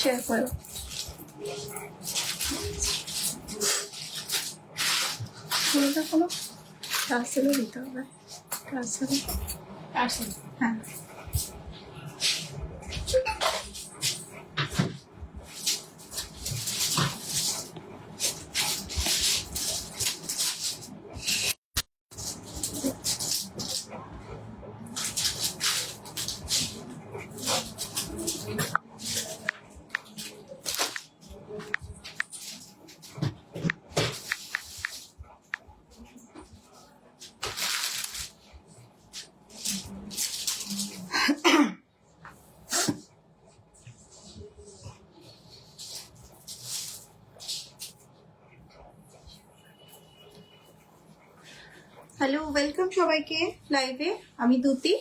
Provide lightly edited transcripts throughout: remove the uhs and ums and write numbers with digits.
Share করে দাও। ফুলটা কোনো টার্সেলও দিতে হবে, টার্সেল, হ্যাঁ। হ্যালো, ওয়েলকাম সবাইকে লাইভে। আমি দ্যুতি,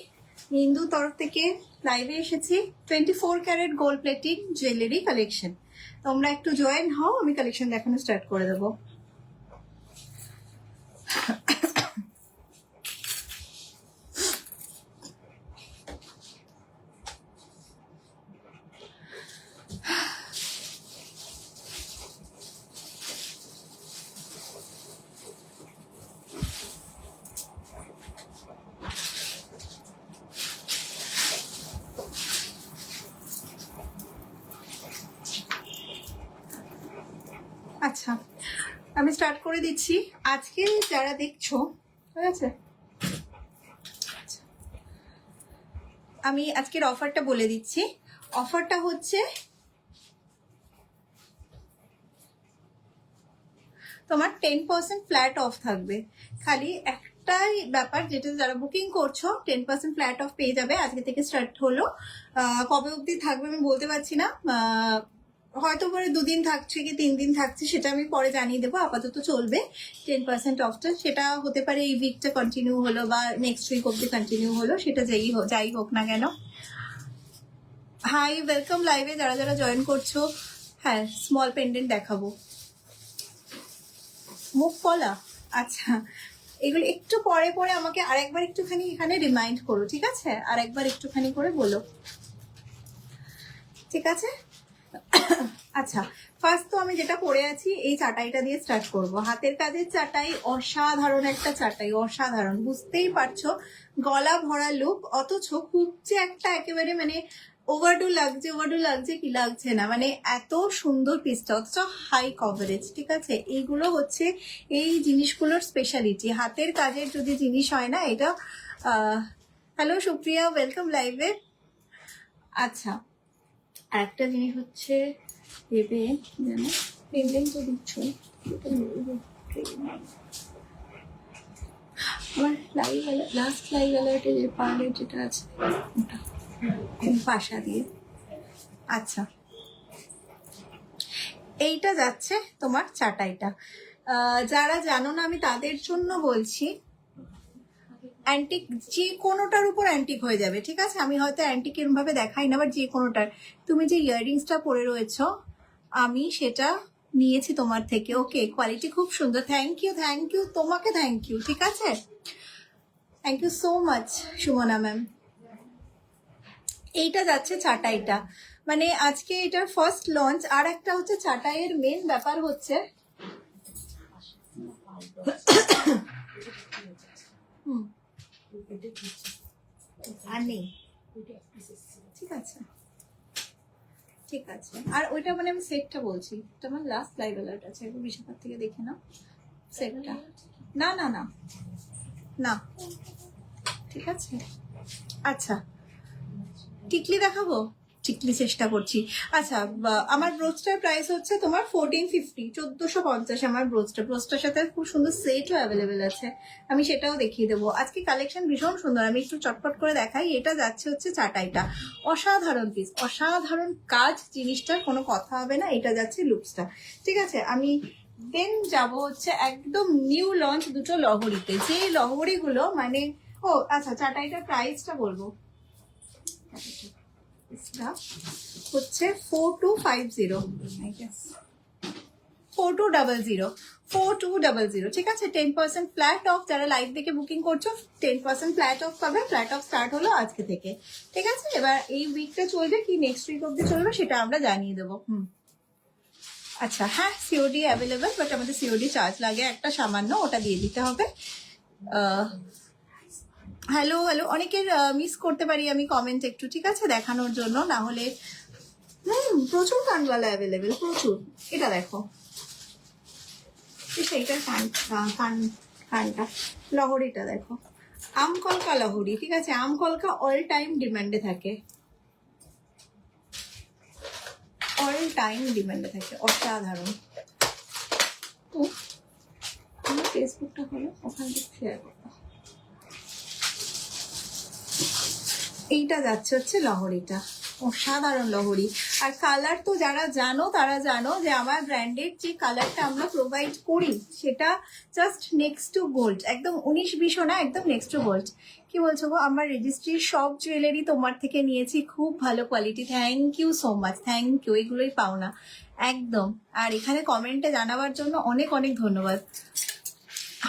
হিন্দু তরফ থেকে লাইভে এসেছি। 24 carat gold plating jewellery collection. তোমরা একটু জয়েন হও, আমি কালেকশন দেখানো স্টার্ট করে দেবো। আচ্ছা, আমি স্টার্ট করে দিচ্ছি। আজকে যারা দেখছো, ঠিক আছে, আমি আজকের অফারটা বলে দিচ্ছি। অফারটা হচ্ছে তোমার 10% ফ্ল্যাট অফ থাকবে। খালি একটাই ব্যাপার, যেটা যারা বুকিং করছো 10% ফ্ল্যাট অফ পেয়ে যাবে। আজকে থেকে স্টার্ট হলো, কবে অবধি থাকবে আমি বলতে পারছি না। হয়তো পরে 2 দিন থাকছে কি 3 দিন থাকছে, সেটা আমি পরে জানিয়ে দেবো। আপাতত চলবে 10% অফটা। সেটা হতে পারে এই উইকটা কন্টিনিউ হলো বা নেক্সট উইক অবধি কন্টিনিউ হলো, সেটা যাই হোক না কেন। হাই, ওয়েলকাম লাইভে যারা যারা জয়েন করছো। হ্যাঁ, স্মল পেন্ডেন্ট দেখাবো। মুখ পলা, আচ্ছা, এগুলো একটু পরে পরে আমাকে আরেকবার একটুখানি এখানে রিমাইন্ড করো, ঠিক আছে? আরেকবার একটুখানি করে বলো, ঠিক আছে? আচ্ছা, ফার্স্ট তো আমি যেটা পরে আছি এই চাটাইটা দিয়ে স্টার্ট করব। হাতের কাজের চাটাই, অসাধারণ একটা চাটাই, অসাধারণ। বুঝতেই পারছো গলা ভরা লুক, অথচ খুব যে একটা একেবারে মানে ওভারডু লাগছে কি লাগছে না, মানে এত সুন্দর পিসটা, অথচ হাই কভারেজ, ঠিক আছে? এইগুলো হচ্ছে এই জিনিসগুলোর স্পেশালিটি। হাতের কাজের যদি জিনিস হয় না এটা। হ্যালো সুপ্রিয়া, ওয়েলকাম লাইভে। আচ্ছা, আরেকটা জিনিস হচ্ছে ভেবে যেন পেন্ডিং তো দিচ্ছ, আমার লাস্ট লাইভ অ্যালার্টে যে পার্লের যেটা আছে ওটা পাশা দিয়ে। আচ্ছা, এইটা যাচ্ছে তোমার চাটাইটা। যারা জানো না আমি তাদের জন্য বলছি, অ্যান্টিক যে কোনোটার উপর অ্যান্টিক হয়ে যাবে, ঠিক আছে? আমি হয়তো অ্যান্টিক এরকম ভাবে দেখাই না, বাট যে কোনোটার। তুমি যে ইয়াররিংসটা পরে রয়েছো, আমি সেটা নিয়েছি তোমার থেকে। ওকে, কোয়ালিটি খুব সুন্দর। থ্যাংক ইউ তোমাকে, থ্যাংক ইউ, ঠিক আছে? Thank you so much Sumana ma'am. এইটা যাচ্ছে চাটাইটা, মানে আজকে এটার ফার্স্ট লঞ্চ। আর একটা হচ্ছে চাটাইয়ের মেন ব্যাপার হচ্ছে আর নেই, ঠিক আছে, ঠিক আছে। আর ওইটা মানে আমি সেটটা বলছি, এটা আমার লাস্ট লাইভ অ্যালার্ট আছে, একটু বিশাখার থেকে দেখে নাও সেটটা। না না না না, ঠিক আছে। আচ্ছা, টিকলি দেখাবো, টিকলি চেষ্টা করছি। আচ্ছা, আমার ব্রোচটার প্রাইস হচ্ছে তোমার 1450, 1450 আমার ব্রোচটার সাথে খুব সুন্দর সেটও অ্যাভেলেবেল আছে, আমি সেটাও দেখিয়ে দেবো। আজকে কালেকশন ভীষণ সুন্দর, আমি একটু চটপট করে দেখাই। এটা যাচ্ছে হচ্ছে চাটাইটা, অসাধারণ পিস, অসাধারণ কাজ, জিনিসটার কোনো কথা হবে না। এটা যাচ্ছে লুকসটা, ঠিক আছে? আমি দেন যাব হচ্ছে একদম নিউ লঞ্চ দুটো লহরিতে, যে লহরিগুলো মানে, ও আচ্ছা, চাটাইটার প্রাইসটা বলবো। হচ্ছে 4250, আই গেস 4200, 4200, ঠিক আছে। 10% ফ্ল্যাট অফ, যারা লাইভ দেখে বুকিং করছো 10% ফ্ল্যাট অফ পাবে। ফ্ল্যাট অফ স্টার্ট হলো আজকে থেকে, ঠিক আছে। এবার এই উইকটা চলবে কি নেক্সট উইক অব্দি চলবে সেটা আমরা জানিয়ে দেবো। আচ্ছা, হ্যাঁ সিওডি অ্যাভেলেবেল, বাট আমাদের সিওডি চার্জ লাগে একটা সামান্য, ওটা দিয়ে দিতে হবে। হ্যালো হ্যালো, অনেকের মিস করতে পারি আমি কমেন্ট একটু, ঠিক আছে, দেখানোর জন্য, না হলে প্রচুর কানওয়ালা অ্যাভেলেবেল, প্রচুর। এটা দেখো, সেইটার কানটা লহরিটা দেখো, আমকলকা লহরি, ঠিক আছে। আমকলকা অল টাইম ডিমান্ডে থাকে, অল টাইম ডিমান্ডে থাকে, অসাধারণ। তো আমার ফেসবুকটা হলো, ওখান থেকে শেয়ার করবো। এইটা যাচ্ছে হচ্ছে লহরিটা, অসাধারণ লহরি। আর কালার তো যারা জানো তারা জানো যে আমার ব্র্যান্ডেড যে কালারটা আমরা প্রোভাইড করি সেটা জাস্ট নেক্সট টু গোল্ড, একদম 19-20 না, একদম নেক্সট টু গোল্ড। কি বলছো গো, আমার রেজিস্ট্রির সব জুয়েলারি তোমার থেকে নিয়েছি, খুব ভালো quality, thank you so much, thank you, এগুলোই পাও না একদম। আর এখানে কমেন্টে জানাবার জন্য অনেক অনেক ধন্যবাদ।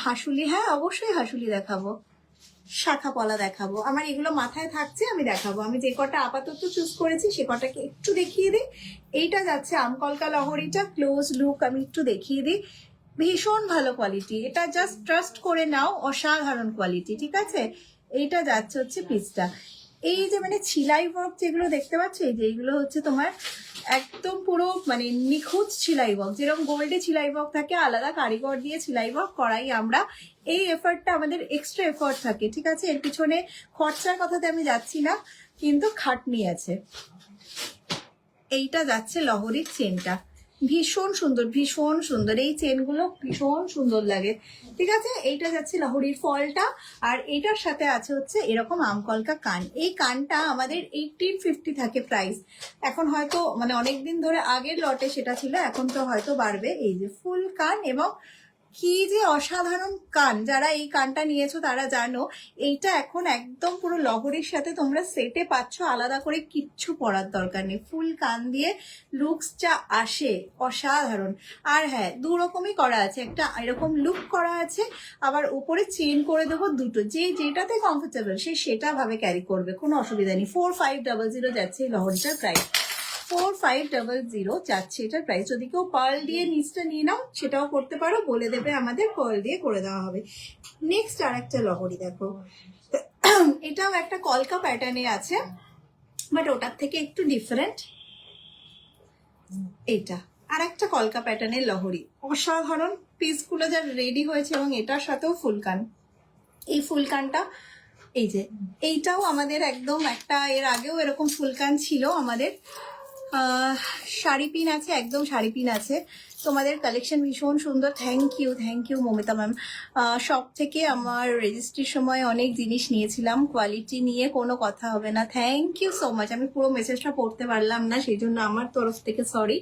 হাসুলি, হ্যাঁ অবশ্যই হাসুলি দেখাবো, শাখা পলা দেখাবো, আমার এগুলো মাথায় থাকছে, আমি দেখাবো। আমি যে কটা আপাতত চুজ করেছি সে কটাকে একটু দেখিয়ে দিই। এইটা যাচ্ছে আমকলকা লহরিটা, ক্লোজ লুক আমি একটু দেখিয়ে দিই, ভীষণ ভালো কোয়ালিটি, এটা জাস্ট ট্রাস্ট করে নাও, অসাধারণ কোয়ালিটি, ঠিক আছে। এইটা যাচ্ছে হচ্ছে পিসটা, এই যে মানে ছিলাই ওয়ার্ক যেগুলো দেখতে পাচ্ছ, এই যে এইগুলো হচ্ছে তোমার একদম পুরো মানে নিখুঁত ছিলাই ওয়ার্ক, যেরকম গোল্ডে ছিলাই ওয়ার্ক থাকে, আলাদা কারিগর দিয়ে ছিলাই ওয়ার্ক করাই আমরা। এই এফার্টটা আমাদের এক্সট্রা এফার্ট থাকে, ঠিক আছে। এর পিছনে খরচার কথাতে আমি যাচ্ছি না, কিন্তু খাটনি আছে। এইটা যাচ্ছে লহরির চেনটা, ভীষণ সুন্দর, ভীষণ সুন্দর, এই চেনগুলো ভীষণ সুন্দর লাগে, ঠিক আছে। এইটা যাচ্ছে লহরির ফলটা, আর এইটার সাথে আছে হচ্ছে এরকম আমকলকা কান। এই কানটা আমাদের 1850 থাকে প্রাইস, এখন হয়তো মানে অনেকদিন ধরে আগের লটে সেটা ছিল, এখন তো হয়তো বাড়বে। এই যে ফুল কান, এবং কি যে অসাধারণ কান, যারা এই কানটা নিয়েছো তারা জানো এইটা এখন একদম পুরো লহরির সাথে তোমরা সেটে পাচ্ছ, আলাদা করে কিচ্ছু পরার দরকার নেই, ফুল কান দিয়ে লুকস যা আসে অসাধারণ। আর হ্যাঁ, দু রকমই করা আছে, একটা এরকম লুক করা আছে, আবার উপরে চেন করে দেবো দুটো, যে যেটাতে কমফোর্টেবল সে সেটা ভাবে ক্যারি করবে, কোনো অসুবিধা নেই। 4500 যাচ্ছে এই লহরিটার প্রাইস, 4500 যাচ্ছে এটার প্রাইস। যদি কেউ পার্ল দিয়ে নিচটা নিয়ে নাও সেটাও করতে পারো, বলে দেবে আমাদের, পার্ল দিয়ে করে দেওয়া হবে। নেক্সট আর একটা লহরি দেখো, এটাও একটা কলকা প্যাটার্নে আছে, বাট ওটার থেকে একটু ডিফারেন্ট। এইটা আর একটা কলকা প্যাটার্নের লহরি, অসাধারণ পিসগুলো যা রেডি হয়েছে, এবং এটার সাথেও ফুলকান। এই ফুলকানটা, এই যে এইটাও আমাদের একদম একটা, এর আগেও এরকম ফুলকান ছিল আমাদের, শাড়ি পিন আছে, একদম শাড়ি পিন আছে। তোমাদের কালেকশন ভীষণ সুন্দর, থ্যাংক ইউ মমিতা ম্যাম। সব থেকে আমার রেজিস্ট্রির সময় অনেক জিনিস নিয়েছিলাম, কোয়ালিটি নিয়ে কোনো কথা হবে না, থ্যাংক ইউ সো মাচ। আমি পুরো মেসেজটা পড়তে পারলাম না, সেই জন্য আমার তরফ থেকে সরি,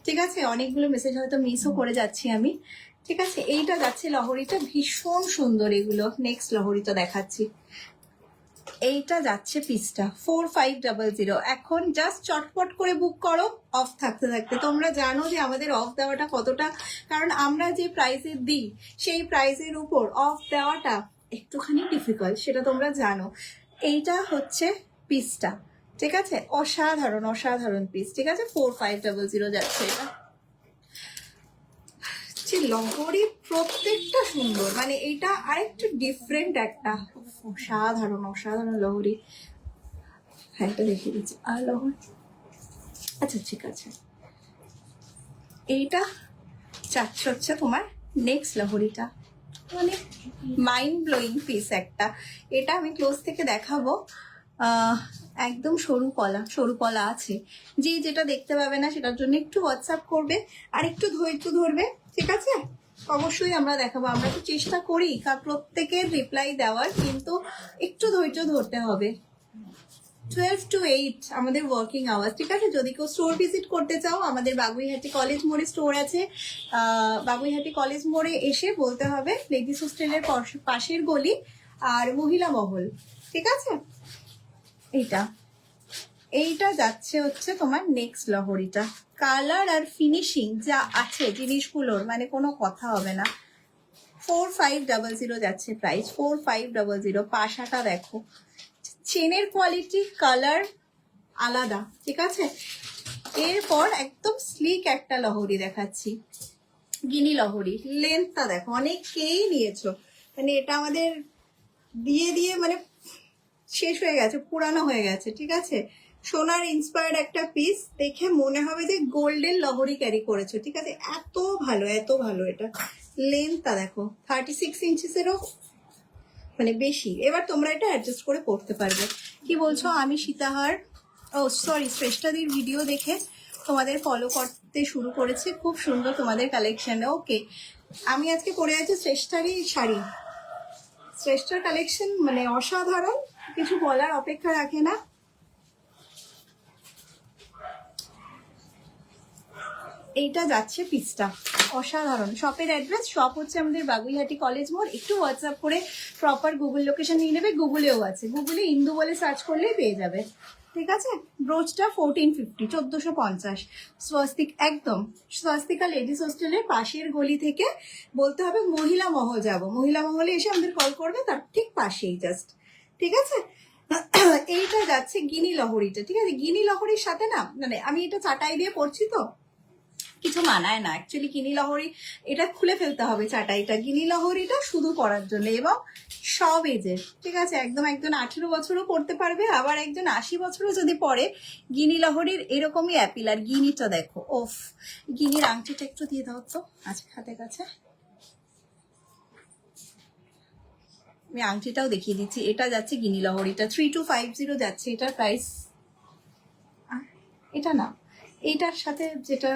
ঠিক আছে। অনেকগুলো মেসেজ হয়তো মিসও করে যাচ্ছি আমি, ঠিক আছে। এইটা যাচ্ছে লহরিটা, ভীষণ সুন্দর এগুলো। নেক্সট লহরিটা দেখাচ্ছি, এইটা যাচ্ছে পিসটা 4500। এখন জাস্ট চটপট করে বুক করো, অফ থাকতে থাকতে। তোমরা জানো যে আমাদের অফ দেওয়াটা কতটা, কারণ আমরা যে প্রাইসে দিই সেই প্রাইসের উপর অফ দেওয়াটা একটুখানি ডিফিকাল্ট, সেটা তোমরা জানো। এইটা হচ্ছে পিসটা, ঠিক আছে, অসাধারণ অসাধারণ পিস, ঠিক আছে। 4500 যাচ্ছে এটা। লহরি প্রত্যেকটা সুন্দর, মানে এইটা আরেকটু ডিফারেন্ট একটা, অসাধারণ অসাধারণ লহরি। হ্যাঁ এটা দেখিয়ে দিচ্ছি, আর লহরি, আচ্ছা ঠিক আছে। এইটা চাচ্ছে হচ্ছে তোমার নেক্সট লহরিটা, মানে মাইন্ড ব্লোয়িং পিস একটা। এটা আমি ক্লোজ থেকে দেখাবো, একদম সরু পলা আছে, যে যেটা দেখতে পাবে না সেটার জন্য একটু হোয়াটসঅ্যাপ করবে, আর একটু ধৈর্য ধরবে, ঠিক আছে। অবশ্যই আমরা দেখাবো, আমরা তো চেষ্টা করি প্রত্যেকের রিপ্লাই দেওয়ার, কিন্তু একটু ধৈর্য ধরতে হবে। 12 to 8 আমাদের ওয়ার্কিং আওয়ার্স, ঠিক আছে। যদি কেউ স্টোর ভিজিট করতে চাও, আমাদের বাগুইহাটি কলেজ মোড়ে স্টোর আছে, বাগুইহাটি কলেজ মোড়ে এসে বলতে হবে লেডিস হোস্টেলের পাশের গলি আর মহিলা মহল, ঠিক আছে। এইটা যাচ্ছে হচ্ছে তোমার নেক্সট লহরিটা। কালার আর ফিনিশিং যা আছে জিনিসগুলোর মানে কোনো কথা হবে না। 4500 যাচ্ছে প্রাইস, 4500। পাশাটা দেখো, চেনের কোয়ালিটি, কালার আলাদা, ঠিক আছে। এরপর একদম স্লিক একটা লহরি দেখাচ্ছি, গিনি লহরি। লেন্থটা দেখো, অনেকেই নিয়েছো, মানে এটা আমাদের দিয়ে দিয়ে মানে শেষ হয়ে গেছে, পুরানো হয়ে গেছে, ঠিক আছে। সোনার ইন্সপায়ার্ড একটা পিস, দেখে মনে হবে যে গোল্ডেন লহরি ক্যারি করেছো, ঠিক আছে। এত ভালো, এত ভালো। এটা লেন্থটা দেখো, 36 ইঞ্চিসেরও মানে বেশি। এবার তোমরা এটা অ্যাডজাস্ট করে পড়তে পারবে। কি বলছো? আমি সীতাহার, ও সরি, শ্রেষ্ঠাদির ভিডিও দেখে তোমাদের ফলো করতে শুরু করেছে। খুব সুন্দর তোমাদের কালেকশন। ওকে, আমি আজকে পরে আছি শ্রেষ্ঠারই শাড়ি। শ্রেষ্ঠার কালেকশন মানে অসাধারণ, কিছু বলার অপেক্ষা রাখে না। এইটা যাচ্ছে পিসটা অসাধারণ। শপের অ্যাড্রেস, শপ হচ্ছে আমাদের বাগুইহাটি কলেজ মোড়। একটু হোয়াটসঅ্যাপ করে প্রপার গুগল লোকেশন নিয়ে নেবে, গুগলেও আছে, গুগলে ইন্দু বলে সার্চ করলেই পেয়ে যাবে, ঠিক আছে। ব্রোচটা 1450, 1450। স্বস্তিক, একদম স্বস্তিকা লেডিস হোস্টেলের পাশের গলি থেকে বলতে হবে মহিলা মহল যাব, মহিলা মহলে এসে আমাদের কল করবে, তার ঠিক পাশেই জাস্ট, ঠিক আছে। এইটা যাচ্ছে গিনি লহরিটা, ঠিক আছে। গিনি লহরির সাথে না মানে আমি এটা চাটাই দিয়ে পড়ছি তো কিছু মানায় না অ্যাকচুয়ালি। গিনি লহরি এটা খুলে ফেলতে হবে চাটাইটা। গিনি লহরিটা শুধু পরার জন্য এবং সব এজের, ঠিক আছে। একদম একজন 18 বছরও পড়তে পারবে, আবার একজন 80 বছরও যদি পড়ে। গিনি লহরির এরকমই অ্যাপিল। আর গিনিটা দেখো, ওফ, গিনির আংটিটা একটু দিয়ে দাও তো আজকে হাতের কাছে। আমি আংটিটাও দেখিয়ে দিচ্ছি। এটা যাচ্ছে গিনি লহরিটা, 3250 যাচ্ছে এটার প্রাইস। এটা না, এইটার সাথে যেটা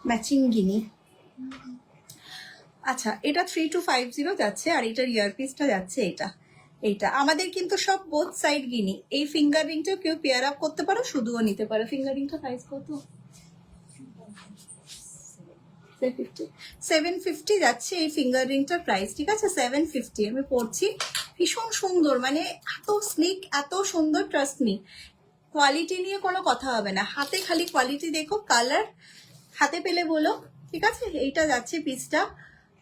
ম্যাচিং গিনি, আচ্ছা, এটা 3250 যাচ্ছে। আর এটার ইয়ারপিসটা যাচ্ছে এটা। এইটা আমাদের কিন্তু সব বোথ সাইড গিনি। এই ফিঙ্গার রিংটাও কেউ পেয়ার আপ করতে পারো, শুধুও নিতে পারো। ফিঙ্গার রিংটা প্রাইস কত? 750 যাচ্ছে এই ফিঙ্গার রিংটার প্রাইস, ঠিক আছে। 750 আমি পড়ছি, ভীষণ সুন্দর, মানে এত স্লিক, এত সুন্দর, ট্রাস্ট মি। কোয়ালিটি নিয়ে কোনো কথা হবে না, হাতে খালি কোয়ালিটি দেখো, কালার হাতে পেলে বলো, ঠিক আছে। এইটা যাচ্ছে পিসটা,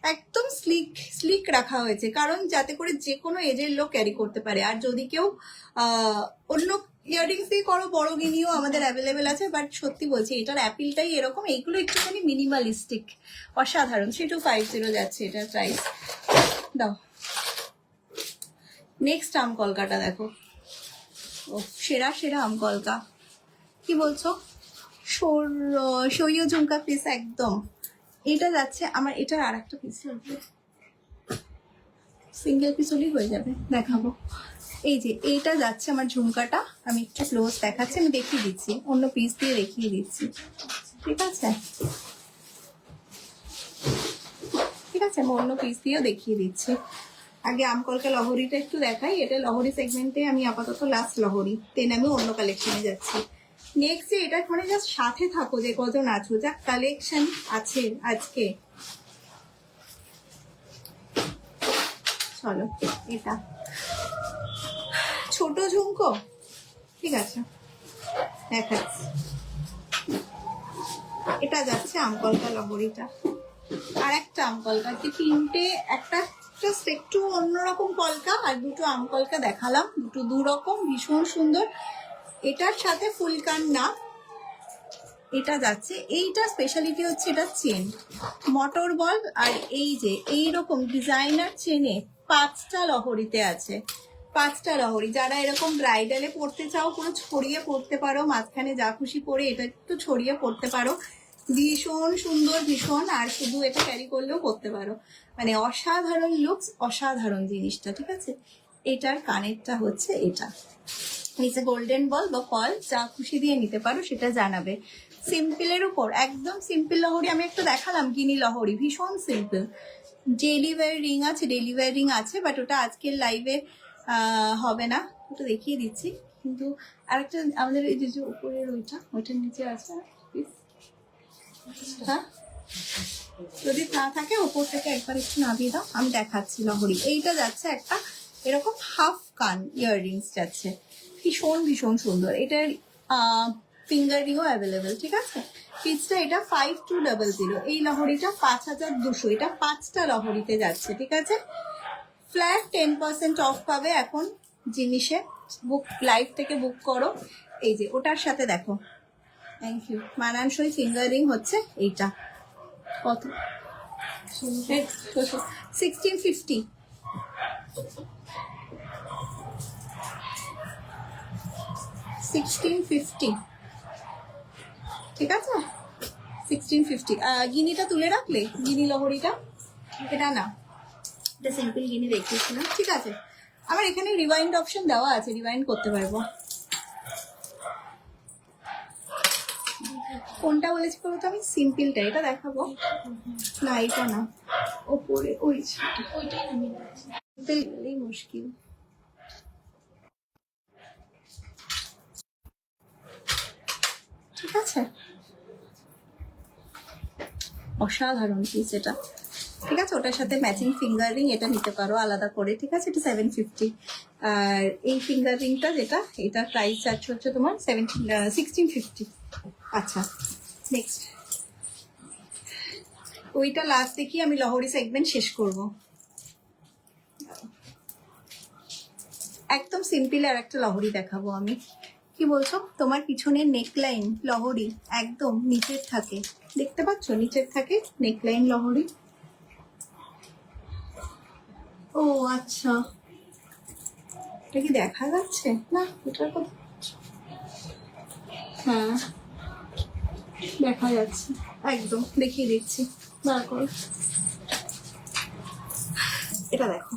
একদম স্লিক স্লিক রাখা হয়েছে, কারণ যাতে করে যে কোনো এজের লোক ক্যারি করতে পারে। আর যদি কেউ অন্য ইয়াররিংস দিয়ে করো, বড় গিনিও আমাদের অ্যাভেলেবেল আছে, বাট সত্যি বলছি এটার অ্যাপিলটাই এরকম। এইগুলো একটুখানি মিনিমালিস্টিক, অসাধারণ। 3250 যাচ্ছে এটার প্রাইস। দাও নেক্সট আম কলকাটা দেখো, ও সেরা সেরা আম কলকা। কি বলছো? সইয় ঝুমকা পিস একদম। এটা যাচ্ছে আমার, এটার আর একটা পিস লাগবে, সিঙ্গেল পিস হলেই হয়ে যাবে, দেখাবো। এই যে এইটা যাচ্ছে আমার ঝুমকাটা, আমি একটু ক্লোজ দেখাচ্ছি, আমি দেখিয়ে দিচ্ছি, অন্য পিস দিয়ে দেখিয়ে দিচ্ছি, ঠিক আছে, ঠিক আছে। আমি অন্য পিস দিয়েও দেখিয়ে দিচ্ছি। আগে আমকলকা লহরিটা একটু দেখাই। এটা লহরি সেগমেন্টে আমি আপাতত লাস্ট লহরি, দেন আমি অন্য কালেকশনে যাচ্ছি। নেক্সট যে এটা ফোনে জাস্ট সাথে থাকো, যে কজন আছো, যা কালেকশন আছে আজকে। চলো, এটা ছোট ঝুমকো, ঠিক আছে, দেখাচ্ছি। এটা যাচ্ছে আমকলকা লহরিটা। আর একটা আম কলকা, তিনটে, একটা জাস্ট একটু অন্যরকম কলকা, আর দুটো আম কলকা দেখালাম, দুটো দুরকম, ভীষণ সুন্দর। এটার সাথে ফুলকান না, এটা যাচ্ছে। এইটা স্পেশালিটি হচ্ছে এটা চেন, মোটর বল। আর এই যে এইরকম ডিজাইনার চেনে 5টা লহরিতে আছে, 5টা লহরি। যারা এরকম ব্রাইডালে পড়তে চাও, পুরো ছড়িয়ে পড়তে পারো, মাঝখানে যা খুশি পরে এটা একটু ছড়িয়ে পড়তে পারো, ভীষণ সুন্দর, ভীষণ। আর শুধু এটা ক্যারি করলেও করতে পারো, মানে অসাধারণ লুকস, অসাধারণ জিনিসটা, ঠিক আছে। এটার কানেরটা হচ্ছে এটা, নিচে গোল্ডেন বল বা পার্ল, যা খুশি দিয়ে নিতে পারো, সেটা জানাবে। সিম্পলের উপর একদম সিম্পল লহরি আমি একটা দেখালাম, গিনি লহরি, ভীষণ সিম্পল। ডেলি ওয়্যার রিং আছে, ডেলি ওয়্যার রিং আছে, বাট ওটা আজকের লাইভে হবে না, ওটা দেখিয়ে দিচ্ছি। কিন্তু আরেকটা আমাদের এই যে উপরের ওইটার নিচে আছে, হ্যাঁ, যদি না থাকে ওপর থেকে একবার একটু নামিয়ে দাও, আমি দেখাচ্ছি লহরি। এইটা যাচ্ছে একটা এরকম হাফ কান ইয়াররিংস যাচ্ছে, ভীষণ ভীষণ সুন্দর। এটার ফিঙ্গার রিংও অ্যাভেলেবেল, ঠিক আছে। পিসটা এটা 5200, এই লহরিটা 5200, এটা 5টা লহরিতে যাচ্ছে, ঠিক আছে। ফ্ল্যাট 10% অফ পাবে এখন জিনিসে, বুক লাইভ থেকে বুক করো। এই যে ওটার সাথে দেখো, থ্যাংক ইউ, মানানসই ফিঙ্গার রিং হচ্ছে এইটা, কত 1650, 1650, ঠিক আছে 1650। গিনিটা তুলে রাখলে, গিনি লহরিটা, এটা না, এটা সিম্পল গিনি দেখিয়েছিলাম, ঠিক আছে। আমার এখানে রিওয়াইন্ড অপশন দেওয়া আছে, রিওয়াইন্ড করতে পারবো। কোনটা বলেছি বলতো আমি? সিম্পলটা, এটা দেখাবো না, এটা না, ওপরে ওই সিম্পল মুশকিল। ঠিক আছে, অসাধারণ পিস এটা, ঠিক আছে। ওটার সাথে ম্যাচিং ফিঙ্গার রিং এটা নিতে পারো আলাদা করে, ঠিক আছে। এটা 750। আর এই ফিঙ্গার রিংটা যেটা, এটা প্রাইস চার্জ হচ্ছে তোমার 1650। আচ্ছা, নেক্সট ওইটা লাস্ট দেখি, আমি লহরি সেগমেন্ট শেষ করব। একদম সিম্পল আর একটা লহরি দেখাবো আমি। কি বলছো? তোমার পিছনের নেকলাইন লহরি একদম নিচের থাকে, দেখতে পাচ্ছ? নিচের থাকে নেকলাইন লহরি। ও আচ্ছা, এটা কি দেখা যাচ্ছে না? এটার কথা, হ্যাঁ দেখা যাচ্ছে, একদম দেখিয়ে দিচ্ছি, দাঁড়া করো। এটা দেখো,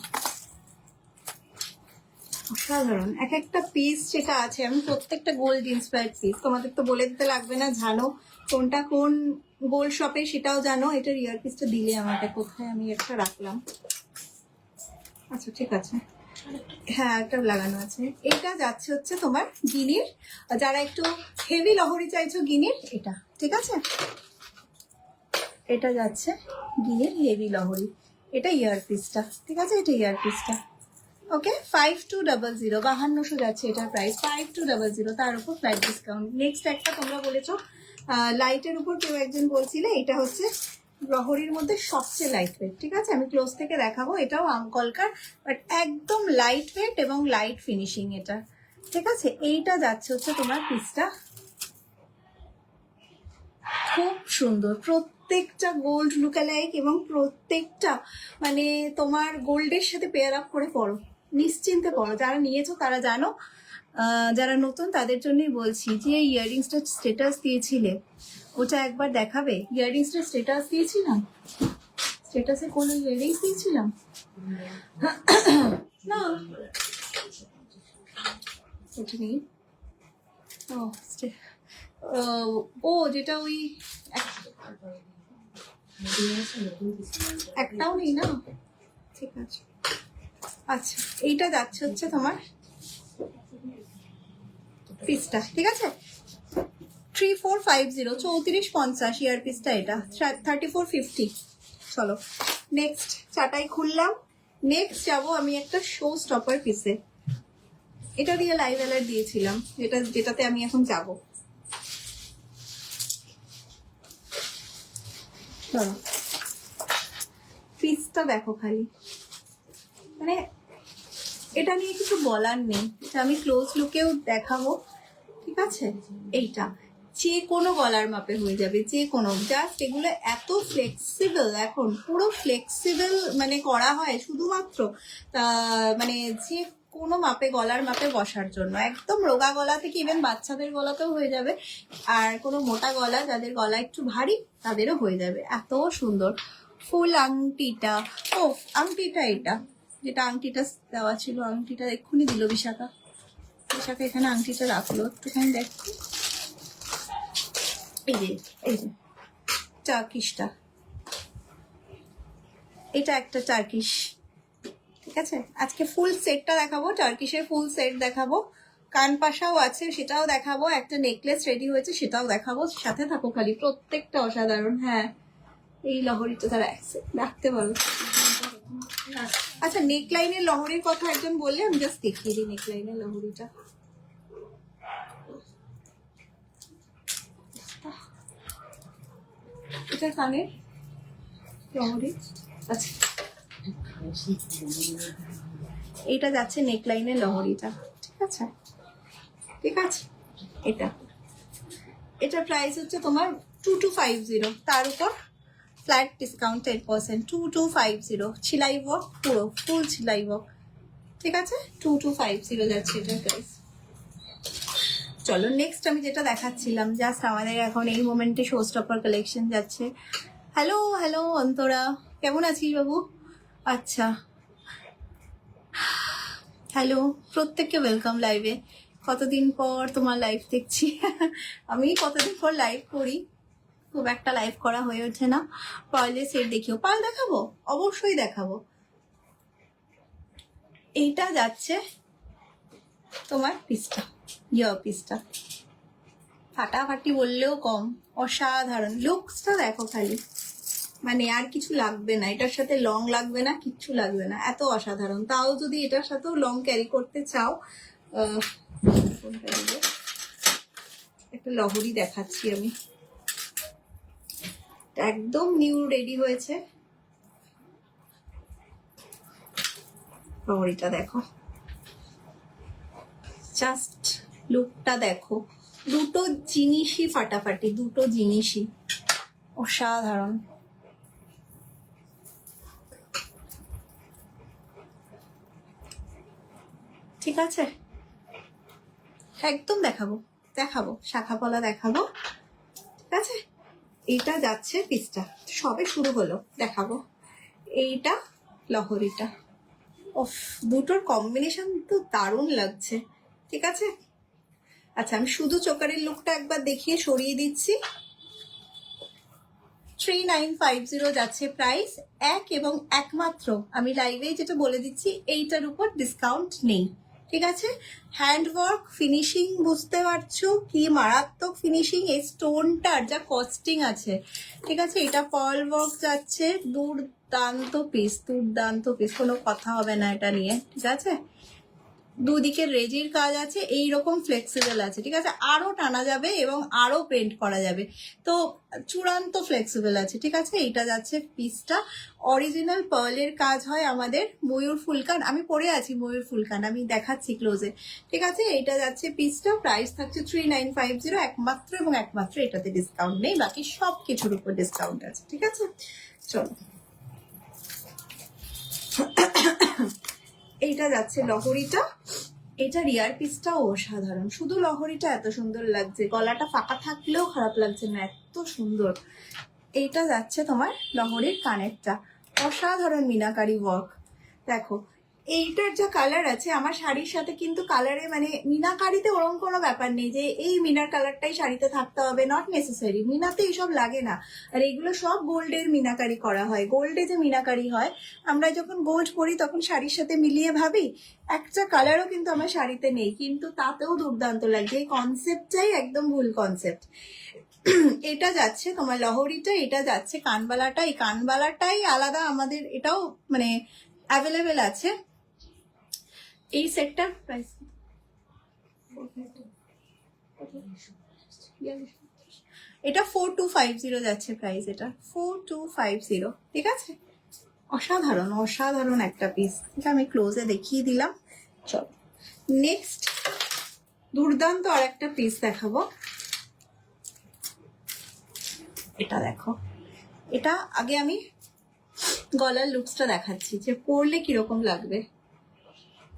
অসাধারণ এক একটা পিস যেটা আছে। আমি প্রত্যেকটা গোল্ড ইন্সপায়ার্ড পিস, তোমাদের তো বলে দিতে লাগবে না, জানো কোনটা কোন গোল্ড শপে, সেটাও জানো। এটার ইয়ার পিসটা দিলে আমাকে, কোথায় আমি একটা রাখলাম, আচ্ছা ঠিক আছে, হ্যাঁ একটা লাগানো আছে। এটা যাচ্ছে হচ্ছে তোমার গিনির, যারা একটু হেভি লহরি চাইছো গিনির, এটা ঠিক আছে। এটা যাচ্ছে গিনির হেভি লহরি, এটা ইয়ার পিসটা, ঠিক আছে, এটা ইয়ার পিসটা। ওকে, 5200, 5200 যাচ্ছে এটার প্রাইস, 5200, তার উপর ফ্ল্যাট ডিসকাউন্ট। নেক্সট একটা তোমরা বলেছো লাইটের উপর, কেউ একজন বলছিলে, এটা হচ্ছে লহরির মধ্যে সবচেয়ে লাইট ওয়েট, ঠিক আছে। আমি ক্লোজ থেকে দেখাবো, এটাও আমকলকার, বাট একদম লাইট ওয়েট এবং লাইট ফিনিশিং এটা, ঠিক আছে। এইটা যাচ্ছে হচ্ছে তোমার পিসটা, খুব সুন্দর, প্রত্যেকটা গোল্ড লুকালাইক এবং প্রত্যেকটা মানে তোমার গোল্ডের সাথে পেয়ার আপ করে পড়ো, নিশ্চিন্তে পড়ো। যারা নিয়েছো তারা জানো, যারা নতুন তাদের জন্যই বলছি যে ইয়াররিংসটা স্টেটাস দিয়েছিলে, ওটা একবার দেখাবে। ইয়াররিংসটা স্টেটাস দিয়েছিলাম, স্টেটাসে কোনো ইয়াররিংস দিয়েছিলাম না, ওটা নেই। ও যেটা ওই একটাও নেই না, ঠিক আছে। আচ্ছা, এইটা যাচ্ছে হচ্ছে তোমার পিসটা, ঠিক আছে 3450, 3450 ইয়ার পিসটা, এটা 3450। চলো নেক্সট চাটাই খুললাম। নেক্সট যাবো আমি একটা শো স্টপার পিসে, এটা দিয়ে লাইভ অ্যালার্ট দিয়েছিলাম, যেটাতে আমি এখন যাবো। চলো পিসটা দেখো খালি, মানে এটা নিয়ে কিছু বলার নেই, এটা আমি ক্লোজ লুকেও দেখাবো, ঠিক আছে। এইটা যে কোনো গলার মাপে হয়ে যাবে, যে কোনো, জাস্ট এগুলো এত ফ্লেক্সিবল, এখন পুরো ফ্লেক্সিবল মানে করা হয় শুধুমাত্র মানে যে কোনো মাপে, গলার মাপে বসার জন্য। একদম রোগা গলা থেকে ইভেন বাচ্চাদের গলাতেও হয়ে যাবে, আর কোনো মোটা গলা যাদের গলা একটু ভারী তাদেরও হয়ে যাবে, এত সুন্দর। ফুল আংটিটা, ও আংটিটা, এটা যেটা আংটিটা দেওয়া ছিল, আংটিটা এক্ষুনি দিল বিশাখা, বিশাখা এখানে আংটিটা রাখলো, একটুখানি দেখো। এই যে টার্কিশটা, এটা একটা টার্কিশ, ঠিক আছে। আজকে ফুল সেটটা দেখাবো, টার্কিশের ফুল সেট দেখাবো, কান পাশাও আছে সেটাও দেখাবো, একটা নেকলেস রেডি হয়েছে সেটাও দেখাবো, সাথে থাকো খালি, প্রত্যেকটা অসাধারণ। হ্যাঁ এই লহরিটা তারা রাখতে পারো। আচ্ছা, নেকলাইনের লহরির কথা একজন বললে, আমি জাস্ট দেখিয়ে দিই নেকলাইনের লহরিটা। এটা কানের লহরি। আচ্ছা, এইটা যাচ্ছে নেকলাইনের লহরিটা, ঠিক আছে? ঠিক আছে, এটা প্রাইস হচ্ছে তোমার 2250, তার উপর ফ্ল্যাট ডিসকাউন্ট 10%, 2250, ছিলাই ওয়ার্ক, পুরো ফুল ছিলাই ওয়ার্ক, ঠিক আছে? 2250 যাচ্ছে এটার প্রাইস। চলো নেক্সট আমি যেটা দেখাচ্ছিলাম, জাস্ট আমাদের এখন এই মোমেন্টে শো স্টপার কালেকশন যাচ্ছে। হ্যালো হ্যালো অন্তরা, কেমন আছিস বাবু? আচ্ছা, হ্যালো, প্রত্যেককে ওয়েলকাম লাইভে। কতদিন পর তোমার লাইভ দেখছি। আমি কতদিন পর লাইভ করি, খুব একটা লাইভ করা হয়ে ওঠে না। পার্লের সেট দেখিও। পার্ল দেখাবো, অবশ্যই দেখাবো। এইটা যাচ্ছে তোমার পিসটা, ইয়ার পিসটা ফাটাফাটি বললেও কম, অসাধারণ। লুকসটা দেখো খালি, মানে আর কিছু লাগবে না, এটার সাথে লং লাগবে না, কিচ্ছু লাগবে না, এত অসাধারণ। তাও যদি এটার সাথেও লং ক্যারি করতে চাও, একটা লহরি দেখাচ্ছি আমি, একদম নিউ রেডি হয়েছে। লহরিটা দেখো, জাস্ট লুকটা দেখো, দুটো জিনিসই ফাটাফাটি, দুটো জিনিসই অসাধারণ। ঠিক আছে, একদম দেখাবো দেখাবো, শাখা পলা দেখাবো, ঠিক আছে? এইটা যাচ্ছে পিসটা, সবে শুরু হলো, দেখাবো। এইটা লহরিটা, ওফ, দুটোর কম্বিনেশন তো দারুণ লাগছে, ঠিক আছে? আচ্ছা, আমি শুধু চোকারের লুকটা একবার দেখিয়ে সরিয়ে দিচ্ছি। 3950 যাচ্ছে প্রাইস, এক এবং একমাত্র আমি লাইভে যেটা বলে দিচ্ছি, এইটার উপর ডিসকাউন্ট নেই, ঠিক আছে? হ্যান্ডওয়ার্ক ফিনিশিং বুঝতে পারছো কি মারাত্মক ফিনিশিং, এই স্টোনটার যা কস্টিং আছে, ঠিক আছে? এটা পার্ল ওয়ার্ক যাচ্ছে, দুর্দান্ত পিস, দুর্দান্ত পিস, কোনো কথা হবে না এটা নিয়ে, ঠিক আছে? দুদিকে রেজির কাজ আছে, এইরকম ফ্লেক্সিবল আছে, ঠিক আছে? আরো টানা যাবে এবং আরো পেন্ট করা যাবে, তো চূড়ান্ত ফ্লেক্সিবল আছে, ঠিক আছে? এইটা যাচ্ছে পিসটা, অরিজিনাল পার্লের কাজ হয় আমাদের, ময়ূর ফুলকান, আমি পরে আছি ময়ূর ফুলকান, আমি দেখাচ্ছি ক্লোজে, ঠিক আছে? এইটা যাচ্ছে পিসটা, প্রাইস থাকছে 3950, একমাত্র এবং একমাত্র এটাতে ডিসকাউন্ট নেই, বাকি সব কিছুর উপর ডিসকাউন্ট আছে, ঠিক আছে? চলো, এইটা যাচ্ছে লহরিটা, এটা রিয়ার পিসটাও অসাধারণ, শুধু লহরিটা এত সুন্দর লাগছে, গলাটা ফাঁকা থাকলেও খারাপ লাগছে না, এত সুন্দর। এইটা যাচ্ছে তোমার লহরির কানেরটা, অসাধারণ মিনাকারি ওয়ার্ক, দেখো। এইটার যা কালার আছে, আমার শাড়ির সাথে কিন্তু কালারে, মানে মিনাকারিতে ওরকম কোনো ব্যাপার নেই যে এই মিনার কালারটাই শাড়িতে থাকতে হবে, নট নেসেসারি, মিনাতে এইসব লাগে না। আর এইগুলো সব গোল্ডের মিনাকারি করা হয়, গোল্ডে যে মিনাকারি হয়, আমরা যখন গোল্ড পরি তখন শাড়ির সাথে মিলিয়ে ভাবি, একটা কালারও কিন্তু আমার শাড়িতে নেই, কিন্তু তাতেও দুর্দান্ত লাগছে, এই কনসেপ্টটাই একদম ভুল কনসেপ্ট। এটা যাচ্ছে তোমার লহরিটা, এটা যাচ্ছে কানবালাটা, এই কানবালাটাই আলাদা আমাদের, এটাও মানে অ্যাভেলেবেল আছে। এই সেটটার প্রাইস এটা 4250 যাচ্ছে প্রাইস, এটা 4250, ঠিক আছে? অসাধারণ অসাধারণ একটা পিস, এটা আমি ক্লোজে দেখিয়ে দিলাম। চল নেক্সট দুর্দান্ত আর একটা পিস দেখাবো, এটা দেখো। এটা আগে আমি গলার লুকসটা দেখাচ্ছি যে পরলে কিরকম লাগবে।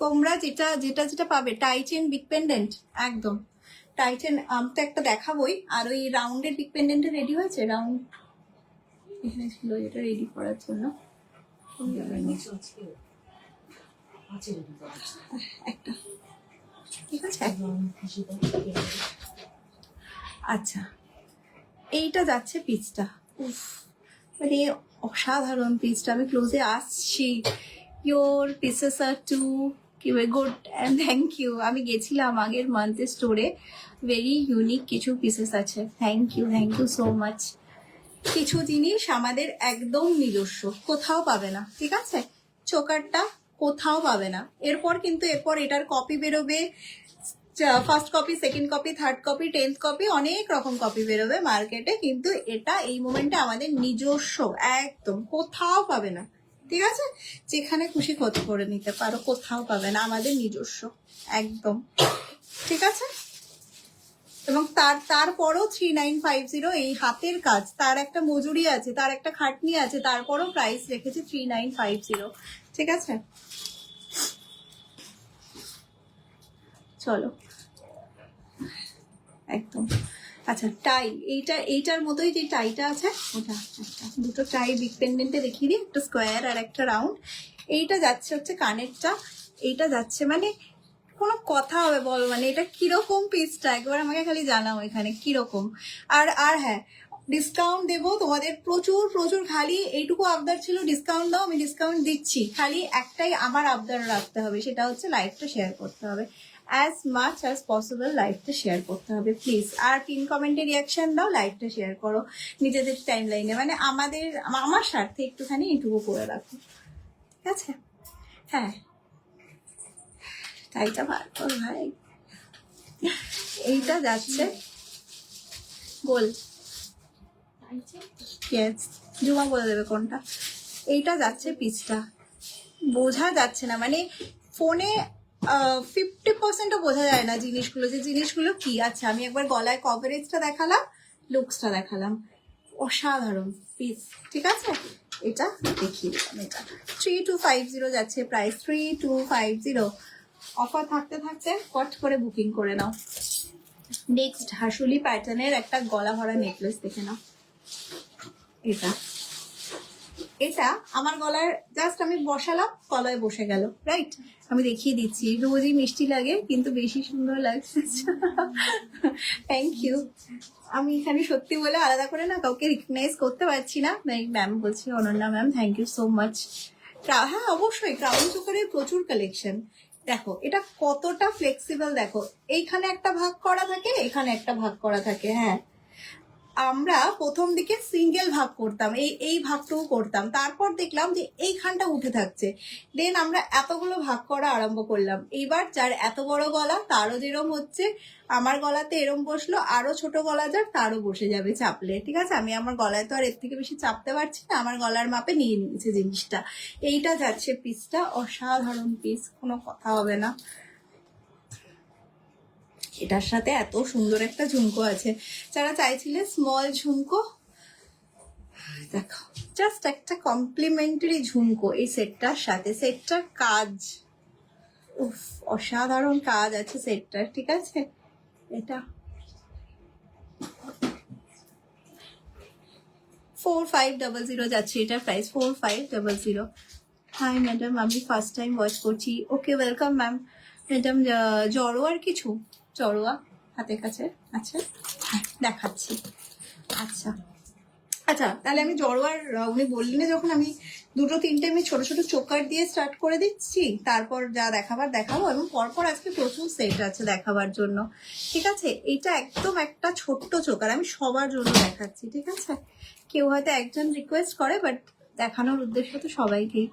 তোমরা যেটা যেটা যেটা পাবে, টাই চেন বিগ পেন্ডেন্ট, একদম টাই চেন তো একটা দেখাবোই, আর ওই রাউন্ডের বিগ পেন্ডেন্টে রেডি হয়েছে, রাউন্ড এখানে ছিল এটা রেডি করার জন্য, একটা, ঠিক আছে? আচ্ছা, এইটা যাচ্ছে পিসটা, উফ, মানে অসাধারণ পিসটা, আমি ক্লোজে আসছি। Your pieces are too good and thank you. আমি গেছিলাম আগের মান্থে স্টোরে, ভেরি ইউনিক কিছু পিসেস আছে, থ্যাংক ইউ সো মাচ। কিছু জিনিস আমাদের একদম নিজস্ব, কোথাও পাবে না, ঠিক আছে? চোকারটা কোথাও পাবে না। এরপর এটার কপি বেরোবে, first copy, second copy, third copy, 10th copy, অনেক রকম কপি বেরোবে মার্কেটে, কিন্তু এটা এই মোমেন্টে আমাদের নিজস্ব, একদম কোথাও পাবে না। ঠিক আছে, যেখানে খুশি খোঁজ করে নিতে পারো, কোথাও পাবে না, আমাদের নিজস্ব একদম। ঠিক আছে, এবং তারপরও 3950, এই হাতের কাজ, তার একটা মজুরি আছে, তার একটা খাটনি আছে, তারপরও প্রাইস রেখেছে 3950। ঠিক আছে, চলো একদম। আচ্ছা, টাই, এইটার মতোই যে টাইটা আছে ওটা, দুটো টাই বিগ পেন্ডেন্টে দেখিয়ে দিই, একটা স্কোয়ার আর একটা রাউন্ড। এইটা যাচ্ছে হচ্ছে কানেরটা, এইটা যাচ্ছে মানে কোনো কথা হবে বলো, মানে এটা কিরকম পিসটা একবার আমাকে খালি জানাও এখানে কিরকম। আর হ্যাঁ, ডিসকাউন্ট দেবো তোমাদের প্রচুর প্রচুর, খালি এইটুকু আবদার ছিল ডিসকাউন্ট দাও, আমি ডিসকাউন্ট দিচ্ছি, খালি একটাই আমার আবদার রাখতে হবে, সেটা হচ্ছে লাইভটা শেয়ার করতে হবে, অ্যাজ মাচ অ্যাজ পসিবল লাইভটা শেয়ার করতে হবে প্লিজ। আর পিন কমেন্টে রিয়াকশন দাও, লাইভটা শেয়ার করো নিজেদের টাইম লাইনে, মানে আমার স্বার্থে একটুখানি এইটুকু করে রাখো। ঠিক আছে, হ্যাঁ টাইটা বার কর ভাই। এইটা যাচ্ছে গোল, জুমা বলে দেবে কোনটা। এইটা যাচ্ছে পিসটা, বোঝা যাচ্ছে না, মানে ফোনে 50%ও বোঝা যায় না জিনিসগুলো, যে জিনিসগুলো কি আছে। আমি একবার গলায় কভারেজটা দেখালাম, লুকসটা দেখালাম, অসাধারণ পিস। ঠিক আছে, এটা দেখিয়ে দিলাম, এটা 3250 যাচ্ছে প্রাইস, 3250। অফার থাকতে থাকতে কট করে বুকিং করে নাও। নেক্সট হাসুলি প্যাটার্নের একটা গলা ভরা নেকলেস দেখে নাও। এটা আমার গলার জাস্ট আমি বসালাম, গলায় বসে গেল, রাইট? আমি দেখিয়ে দিচ্ছি, রোজই মিষ্টি লাগে কিন্তু বেশি সুন্দর লাগছে। Thank you. আমি এখানে সত্যি বলে আলাদা করে না কাউকে রিকগনাইজ করতে পারছি না, ম্যাম বলছি, Ananya ma'am, thank you so much. হ্যাঁ অবশ্যই, ক্রাউন চোকারের প্রচুর কালেকশন। দেখো এটা কতটা ফ্লেক্সিবল, দেখো এইখানে একটা ভাগ করা থাকে, এখানে একটা ভাগ করা থাকে। হ্যাঁ, আমরা প্রথম দিকে সিঙ্গেল ভাগ করতাম, এই ভাগটুকু করতাম, তারপর দেখলাম যে এইখানটা উঠে থাকছে, দেন আমরা এতগুলো ভাগ করা আরম্ভ করলাম। এইবার যার এত বড় গলা তারও যেরম হচ্ছে, আমার গলাতে এরম বসলো, আরো ছোট গলা যার তারও বসে যাবে চাপলে। ঠিক আছে, আমি আমার গলায় তো আর এর থেকে বেশি চাপতে পারছি না, আমার গলার মাপে নিয়ে নিয়েছে জিনিসটা। এইটা যাচ্ছে পিসটা, অসাধারণ পিস, কোনো কথা হবে না। এটার সাথে এত সুন্দর একটা ঝুমকো আছে, যারা চাইছিলে স্মল ঝুমকো, দেখো জাস্ট একটা কমপ্লিমেন্টারি ঝুমকো এই সেটটার সাথে। সেটটার কাজ, উফ, অসাধারণ কাজ আছে সেটটার। ঠিক আছে, এটা 4500 যাচ্ছে এটার প্রাইস, 4500। হাই ম্যাডাম, আমি ফার্স্ট টাইম ওয়াচ করছি। ওকে, ওয়েলকাম ম্যাম। ম্যাডাম জড়োয়ার কিছু, জড়োয়া হাতের কাছে, আচ্ছা হ্যাঁ দেখাচ্ছি। আচ্ছা আচ্ছা, তাহলে আমি জড়োয়ার, উনি বললেন যখন, আমি দুটো তিনটে আমি ছোট ছোট চোকার দিয়ে স্টার্ট করে দিচ্ছি, তারপর যা দেখাবার দেখাবো, এবং পরপর আজকে প্রচুর সেট আছে দেখাবার জন্য। ঠিক আছে, এটা একদম একটা ছোট্ট চোকার, আমি সবার জন্য দেখাচ্ছি। ঠিক আছে, কেউ হয়তো একজন রিকোয়েস্ট করে, বাট দেখানোর উদ্দেশ্য তো সবাইকেই।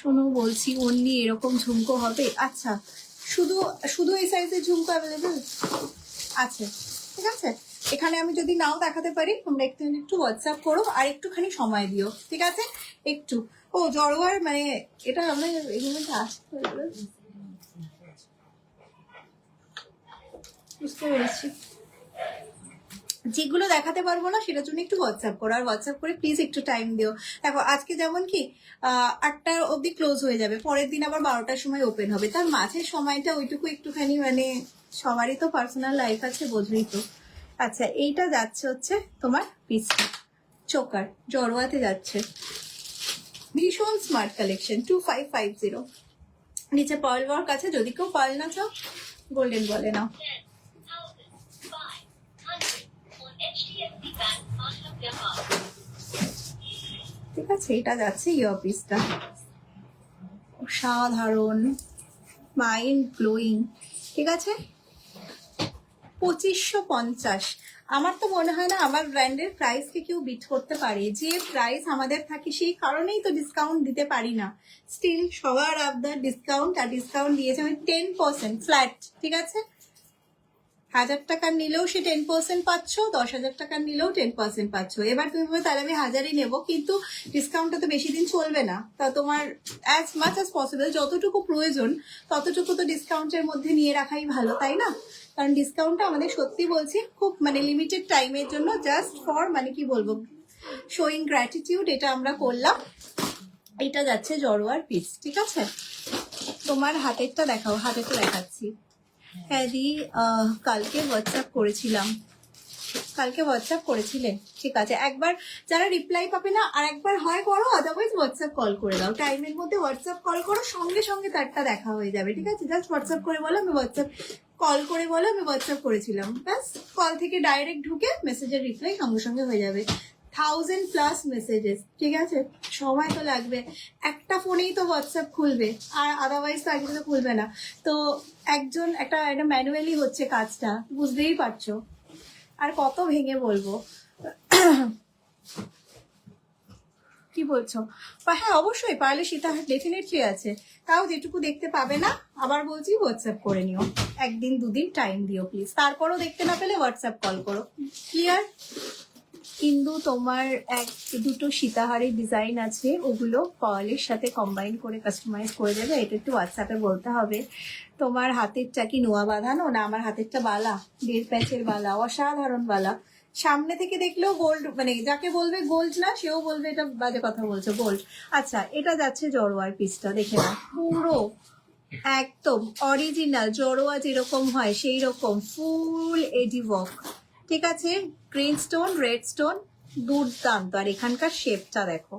শোনো বলছি, অনলি এরকম ঝুমকো হবে? আচ্ছা, শুধু শুধু এই সাইজের ঝুমকো অ্যাভেলেবেল আছে? ঠিক আছে, এখানে আমি যদি নাও দেখাতে পারি, তোমরা একটু হোয়াটসঅ্যাপ করো আর একটুখানি সময় দিও। ঠিক আছে, একটু। ও জড়োয়ার মানে এটা আমরা এগুলো আসতে বুঝতে পেরেছি, যেগুলো দেখাতে পারবো না সেটার জন্য একটু হোয়াটসঅ্যাপ করো, আর হোয়াটসঅ্যাপ করে প্লিজ একটু টাইম দিও। দেখো আজকে যেমন কি 8টা অবধি ক্লোজ হয়ে যাবে, পরের দিন আবার 12টার সময় ওপেন হবে, তার মাঝের সময়টা ওইটুকু একটুখানি, মানে সবারই তো পার্সোনাল লাইফ আছে, বোঝোই তো। আচ্ছা, এইটা যাচ্ছে হচ্ছে তোমার পিসটা, চোকার জড়োয়াতে যাচ্ছে, ভীষণ স্মার্ট কালেকশন, 2550। নিচে পার্ল ওয়ার্ক আছে, যদি কেউ পার্ল না চাও গোল্ডেন বলে নাও। ঠিক আছে, এটা যাচ্ছে ইয়ার পিসটা, অসাধারণ, মাইন্ড ব্লোয়িং। ঠিক আছে, 2550। আমার তো মনে হয় না আমার ব্র্যান্ডের প্রাইসকে কেউ বিট করতে পারে। যে প্রাইস আমাদের থাকে সেই কারণেই তো ডিসকাউন্ট দিতে পারি না। স্টিল সবার আবদার ডিসকাউন্ট, আর ডিসকাউন্ট দিয়েছে আমি 10% ফ্ল্যাট। ঠিক আছে, 1000 টাকার নিলেও সে 10% পাচ্ছ, 10,000 টাকার নিলেও 10% পাচ্ছ। এবার তুমি বলবে তাহলে আমি 1000ই নেবো, কিন্তু ডিসকাউন্টটা তো বেশি দিন চলবে না। তা তোমার অ্যাজ মাচ অ্যাজ পসিবল যতটুকু প্রয়োজন ততটুকু তো ডিসকাউন্টের মধ্যে নিয়ে রাখাই ভালো, তাই না? কারণ ডিসকাউন্টটা আমাদের সত্যি বলছি খুব মানে লিমিটেড টাইমের জন্য, জাস্ট ফর মানে কি বলবো, শোয়িং গ্র্যাটিটিউড, এটা আমরা করলাম। এটা যাচ্ছে জড়োয়ার পিস। ঠিক আছে, তোমার হাতেরটা দেখাও। হাতেরটা দেখাচ্ছি। হ্যাঁ দি, কালকে হোয়াটসঅ্যাপ করেছিলাম। কালকে হোয়াটসঅ্যাপ করেছিলে, ঠিক আছে। একবার যারা রিপ্লাই পাবে না আর একবার হয় করো, আদারওয়াইজ হোয়াটসঅ্যাপ কল করে দাও। টাইমের মধ্যে হোয়াটসঅ্যাপ কল করো, সঙ্গে সঙ্গে তারটা দেখা হয়ে যাবে। ঠিক আছে, জাস্ট হোয়াটসঅ্যাপ করে বলো আমি হোয়াটসঅ্যাপ, কল করে বলো আমি হোয়াটসঅ্যাপ করেছিলাম, ব্যাস। কল থেকে ডাইরেক্ট ঢুকে মেসেজের রিপ্লাই সঙ্গে সঙ্গে হয়ে যাবে। 1000+ মেসেজেস, ঠিক আছে, সময় তো লাগবে। একটা ফোনেই তো হোয়াটসঅ্যাপ খুলবে, আর আদারওয়াইজ তো একসাথে খুলবে না। তো একজন একটা ম্যানুয়ালি হচ্ছে কাজটা, বুঝতেই পারছো। আর কত ভেঙে বলবো। কি বলছো? হ্যাঁ অবশ্যই পারলে সীতাহার ডেফিনেটলি আছে, তাও যেটুকু দেখতে পাবে না, আবার বলছি হোয়াটসঅ্যাপ করে নিও। একদিন দুদিন টাইম দিও প্লিজ, তারপরও দেখতে না পেলে হোয়াটসঅ্যাপ কল করো। ক্লিয়ার? কিন্তু তোমার দুটো সীতাহারের ডিজাইন আছে, ওগুলো পার্লের সাথে কম্বাইন করে কাস্টমাইজ করে দেবে। এটা একটু হোয়াটসঅ্যাপে বলতে হবে। তোমার হাতেরটা কি নোয়া বাঁধানো না? আমার হাতেরটা বালা, 1.5 প্যাচের বালা, অসাধারণ বালা। সামনে থেকে দেখলেও গোল্ড, মানে যাকে বলবে গোল্ড না সেও বলবে এটা বাজে কথা বলছো, গোল্ড। আচ্ছা, এটা যাচ্ছে জড়োয়ার পিসটা, দেখে না, পুরো একদম অরিজিনাল জড়োয়া যেরকম হয় সেই রকম ফুল এডি ওয়ার্ক। ঠিক আছে, গ্রিন স্টোন, রেড স্টোন, দুর্দান্ত। আর এখানকার শেপটা দেখো,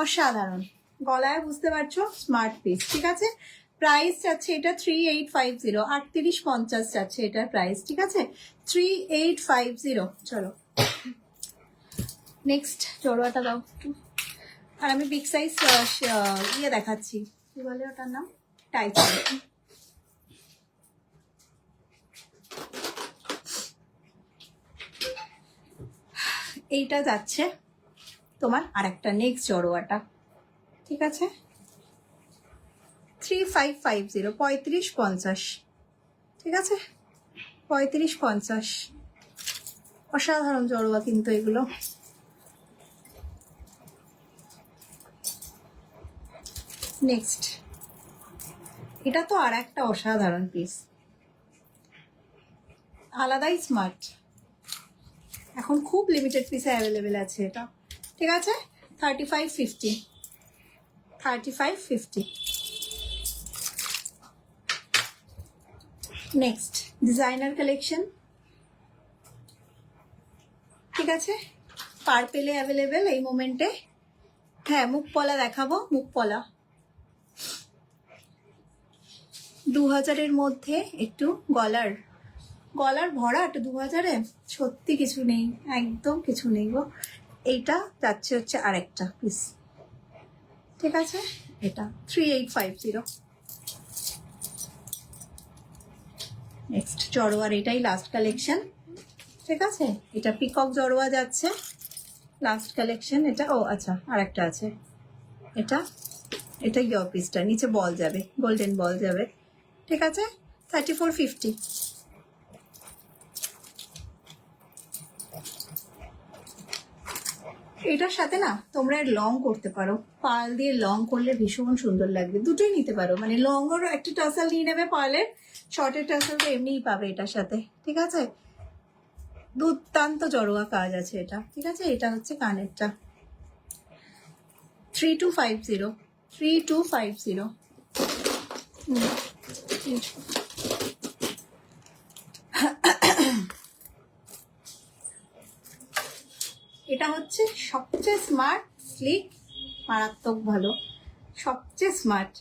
অসাধারণ। গলায় বুঝতে পারছো, স্মার্ট পিস। ঠিক আছে, প্রাইস যাচ্ছে এটা 3850, 3850 যাচ্ছে এটার প্রাইস। ঠিক আছে, 3850। চলো নেক্সট জড়োয়াটা দাও। আর আমি বিগ সাইজ ইয়ে দেখাচ্ছি, কি বলে ওটার নাম, টাইট। এইটা যাচ্ছে তোমার আরেকটা নেক্সট জড়োয়াটা। ঠিক আছে, 3550, 3550। ঠিক আছে, 3550। অসাধারণ জড়োয়া কিন্তু এগুলো। নেক্সট, এটা তো আর একটা অসাধারণ পিস, আলাদাই স্মার্ট। এখন খুব লিমিটেড পিসে অ্যাভেলেবেল আছে এটা। ঠিক আছে, 3550, 3550। Next designer collection. ঠিক আছে, পার্পেলে অ্যাভেলেবেল এই মোমেন্টে। হ্যাঁ, মুখ পলা দেখাবো, মুখ পলা 2000-এর মধ্যে। একটু গলার ভরা, একটু 2000-এ সত্যি কিছু নেই, একদম কিছু নেই গো। এইটা যাচ্ছে হচ্ছে আরেকটা পিস। ঠিক আছে, এটা 3850। নেক্সট জড়োয়ার, এটাই লাস্ট কালেকশন। ঠিক আছে, এটা পিকক জড়োয়া যাচ্ছে, লাস্ট কালেকশন এটা। ও আচ্ছা, আরেকটা আছে, এটা ইয়র পিসটা, নিচে বল যাবে, গোল্ডেন বল যাবে। ঠিক আছে, 3450। এটার সাথে না তোমরা লং করতে পারো, পার্ল দিয়ে লং করলে ভীষণ সুন্দর লাগবে। দুটোই নিতে পারো, মানে লংয়েরও একটা টাসাল নিয়ে নেবে পার্লের, শর্টের টাসাল তো এমনিই পাবে এটার সাথে। ঠিক আছে, দুর্দান্ত জড়োয়া কাজ আছে এটা। ঠিক আছে, এটা হচ্ছে কানেরটা, 3250, 3250। এটা হচ্ছে সবচেয়ে স্মার্ট, স্লিক, মারাত্মক ভালো, সবচেয়ে স্মার্ট।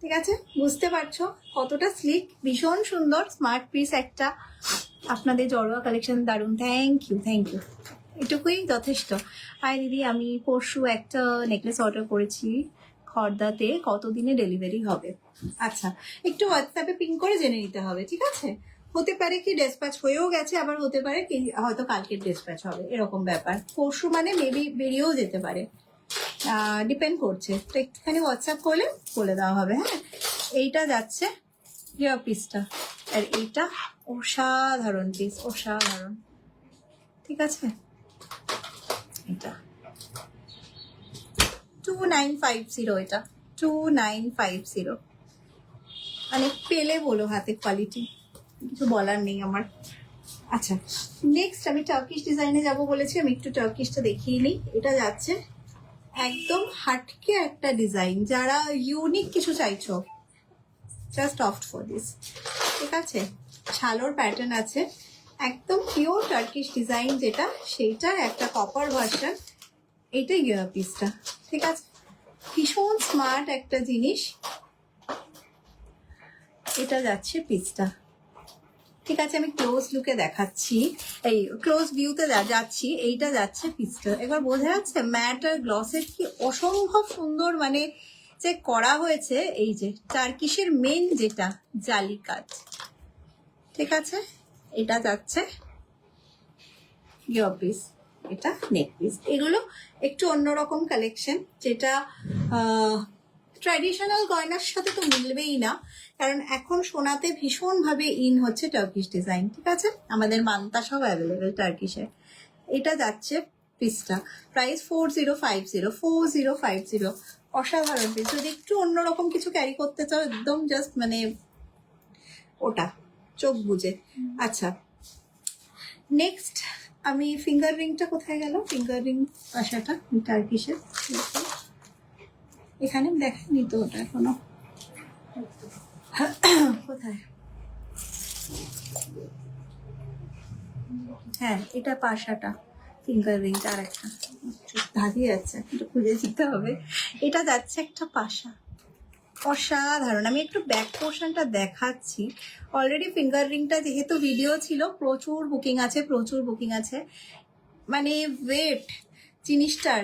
ঠিক আছে, বুঝতে পারছো কতটা স্লিক, ভীষণ সুন্দর স্মার্ট পিস একটা। আপনাদের জড়োয়া কালেকশন দারুণ, থ্যাংক ইউ, থ্যাংক ইউ, এটুকুই যথেষ্ট। হাই দিদি, আমি পরশু একটা নেকলেস অর্ডার করেছি খর্দাতে, কতদিনে ডেলিভারি হবে? আচ্ছা, একটু হোয়াটসঅ্যাপে পিং করে জেনে নিতে হবে। ঠিক আছে, হতে পারে কি ডেসপ্যাচ হয়েও গেছে, আবার হতে পারে কি হয়তো কালকে ডেসপ্যাচ হবে, এরকম ব্যাপার। পরশু মানে মেবি বেরিয়েও যেতে পারে, ডিপেন্ড করছে। তো একটুখানি হোয়াটসঅ্যাপ করলে বলে দেওয়া হবে। হ্যাঁ, এইটা যাচ্ছে ইয়ার পিসটা, আর এইটা অসাধারণ পিস, অসাধারণ। ঠিক আছে, এটা 2950, এটা 2950, মানে পেলে বলো হাতে কোয়ালিটি, কিছু বলার নেই আমার। আচ্ছা, নেক্সট আমি টার্কিশ ডিজাইনে যাব বলেছি, আমি একটু টার্কিশটা দেখিয়ে নিই। এটা যাচ্ছে একদম হাটকে একটা ডিজাইন, যারা ইউনিক কিছু চাইছো জাস্ট অফট ফর দিস। ঠিক আছে, ছালোর প্যাটার্ন আছে, একদম পিওর টার্কিশ ডিজাইন যেটা, সেইটার একটা কপার ভার্সন। এইটাই গিয়ার পিসটা। ঠিক আছে, ভীষণ স্মার্ট একটা জিনিস। এটা যাচ্ছে পিসটা। ঠিক আছে, আমি ক্লোজ লুকে দেখাচ্ছি, এই ক্লোজ ভিউতে যাচ্ছি। এইটা যাচ্ছে পিসটা, এবার বোঝা যাচ্ছে ম্যাট আর গ্লসের কি অসম্ভব সুন্দর মানে যে করা হয়েছে। এই যে টার্কিশের মেন যেটা জালি কাজ। ঠিক আছে, এটা যাচ্ছে ইয়ার পিস, এটা নেক পিস। এগুলো একটু অন্যরকম কালেকশন, যেটা ট্র্যাডিশনাল গয়নার সাথে তো মিলবেই না, কারণ এখন সোনাতে ভীষণভাবে ইন হচ্ছে টার্কিশ ডিজাইন। ঠিক আছে, আমাদের মান্তা সব অ্যাভেলেবেল টার্কিশের। এটা যাচ্ছে পিসটা, প্রাইস 4050, অসাধারণ পিস। যদি একটু অন্যরকম কিছু ক্যারি করতে চাও, একদম জাস্ট মানে ওটা চোখ বুঝে। আচ্ছা, নেক্সট আমি ফিঙ্গার রিংটা কোথায় গেল, ফিঙ্গার রিং আশাটা টার্কিশের এখানে দেখাইনি তো ওটা এখনো, কোথায়? হ্যাঁ, এটা পাশাটা ফিঙ্গার রিংটা, আর একটা ধাঁধিয়ে যাচ্ছে, একটু খুঁজে দিতে হবে। এটা যাচ্ছে একটা পাশা, অসাধারণ। আমি একটু ব্যাক পোর্শনটা দেখাচ্ছি। অলরেডি ফিঙ্গার রিংটা যেহেতু ভিডিও ছিল, প্রচুর বুকিং আছে, প্রচুর বুকিং আছে। মানে ওয়েট, জিনিসটার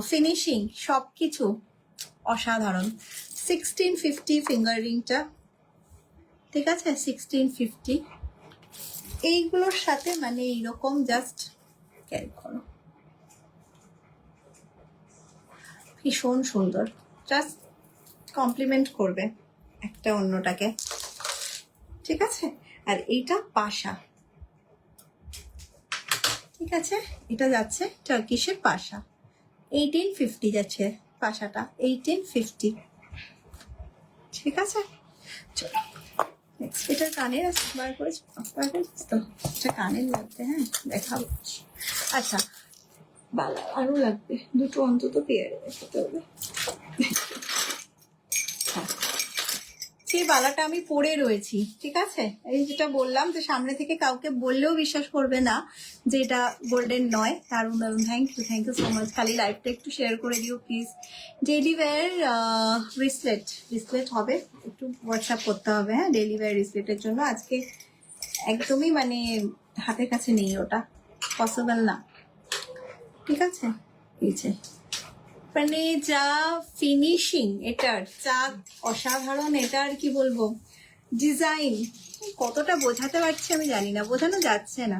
ফিনিশিং, সব কিছু অসাধারণ। 1650 ফিঙ্গার রিংটা। ঠিক আছে, 1650। এইগুলোর সাথে মানে এইরকম জাস্ট ক্যারি করো, ভীষণ সুন্দর, জাস্ট কমপ্লিমেন্ট করবে একটা অন্যটাকে। ঠিক আছে, আর এইটা পাশা। ঠিক আছে, এটা যাচ্ছে টার্কিশের পাশা, 1850 যাচ্ছে পাশাটা, 1850। ঠিক আছে, চলো নেক্সট। এটার কানের বার করেছি তো, এটা কানের লাগবে। হ্যাঁ, দেখাবো। আচ্ছা, বালা আরো লাগবে, দুটো অন্তত পেয়ারে দেখাতে হবে। সেই বালাটা আমি পরে রয়েছি। ঠিক আছে, এই যেটা বললাম যে সামনে থেকে কাউকে বললেও বিশ্বাস করবে না যে এটা গোল্ডেন নয়। দারুণ দারুণ, থ্যাংক ইউ সো মাচ। খালি লাইভটা একটু শেয়ার করে দিও প্লিজ। ডেইলি ওয়্যার রিসলেট হবে, একটু হোয়াটসঅ্যাপ করতে হবে। হ্যাঁ, ডেইলি ওয়্যার রিসলেটের জন্য আজকে একদমই মানে হাতের কাছে নেই, ওটা পসিবল না। ঠিক আছে, এই যে মানে যা ফিনিশিং এটার, যা অসাধারণ এটার, কি বলবো ডিজাইন, কতটা বোঝাতে পারছি আমি জানি না, বোঝানো যাচ্ছে না।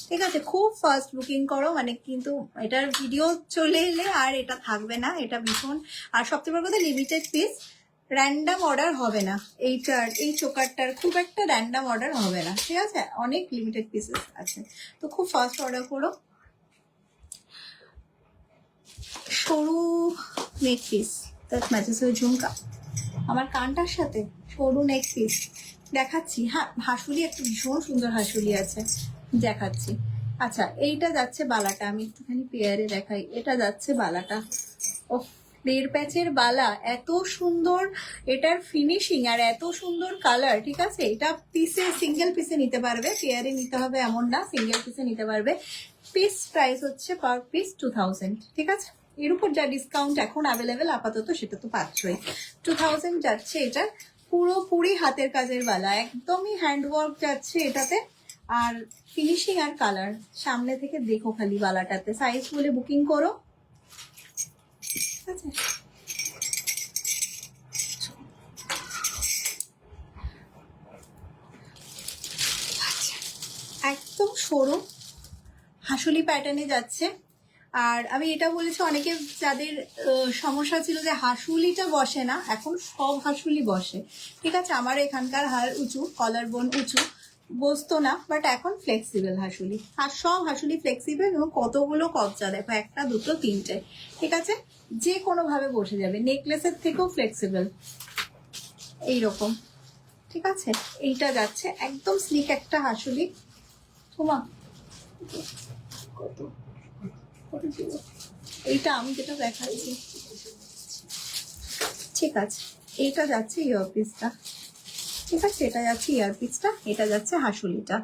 ঠিক আছে, খুব ফাস্ট বুকিং করো, মানে কিন্তু এটার ভিডিও চলে এলে আর এটা থাকবে না, এটা ভীষণ। আর সবচেয়ে বড় কথা, লিমিটেড পিস, র্যান্ডাম অর্ডার হবে না। এইটার এই চোকারটার খুব একটা র্যান্ডাম অর্ডার হবে না। ঠিক আছে, অনেক লিমিটেড পিসেস আছে, তো খুব ফাস্ট অর্ডার করো। সরু neck piece that matches with jhumka, আমার কানটার সাথে সরু নেক পিস দেখাচ্ছি। হ্যাঁ, হাসুলি একটা ভীষণ সুন্দর হাসুলি আছে, দেখাচ্ছি। আচ্ছা, এইটা যাচ্ছে বালাটা, আমি একটুখানি পেয়ারে দেখাই। এটা যাচ্ছে বালাটা, ও দেড় প্যাচের বালা, এত সুন্দর এটার ফিনিশিং আর এত সুন্দর কালার। ঠিক আছে, এটা পিসে, সিঙ্গেল পিসে নিতে পারবে, পেয়ারে নিতে হবে এমন না, সিঙ্গেল পিসে নিতে পারবে। পিস প্রাইস হচ্ছে পার পিস 2000। ঠিক আছে, এর উপর যা ডিসকাউন্ট এখন অ্যাভেলেবেল আপাতত সেটা তো পাচ্ছই। 2000 যাচ্ছে এটা, পুরোপুরি হাতের কাজের বালা, একদমই হ্যান্ডওয়ার্ক যাচ্ছে এটাতে। আর ফিনিশিং আর কালার সামনে থেকে দেখো খালি বালাটাতে, সাইজ বলে বুকিং করো। ঠিক আছে, সরু হাসুলি প্যাটার্নে যাচ্ছে। আর আমি এটা বলেছি অনেকে যাদের সমস্যা ছিল যে হাসুলিটা বসে না, এখন সব হাসুলি বসে, ঠিক আছে। আমার এখানকার হাড় উঁচু, কলার বোন উঁচু, বসতো না, বাট এখন ফ্লেক্সিবল হাসুলি। আর সব হাসুলি ফ্লেক্সিবল এবং কতগুলো কবজা দেখো, একটা দুটো তিনটে, ঠিক আছে, যে কোনোভাবে বসে যাবে। নেকলেসের থেকেও ফ্লেক্সিবল এইরকম, ঠিক আছে। এইটা যাচ্ছে একদম স্লিক একটা হাসুলি। তোমা কত কত ছিল এইটা আমি যেটা দেখাচ্ছি, ঠিক আছে। এইটা যাচ্ছে ইয়ারপিসটা, ঠিক আছে, এটা যাচ্ছে ইয়ারপিসটা, এটা যাচ্ছে হাসুলিটা।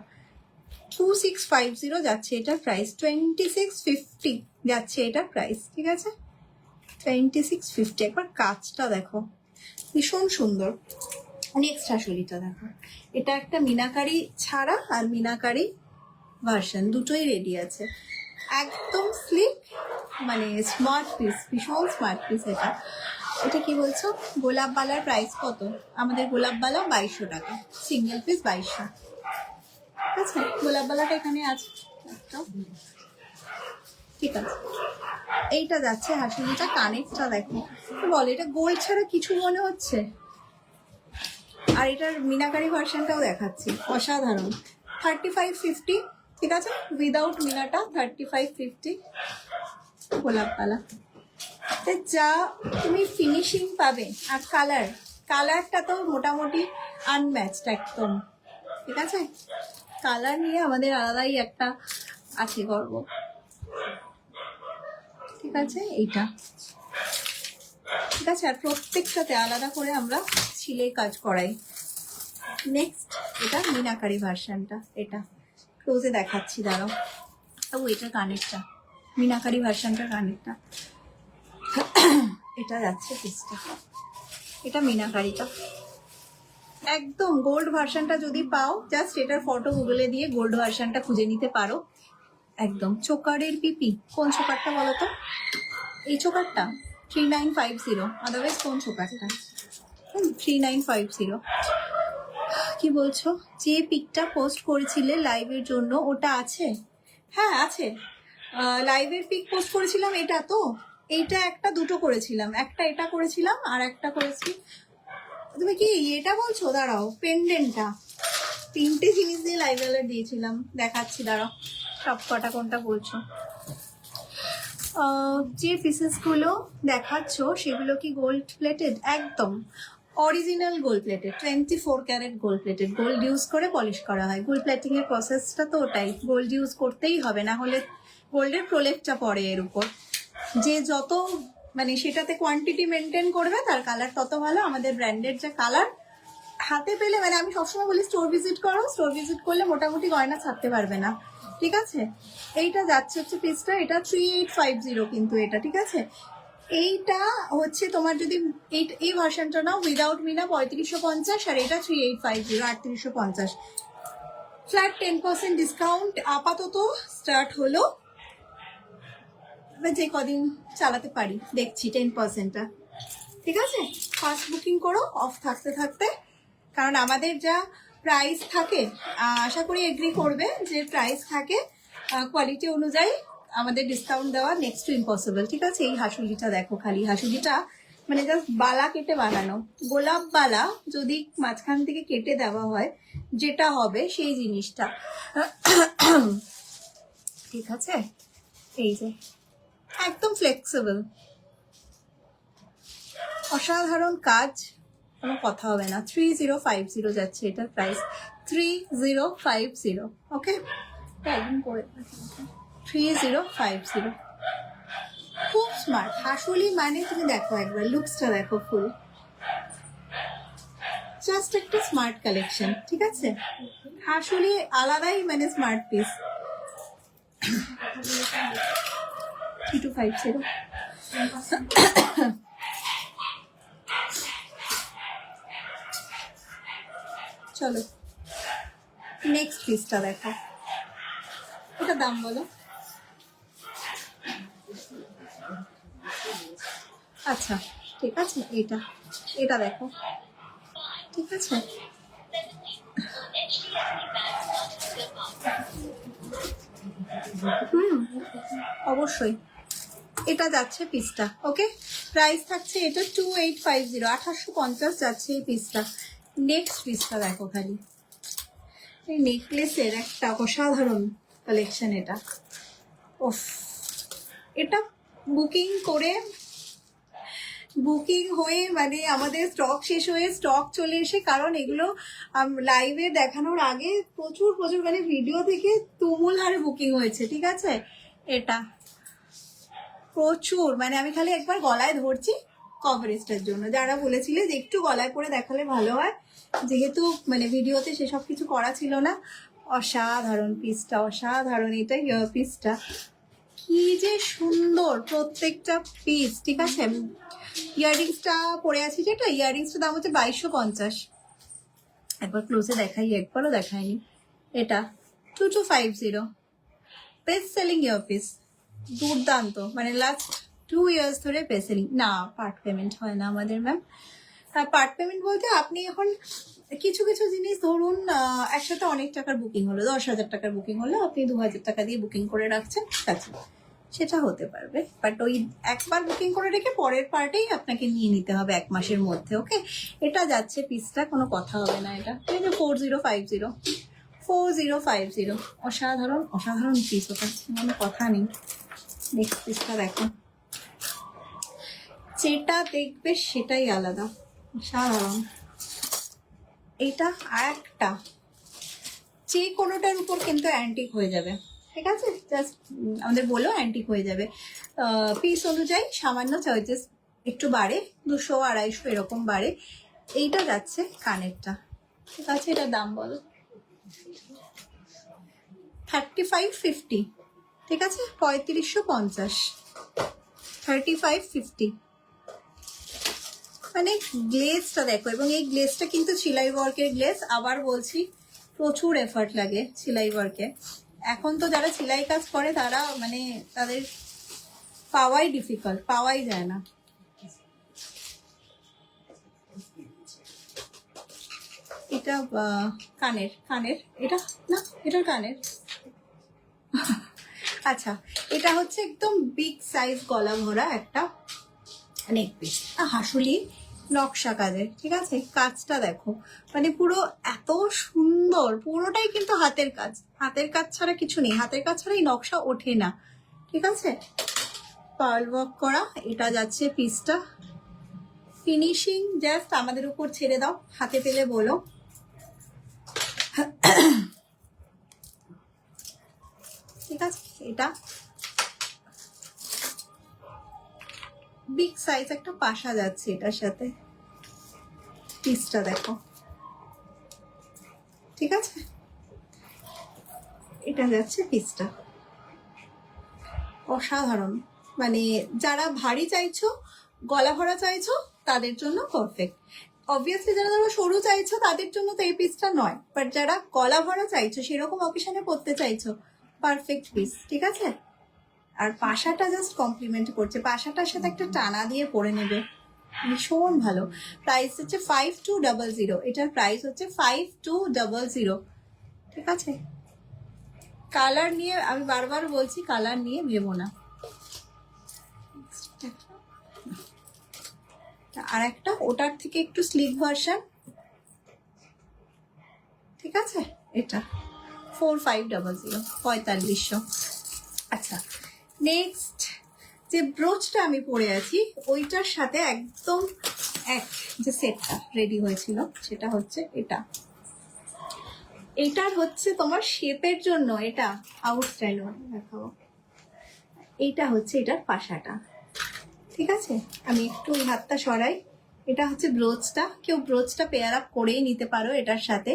2650 যাচ্ছে এটার প্রাইস, 2650 যাচ্ছে এটার প্রাইস, ঠিক আছে, 2650। একবার কাজটা দেখো, ভীষণ সুন্দর। নেক্সট হাসুলিটা দেখো, এটা একটা মিনাকারি ছাড়া আর মিনাকারি ভার্সন দুটোই রেডি আছে, একদম স্লিক, মানে স্মার্ট পিস, ভীষণ স্মার্ট পিস। এটা এটা কি বলছো? গোলাপ বালার প্রাইস কত? আমাদের গোলাপ বালা 2200 টাকা, সিঙ্গেল পিস 2200, ঠিক আছে। গোলাপ বালাটা এখানে আছে একটা, ঠিক আছে। এইটা যাচ্ছে হাসুলিটা, কানেরটা দেখো, বল এটা গোল্ড ছাড়া কিছু মনে হচ্ছে? আর এটার মিনাকারি ভার্সনটাও দেখাচ্ছি, অসাধারণ। 3550, ঠিক আছে, উইদাউট মিনাটা 3550 গোলাপ পালা। যা তুমি ফিনিশিং পাবে, আর কালারটা তো মোটামুটি আনম্যাচড একদম, ঠিক আছে। কালার নিয়ে আমাদের আলাদাই একটা আছে গর্ব, ঠিক আছে। এইটা ঠিক আছে, আর প্রত্যেকটাতে আলাদা করে আমরা সিলাই কাজ করাই। নেক্সট এটা মিনাকারি ভার্সনটা, এটা ক্লোজে দেখাচ্ছি, দাঁড়াও। ও এটা কানেরটা, মিনাকারি ভার্সনটা কানেরটা, এটা যাচ্ছে পিসটা, এটা মিনাকারিটা। একদম গোল্ড ভার্সনটা যদি পাও, জাস্ট এটার ফটো গুগলে দিয়ে গোল্ড ভার্সনটা খুঁজে নিতে পারো। একদম চোকারের পিপি, কোন চোকারটা বলো তো? এই চোকারটা 3950, আদারওয়াইজ কোন চোকারটা? 3950। কি বলছো? যে পিকটা পোস্ট করেছিলে লাইভের জন্য ওটা আছে? হ্যাঁ আছে, লাইভের পিক পোস্ট করেছিলাম, এটা তো, এইটা একটা দুটো করেছিলাম, একটা এটা করেছিলাম আর একটা করেছি। তুমি কি এটা বলছো? দাঁড়াও, পেন্ডেন্টটা, তিনটে জিনিস দিয়ে লাইভ অ্যালার্ট দিয়েছিলাম, দেখাচ্ছি, দাঁড়াও সব কটা কোনটা বলছো। যে পিসেসগুলো দেখাচ্ছ সেগুলো কি গোল্ড প্লেটেড? একদম original gold plated, 24 carat gold plated, gold use করে পলিশ করা হয়। গোল্ড প্লেটিং এর প্রসেসটা তো ওটাই, গোল্ড ইউজ করতেই হবে, না হলে গোল্ডের প্রলেপটা পড়ে এর উপর। যে যত মানে সেটাতে কোয়ান্টিটি মেনটেন করবে তার কালার তত ভালো। আমাদের ব্র্যান্ডের যে কালার হাতে পেলে, মানে আমি সবসময় বলি স্টোর ভিজিট করো, স্টোর ভিজিট করলে মোটামুটি গয়না ছাড়তে পারবে না, ঠিক আছে। এইটা যাচ্ছে হচ্ছে পিসটা, এটা 3850 কিন্তু এটা, ঠিক আছে। এইটা হচ্ছে তোমার যদি এই ভার্সনটা নাও উইদাউট মিনা 3550, আর এটা 3850 3850। ফ্ল্যাট 10% ডিসকাউন্ট আপাতত স্টার্ট হলো, যে কদিন চালাতে পারি দেখছি 10%টা, ঠিক আছে। ফার্স্ট বুকিং করো অফ থাকতে থাকতে, কারণ আমাদের যা প্রাইস থাকে, আশা করি এগ্রি করবে, যে প্রাইস থাকে কোয়ালিটি অনুযায়ী আমাদের ডিসকাউন্ট দেওয়া নেক্সট টু ইম্পসিবল, ঠিক আছে। এই হাসুলিটা দেখো, খালি হাসুলিটা মানে জাস্ট বালা কেটে বানানো, গোলাপ বালা যদি মাঝখান থেকে কেটে দেওয়া হয় যেটা হবে সেই জিনিসটা, ঠিক আছে। এই যে একদম ফ্লেক্সিবল, অসাধারণ কাজ, কোনো কথা হবে না। 3050 যাচ্ছে এটার প্রাইস, 3050, ওকে। একদম করে 3050, খুব স্মার্ট হাসুলি। মানে তুমি দেখো একবার লুকসটা দেখো, ফুল জাস্ট একটা স্মার্ট কালেকশন, ঠিক আছে। হাসুলি আলাদাই মানে স্মার্ট পিস। 3250, চলো নেক্সট পিসটা দেখো, এটা দাম বলো। আচ্ছা ঠিক আছে, এটা এটা দেখো, ঠিক আছে। অবশ্যই এটা যাচ্ছে পিসটা। ওকে, প্রাইস থাকছে এটা 2850, 2850 যাচ্ছে এই পিসটা। নেক্সট পিসটা দেখো খালি, এই নেকলেসের একটা অসাধারণ কালেকশন এটা। ওফ, এটা বুকিং হয়ে মানে আমাদের স্টক শেষ হয়ে স্টক চলে এসে, কারণ এগুলো লাইভে দেখানোর আগে প্রচুর মানে ভিডিও থেকে তুমুল হারে বুকিং হয়েছে। ঠিক আছে, এটা প্রচুর মানে আমি খালি একবার গলায় ধরছি কভারেজটার জন্য। যারা বলেছিলে যে একটু গলায় পরে দেখালে ভালো হয়, যেহেতু মানে ভিডিওতে সেসব কিছু করা ছিল না। অসাধারণ পিসটা, অসাধারণ। এটা ইয়ার পিসটা কি যে সুন্দর প্রত্যেকটা পিস। ঠিক আছে, ইয়াররিংসটা পরে আছি, যেটা ইয়াররিংসটার দাম হচ্ছে 2250। একবার ক্লোজে দেখাই, একবারও দেখাইনি। এটা 2250, বেস্ট সেলিং ইয়ারপিস, দুর্দান্ত। মানে লাস্ট 2 ইয়ার্স ধরে বেস্ট সেলিং। না, পার্ট পেমেন্ট হয় না আমাদের ম্যাম। পার্ট পেমেন্ট বলতে আপনি এখন কিছু কিছু জিনিস ধরুন একসাথে অনেক টাকার বুকিং হলো, 10,000 টাকার বুকিং হলো, আপনি 2000 টাকা দিয়ে বুকিং করে রাখছেন, ঠিক আছে, সেটা হতে পারবে। বাট ওই একবার বুকিং করে রেখে পরের পার্টেই আপনাকে নিয়ে নিতে হবে 1 মাসের মধ্যে। ওকে, এটা যাচ্ছে পিসটা, কোনো কথা হবে না। এটা 4050, 4050, অসাধারণ অসাধারণ পিস, ওটা কোনো কথা নেই। নেক্সট পিসটা দেখো, যেটা দেখবে সেটাই আলাদা, অসাধারণ। এইটা আর একটা, যে কোনোটার উপর কিন্তু অ্যান্টিক হয়ে যাবে। ঠিক আছে, জাস্ট আমাদের বলেও অ্যান্টিক হয়ে যাবে। পিস অনুযায়ী সামান্য চার্জেস একটু বাড়ে, 200 250 এরকম বাড়ে। এইটা যাচ্ছে কানেরটা। ঠিক আছে, এটার দাম বলো 3550। ঠিক আছে, 3550, 3550। মানে গ্লেজটা দেখো, এবং এই গ্লেজটা কিন্তু সেলাই ওয়ার্কের গ্লেজ। আবার বলছি, প্রচুর এফার্ট লাগে সেলাই ওয়ার্কে। এখন তো যারা সেলাই কাজ করে তারা মানে তাদের পাওয়াই ডিফিকাল্ট, পাওয়াই যায় না। এটা কানের, এটা না, এটার কানের। আচ্ছা, এটা হচ্ছে একদম বিগ সাইজ গলা ভরা একটা নেক পিস, হাসুলি নকশা কাজের। ঠিক আছে, কাজটা দেখো, মানে পুরো এত সুন্দর, পুরোটাই কিন্তু হাতের কাজ। হাতের কাজ ছাড়া কিছু নেই, হাতের কাজ ছাড়া এই নকশা ওঠে না। ঠিক আছে, পার্ল ওয়ার্ক করা। এটা যাচ্ছে পিসটা, ফিনিশিং জাস্ট আমাদের উপর ছেড়ে দাও, হাতে পেলে বলো। ঠিক আছে, এটা বিগ সাইজ একটা পাশা যাচ্ছে এটার সাথে, পিসটা দেখো। ঠিক আছে, এটা যাচ্ছে পিসটা, অসাধারণ। মানে যারা ভারী চাইছো, গলা ভরা চাইছো, তাদের জন্য পারফেক্ট। অবভিয়াসলি যারা ধরো সরু চাইছো তাদের জন্য তো এই পিসটা নয়, বাট যারা গলা ভরা চাইছো, সেরকম অকেশনে পরতে চাইছো, পারফেক্ট পিস। ঠিক আছে, আর পাশাটা জাস্ট কমপ্লিমেন্ট করছে, পাশাটার সাথে একটা টানা দিয়ে পরে নেবে, ভীষণ ভালো। প্রাইস হচ্ছে 5200, এটার প্রাইস হচ্ছে 5200। ঠিক আছে, কালার নিয়ে আমি বারবার বলছি, কালার নিয়ে ভেবো না। আর একটা ওটার থেকে একটু স্লিক ভার্সন। ঠিক আছে, এটা 4500, 4500। আচ্ছা, নেক্সট যে ব্রোচটা আমি পরে আছি, ওইটার সাথে একদম এক যে সেটটা রেডি হয়েছিল, সেটা হচ্ছে এটা। এটার হচ্ছে তোমার শেপের জন্য এটা আউটস্টাইল দেখাবো। এইটা হচ্ছে এটার পাশাটা। ঠিক আছে, আমি একটু ওই হাতটা সরাই। এটা হচ্ছে ব্রোচটা, কেউ ব্রোচটা পেয়ার আপ করেই নিতে পারো এটার সাথে।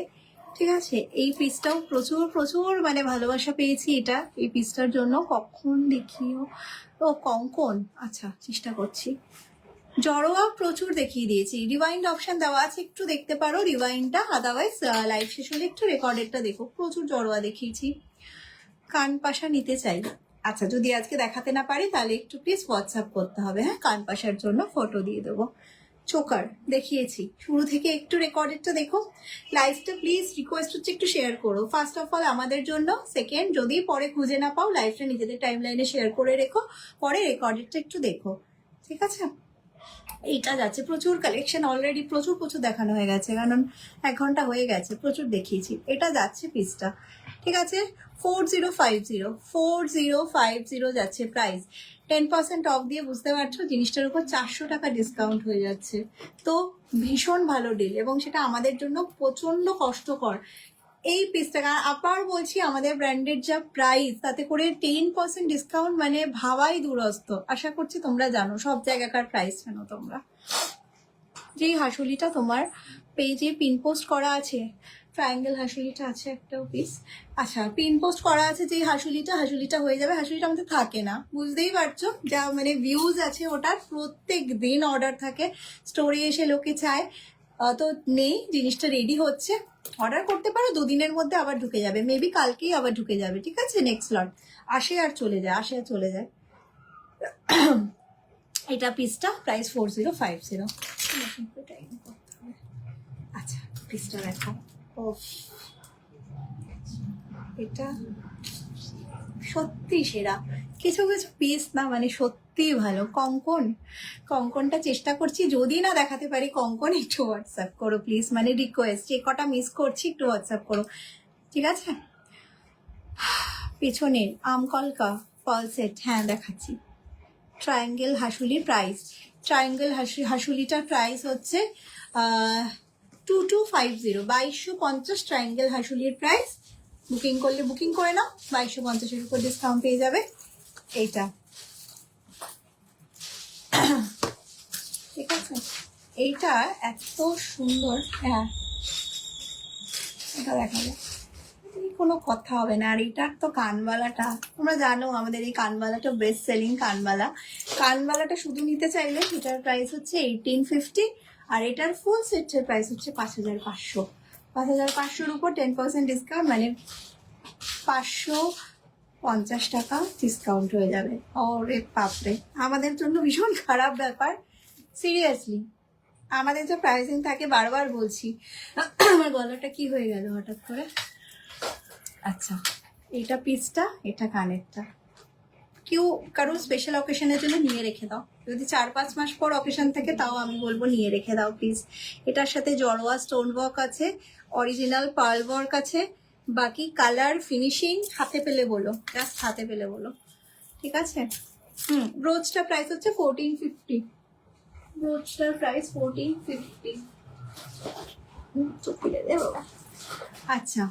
ঠিক আছে, এই পিসটাও প্রচুর প্রচুর মানে ভালোবাসা পেয়েছি এটা, এই পিসটার জন্য। কখন দেখিও ও কঙ্কন, আচ্ছা চেষ্টা করছি। জড়োয়া প্রচুর দেখিয়ে দিয়েছি, রিওয়াইন্ড অপশন দেওয়া আছে, একটু দেখতে পারো রিওয়াইন্ডটা, আদারওয়াইজ লাইভ শেষ হলে একটু রেকর্ডেডটা দেখো। প্রচুর জড়োয়া দেখিয়েছি। কান পাশা নিতে চাই, আচ্ছা যদি আজকে দেখাতে না পারি তাহলে একটু প্লিজ হোয়াটসঅ্যাপ করতে হবে। হ্যাঁ, কান পাশার জন্য ফটো দিয়ে দেবো। চোকার দেখিয়েছি শুরু থেকে, একটু রেকর্ডেডটা দেখো। লাইভটা প্লিজ রিকোয়েস্ট হচ্ছে একটু শেয়ার করো ফার্স্ট অফ অল আমাদের জন্য, সেকেন্ড যদি পরে খুঁজে না পাও লাইভটা নিজেদের টাইম লাইনে শেয়ার করে রেখো, পরে রেকর্ডেডটা একটু দেখো, ঠিক আছে? এইটা যাচ্ছে প্রচুর কালেকশন, অলরেডি প্রচুর দেখানো হয়ে গেছে, কারণ 1 ঘন্টা হয়ে গেছে, প্রচুর দেখিয়েছি। এটা যাচ্ছে পিসটা, ঠিক আছে? 4050 যাচ্ছে প্রাইস। 10% অফ দিয়ে বুঝতে পারছো জিনিসটার উপর 400 টাকা ডিসকাউন্ট হয়ে যাচ্ছে। তো ভীষণ ভালো ডিল, এবং সেটা আমাদের জন্য প্রচন্ড কষ্টকর। এই পিসটা আবার বলছি, আমাদের ব্র্যান্ডের যা প্রাইস, তাতে করে 10% ডিসকাউন্ট মানে ভাবাই দুরস্ত। আশা করছি তোমরা জানো সব জায়গাকার প্রাইস জানো তোমরা। যেই হাসুলিটা তোমার পেজে পিন পোস্ট করা আছে, ট্রায়াঙ্গেল হাসুলিটা আছে একটাও পিস, আচ্ছা পিন পোস্ট করা আছে যেই হাসুলিটা হয়ে যাবে। হাসুলিটা আমাদের থাকে না, বুঝতেই পারছো, যা মানে ভিউজ আছে ওটার প্রত্যেক দিন অর্ডার থাকে, স্টোরে এসে লোকে চায়, তো নেই, জিনিসটা রেডি হচ্ছে, অর্ডার করতে পারো, 2 দিনের মধ্যে আবার ঢুকে যাবে, মেবি কালকেই আবার ঢুকে যাবে, ঠিক আছে? নেক্সট লট আসে আর চলে যায়। এটা পিসটা প্রাইস 4050। আচ্ছা পিসটা দেখো, এটা সত্যি সেরা। কিছু পিস না মানে সত্যি ভালো। কঙ্কনটা চেষ্টা করছি, যদি না দেখাতে পারি কঙ্কন, একটু হোয়াটসঅ্যাপ করো প্লিজ, মানে রিকোয়েস্ট, যে কটা মিস করছি একটু হোয়াটসঅ্যাপ করো, ঠিক আছে? পেছনে আমকলকা ফল সেট, হ্যাঁ দেখাচ্ছি। ট্রায়াঙ্গেল হাসুলির প্রাইস, হাসুলিটার প্রাইস হচ্ছে 2250, 2250 ট্রায়াঙ্গেল হাসুলির প্রাইস। বুকিং করলে বুকিং করে নাও, 2250-এর উপর ডিসকাউন্ট পেয়ে যাবে। এইটা ঠিক আছে, এইটা এত সুন্দর, হ্যাঁ এটা দেখাবো, কোনো কথা হবে না। আর এটার তো কানবালাটা তোমরা জানো, আমাদের এই কানবালাটা বেস্ট সেলিং কানবালাটা শুধু নিতে চাইলে এটার প্রাইস হচ্ছে 1850, আর এটার ফুল সেটের প্রাইস হচ্ছে 5500। 5500-র উপর 10% ডিসকাউন্ট মানে 550 টাকা ডিসকাউন্ট হয়ে যাবে। ওরে বাপরে, আমাদের জন্য ভীষণ খারাপ ব্যাপার, সিরিয়াসলি। আমাদের যে প্রাইসিং থাকে, বারবার বলছি, আমার গলাটা কি হয়ে গেল হঠাৎ করে। আচ্ছা এটা পিসটা, এটা কানেরটা, কেউ কারোর স্পেশাল অকেশনের জন্য নিয়ে রেখে দাও, যদি 4-5 মাস পর অকেশন থাকে তাও আমি বলবো নিয়ে রেখে দাও প্লিজ। এটার সাথে জড়োয়া স্টোন ওয়ার্ক আছে, অরিজিনাল পার্ল ওয়ার্ক আছে, বাকি কালার ফিনিশিং হাতে পেলে বলো, জাস্ট হাতে পেলে বলো, ঠিক আছে? ব্রোচটার প্রাইস হচ্ছে 1450, ব্রোচটার প্রাইস 1450। আচ্ছা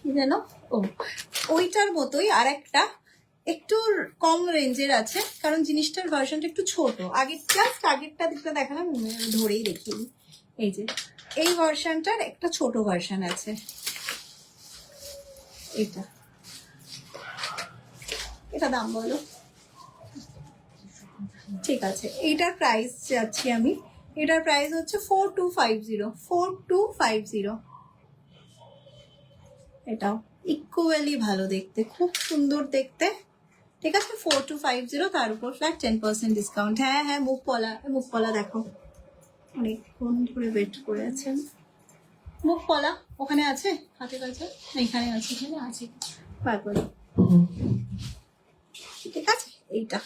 কি জানো, ওইটার মতোই আর একটা একটু কম রেঞ্জের আছে, কারণ জিনিসটার ভার্সনটা একটু ছোট। আগেরটা দিকটা দেখালাম, ধরেই দেখিয়ে, এই যে এই ভার্সনটার একটা ছোট ভার্সন আছে, এটা দাম বলো, ঠিক আছে? এইটার প্রাইস যাচ্ছি আমি, এটার প্রাইস হচ্ছে 4250। এটাও ইকুয়ালি ভালো দেখতে, খুব সুন্দর দেখতে, ঠিক আছে? 4250, তার উপর ফ্ল্যাট 10% ডিসকাউন্ট। হ্যাঁ মুখপলা দেখো, অনেকক্ষণ ধরে ওয়েট করে আছেন। মুখপলা ওখানে আছে, হাতের কাছে, এখানে আছে, ঠিক আছে? এইটা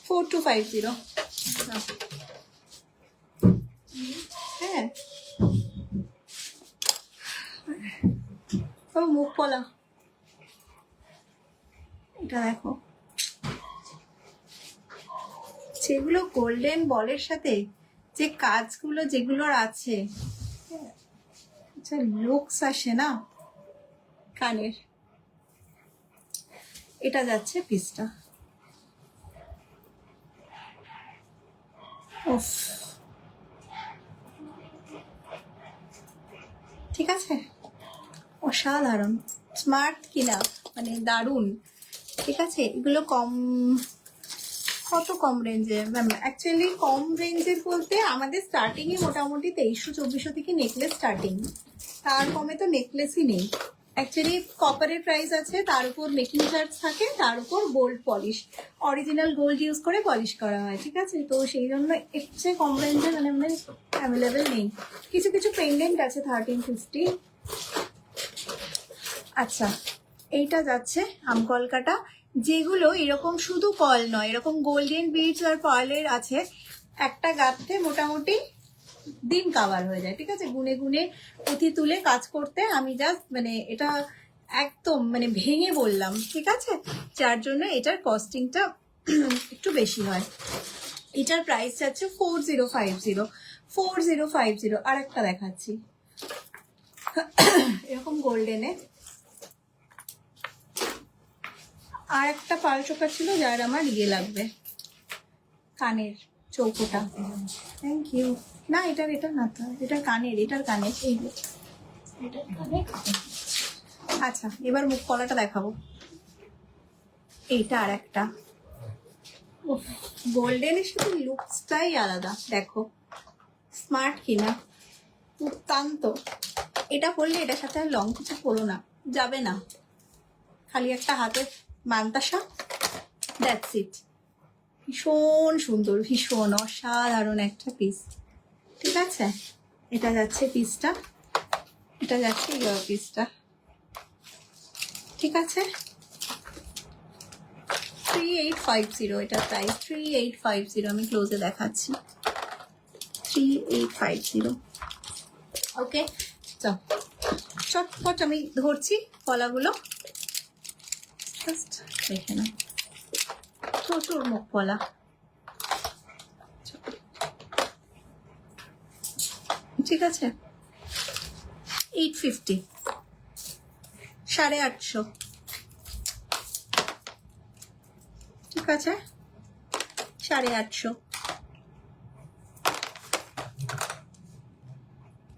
4250, হ্যাঁ মুখপলা, এটা দেখো, যেগুলো গোল্ডেন বলের সাথে যে কাজগুলো যেগুলোর আছে, লুকস আসে না কানের। এটা যাচ্ছে পিসটা, ঠিক আছে? অসাধারণ, স্মার্ট কিনা মানে দারুণ, ঠিক আছে? এগুলো কত কম রেঞ্জে, অ্যাকচুয়ালি কম রেঞ্জের বলতে আমাদের স্টার্টিংয়ে মোটামুটি 2300-2400 থেকে নেকলেস স্টার্টিং, তার কমে তো নেকলেসই নেই। অ্যাকচুয়ালি কপারের প্রাইস আছে, তার উপর মেকিং চার্জ থাকে, তার উপর gold polish, original gold use করে পলিশ করা হয়, ঠিক আছে? তো সেই জন্য এর চেয়ে কম রেঞ্জে মানে অ্যাভেলেবেল নেই। কিছু কিছু পেন্ডেন্ট আছে 1350। আচ্ছা, এইটা যাচ্ছে আমকলকাটা, যেগুলো এরকম শুধু কল নয়, এরকম গোল্ডেন বিডস আর পার্লের আছে, একটা গাঁথতে মোটামুটি দিন কাভার হয়ে যায়, ঠিক আছে? গুনে গুনে পুঁথি তুলে কাজ করতে আমি জাস্ট মানে এটা একদম মানে ভেঙে বললাম, ঠিক আছে? যার জন্য এটার কস্টিংটা একটু বেশি হয়। এটার প্রাইস যাচ্ছে 4050। 4050। আর একটা দেখাচ্ছি এরকম গোল্ডেনে, আর একটা পাল চোখা ছিল যার আমার ইয়ে লাগবে, কানের চৌকোটা। Thank you. না এটার না তো, এটার কানের এই যে এটার কানের। আচ্ছা, এবার মুখ কলাটা দেখাবো। এইটা আর একটা গোল্ডেনের সাথে লুকসটাই আলাদা, দেখো স্মার্ট কিনা, দুর্দান্ত। এটা পরলে এটার সাথে আর লং কিছু পরো না, যাবে না, খালি একটা হাতের মান্তাসা, দ্যাটস ইট। ভীষণ সুন্দর, ভীষণ অসাধারণ একটা পিস, ঠিক আছে? এটা যাচ্ছে পিসটা, এটা যাচ্ছে ইয়ার পিসটা, ঠিক আছে? 3850 এটা প্রাইস, 3850। আমি ক্লোজে দেখাচ্ছি, 3850। ওকে, চটপট আমি ধরছি কলাগুলো, জাস্ট দেখে না, প্রচুর মুখ কলা। ঠিক আছে, 850, 850, ঠিক আছে? 850,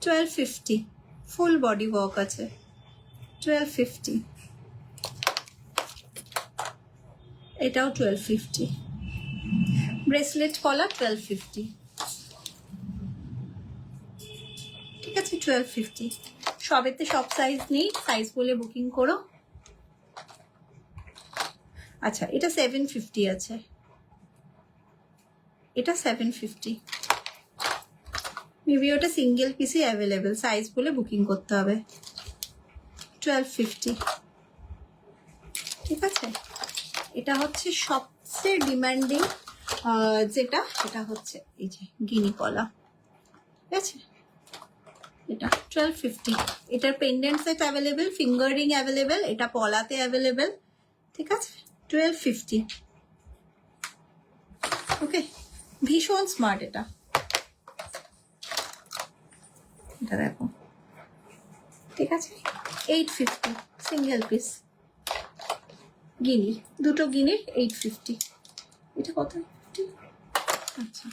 1250, ফুল বডি ওয়ার্ক আছে, 1250। এটাও 1250, ব্রেসলেট কলা 1250, ঠিক আছে? 1250। সবেতে সব সাইজ নেই, সাইজ বলে বুকিং করো। আচ্ছা, এটা 750 আছে, এটা 750, মেবি ওটা সিঙ্গেল পিসই অ্যাভেলেবেল, সাইজ বলে বুকিং করতে হবে। 1250, ঠিক আছে? এটা হচ্ছে সবচেয়ে ডিমান্ডিং যেটা, সেটা হচ্ছে এই যে গিনি কলা, ঠিক আছে? এটা 1250। এটার pendant set available, finger ring available, এটা পলাতে অ্যাভেলেবেল, ঠিক আছে? 1250। ওকে, ভীষণ স্মার্ট এটা। এটা দেখো, ঠিক আছে? 850, সিঙ্গেল পিস গিনির, দুটো গিনির 850। এটা কত? আচ্ছা,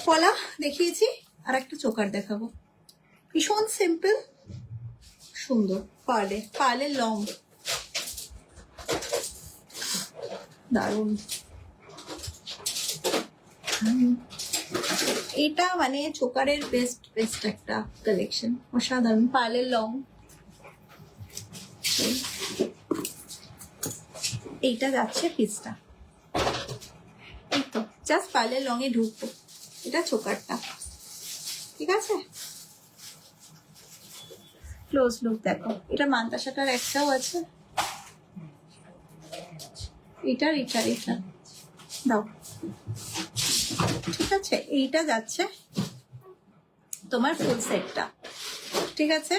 কলা দেখিয়েছি, আর একটা চোকার দেখাবো, ভীষণ সিম্পল, সুন্দর, পার্লের লং, দারুণ। এটা মানে চোকারের বেস্ট একটা কালেকশন, অসাধারণ, পার্লের লং। এইটা যাচ্ছে পিসটা, এই তো জাস্ট পার্লের লং এ ঢুকবো, এটা চোকারটা, ঠিক আছে? ক্লোজ লুক দেখো, এটা মান্তাসাটার একটাও আছে, এটা দাও, ঠিক আছে? এইটা যাচ্ছে তোমার ফুল সেটটা, ঠিক আছে?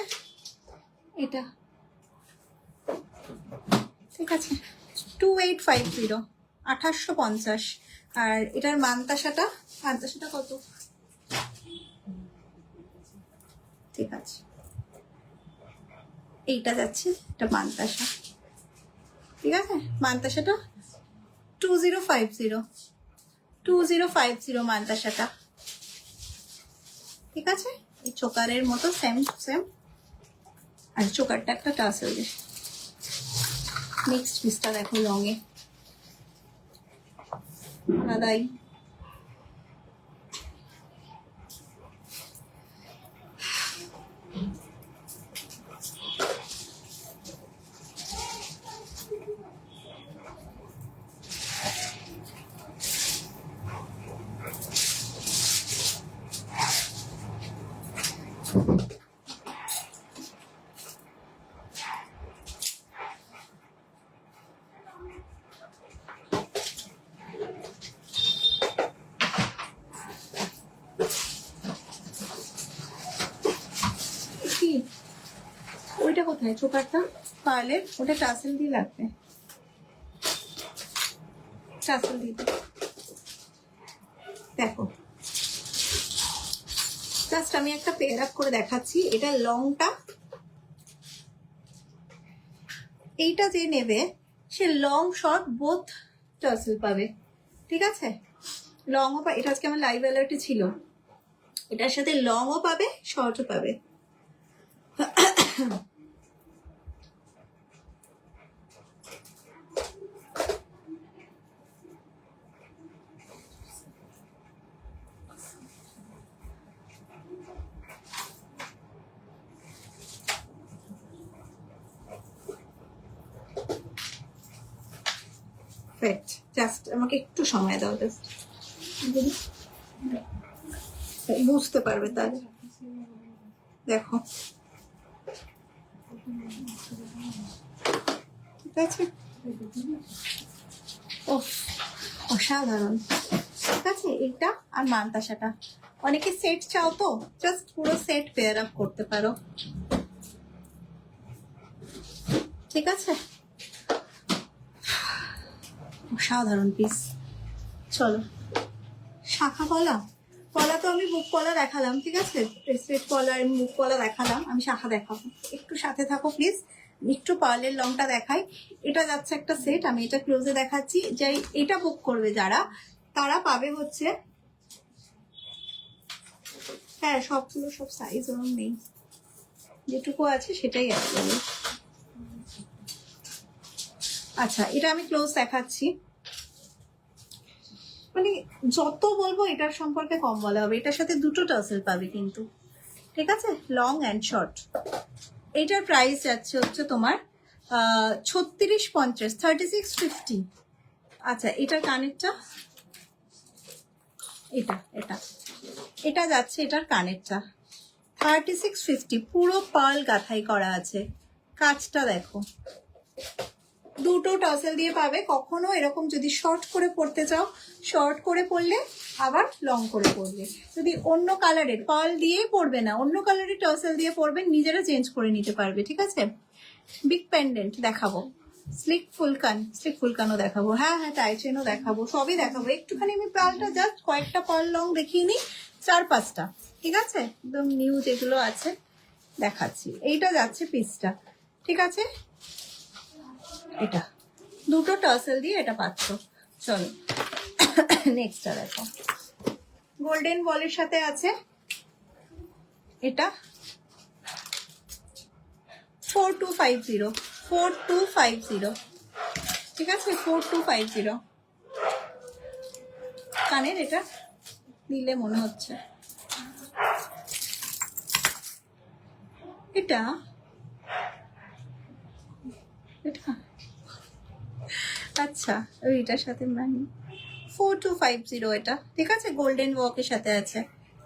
এটা ঠিক আছে, 2850, 2850। আর এটার মান্তাসাটা কত? ঠিক আছে, এইটা যাচ্ছে, এটা মান্তাসা, ঠিক আছে? মান্তাসাটা 2050 মান্তাসাটা, ঠিক আছে? এই চোকারের মতো সেম, আর চোকারটা একটা টাসেল দিয়ে। নেক্সট পিসটা দেখো, লং এ আলাদাই, কি ওইটা কোথায় চোকারটা পার্লের? ওটা টাসেল দিয়ে লাগবে, টাসেল দিয়ে দেখো। জাস্ট আমি একটা পেয়ার আপ করে দেখাচ্ছি। এটা লংটা, এইটা যে নেবে সে লং শর্ট বোথ টাসেল পাবে, ঠিক আছে? লংও পাবে, এটা আজকে আমার লাইভ অ্যালার্টে ছিল, এটার সাথে লংও পাবে শর্টও পাবে। জাস্ট আমাকে একটু সময় দাও, জাস্ট বুঝতে পারবে তাহলে। দেখো ঠিক আছে, ও অসাধারণ। ঠিক আছে, এটা আর মানতাসাটা অনেকে সেট চাও তো জাস্ট পুরো সেট পেয়ার আপ করতে পারো, ঠিক আছে? অসাধারণ পিস। চলো শাখা পলা, পলা তো আমি বুক পলা দেখালাম, ঠিক আছে? ব্রেসলেট পলা আর বুক পলা দেখালাম, আমি শাখা দেখাবো, একটু সাথে থাকো প্লিজ। একটু পার্লের লংটা দেখাই। এটা যাচ্ছে একটা সেট, আমি এটা ক্লোজে দেখাচ্ছি। যে এটা বুক করবে যারা, তারা পাবে হচ্ছে, হ্যাঁ সবগুলো সব সাইজ ওরম নেই, যেটুকু আছে সেটাই আছে। আচ্ছা এটা আমি ক্লোজ দেখাচ্ছি, মানে যত বলবো এটার সম্পর্কে কম বলা হবে। এটার সাথে দুটো টাসেল পাবে কিন্তু, ঠিক আছে? Long and short. এইটার প্রাইস যাচ্ছে হচ্ছে তোমার 3650, 3650। আচ্ছা এটার কানেরটা, এটা এটা এটা যাচ্ছে, এটার কানেরটা 3650, পুরো পার্ল গাথাই করা আছে। কাজটা দেখো, দুটো টাসেল দিয়ে পাবে। কখনো এরকম যদি শর্ট করে পরতে চাও, শর্ট করে পরলে, আবার লং করে পরলে। যদি অন্য কালারের পার্ল দিয়েই পরবে না, অন্য কালারের টাসেল দিয়ে পরবেন, নিজেরা চেঞ্জ করে নিতে পারবে, ঠিক আছে? বিগ পেন্ডেন্ট দেখাবো, স্লিক ফুলকানও দেখাবো, হ্যাঁ হ্যাঁ টাই চেনও দেখাবো, সবই দেখাবো। একটুখানি আমি পার্লটা জাস্ট কয়েকটা পার্ল লং দেখিয়ে নিই, 4-5টা, ঠিক আছে? একদম নিউ যেগুলো আছে দেখাচ্ছি। এইটা যাচ্ছে পিসটা, ঠিক আছে? এটা দুটো টাসেল দিয়ে এটা পাচ্ছ। চলো নেক্সটটা দেখো, গোল্ডেন বলের সাথে আছে এটা 4250, 4250, ঠিক আছে? 4250 কানের, এটা দিলে মনে হচ্ছে এটা এটা আচ্ছা ওইটার সাথে মানে 4250 এটা, ঠিক আছে? গোল্ডেন ওয়ার্কের সাথে আছে।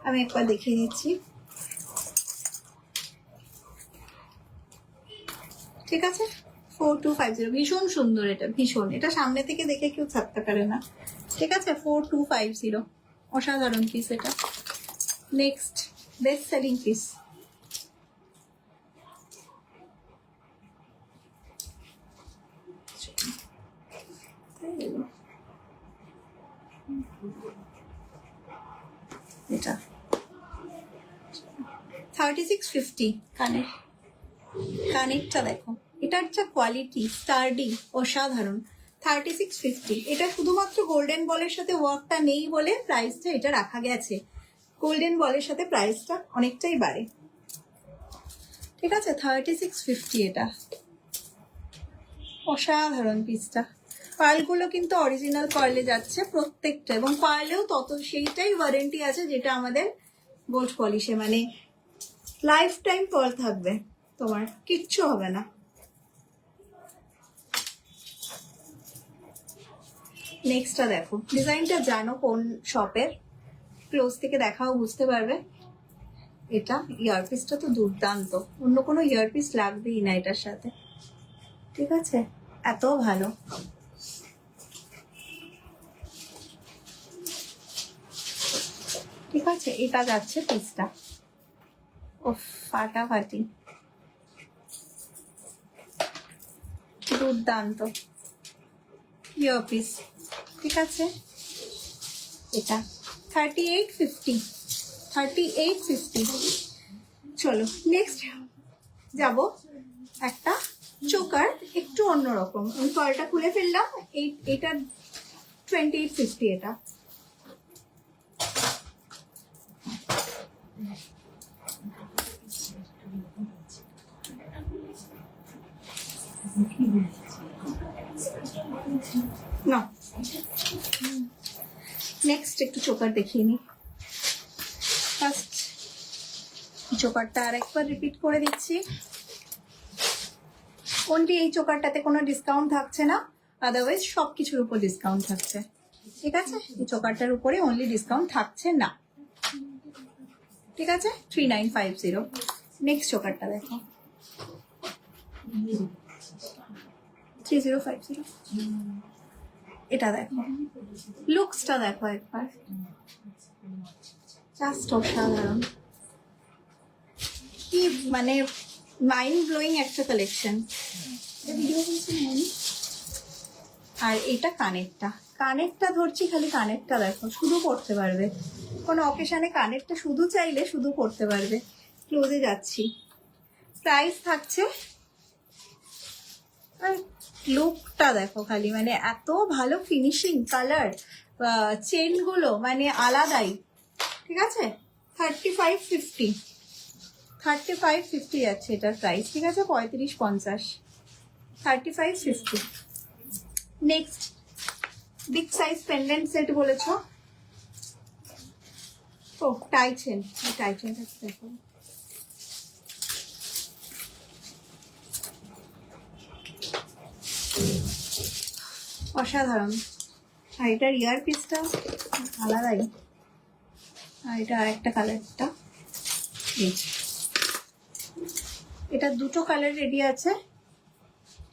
আমি একবার দেখিয়ে নিচ্ছি, ঠিক আছে? 4250, ভীষণ সুন্দর এটা, ভীষণ। এটা সামনে থেকে দেখে কেউ ছাড়তে পারে না, ঠিক আছে? 4250, অসাধারণ পিস এটা। নেক্সট বেস্ট সেলিং পিস, এটা 3650 কানের, কানেরটা দেখো, এটার যা কোয়ালিটি, স্টার্ডি, অসাধারণ। 3650, এটা শুধুমাত্র গোল্ডেন বলের সাথে ওয়ার্কটা নেই বলে প্রাইসটা এটা রাখা গেছে। গোল্ডেন বলের সাথে প্রাইসটা অনেকটাই বাড়ে, ঠিক আছে? 3650 এটা, অসাধারণ পিসটা। পার্লগুলো কিন্তু অরিজিনাল পার্লে যাচ্ছে প্রত্যেকটা, এবং পার্লেও তত সেইটাই ওয়ারেন্টি আছে যেটা আমাদের গোল্ড পলিশে, মানে লাইফ টাইম পার্ল থাকবে, তোমার কিচ্ছু হবে না। নেক্সটটা দেখো, ডিজাইনটা জানো কোন শপের, ক্লোজ থেকে দেখাও বুঝতে পারবে। এটা ইয়ারপিসটা তো দুর্দান্ত, অন্য কোনো ইয়ারপিস লাগবেই না এটার সাথে, ঠিক আছে, এত ভালো। ঠিক আছে, এটা যাচ্ছে পিসটা, ও ফাটাফাটি, দুর্দান্ত ইয়ারপিস। ঠিক আছে, এটা 3850, 3850। চলো নেক্সট যাব একটা চোকার, একটু অন্যরকম। আমি পার্লটা খুলে ফেললাম, এটা 2850 এটা। না, নেক্সট একটু চোকার দেখিয়ে নি। ফার্স্ট চোকারটা আরেকবার রিপিট করে দিচ্ছি। ওনলি এই চোকারটাতে কোনো ডিসকাউন্ট থাকছে না, আদারওয়াইজ সব কিছুর উপর ডিসকাউন্ট থাকছে। ঠিক আছে, এই চোকারটার উপরে অনলি ডিসকাউন্ট থাকছে না। ঠিক আছে, 3950। নেক্সট চোকারটা দেখো, 3050। এটা দেখো, লুকসটা দেখো একবার, জাস্ট অসাধারণ, কি মানে মাইন্ড ব্লোয়িং একটা কালেকশন। আর এটা কানেরটা, কানেরটা ধরছি, খালি কানেরটা দেখো, শুধু পড়তে পারবে, কোনো অকেশনে কানেরটা শুধু চাইলে শুধু পড়তে পারবে। ক্লোজে যাচ্ছি, প্রাইস থাকছে, আর লুকটা দেখো খালি, মানে এত ভালো ফিনিশিং, কালার, চেনগুলো মানে আলাদাই। ঠিক আছে, 3550, 3550 যাচ্ছে এটার প্রাইস। ঠিক আছে, 3550, 3550। Next big size pendant set বলেছো, ও টাইচেন, টাইচেনটা দেখো, অসাধারণ। আর এটার ইয়ার পিসটা আলাদাই, আর এটা আরেকটা কালারটা, এটা দুটো কালার রেডি আছে।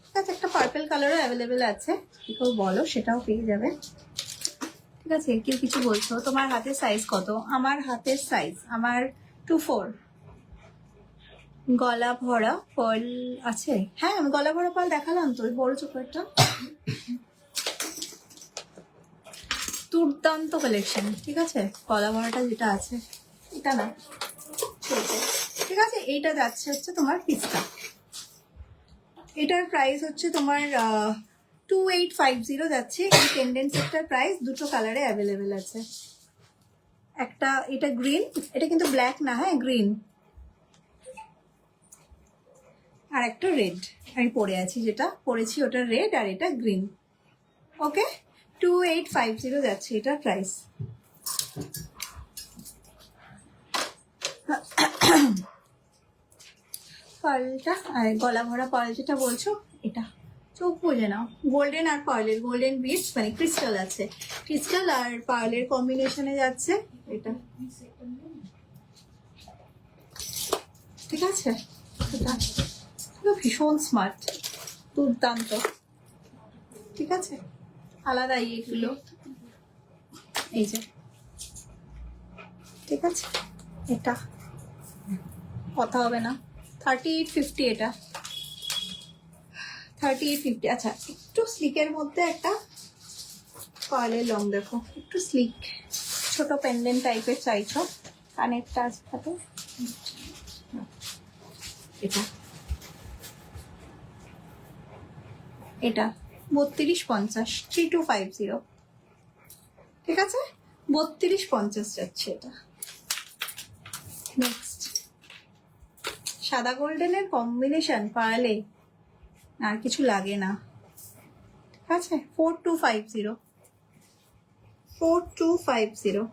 ঠিক আছে, একটা পার্পল কালারও অ্যাভেলেবেল আছে, কেউ বলো সেটাও পেয়ে যাবে। ঠিক আছে, কেউ কিছু বলছো, তোমার হাতের সাইজ কত? আমার হাতের সাইজ, আমার 24। গলা ভরা পার্ল আছে, হ্যাঁ আমি গলা ভরা পার্ল দেখালাম তো, ওই বড় চোকারটা, দুর্দান্ত কালেকশন। ঠিক আছে, গলা ভরাটা যেটা আছে এটা না, ঠিক আছে, এইটা যাচ্ছে হচ্ছে তোমার পিস্তা, এটার প্রাইস হচ্ছে তোমার 2850 যাচ্ছে। এই টেন্ডেন্স সেটটার প্রাইস দুটো কালারে অ্যাভেলেবেল আছে, একটা এটা গ্রিন, এটা কিন্তু ব্ল্যাক না, হ্যাঁ গ্রিন, আর একটা রেড। আমি পরে আছি, যেটা পরেছি ওটা রেড, আর এটা গ্রিন। ওকে, 2850 যাচ্ছে এটার প্রাইস। পার্লটা, আর গলা ভরা পার্ল যেটা বলছো, এটা চোখ বুঝে নাও, গোল্ডেন আর পার্লের, গোল্ডেন বিটস মানে ক্রিস্টাল আছে, ক্রিস্টাল আর পার্লের কম্বিনেশনে যাচ্ছে এটা। ঠিক আছে, এটা ভীষণ স্মার্ট, দুর্দান্ত। ঠিক আছে, আলাদাই এগুলো, এই যে, ঠিক আছে, এটা কথা হবে না, 3850 এটা, 3850। আচ্ছা, একটু স্লিকের মধ্যে একটা পার্লের লং দেখো, একটু স্লিক, ছোট পেন্ডেন্ট টাইপের চাইছো, কানেরটা আছে সাথে, এটা এটা 3250, 3250। ঠিক আছে, 3250 যাচ্ছে এটা। নেক্সট সাদা গোল্ডেনের কম্বিনেশন পার্লে আর কিছু লাগে না। ঠিক আছে, 4250, 4250।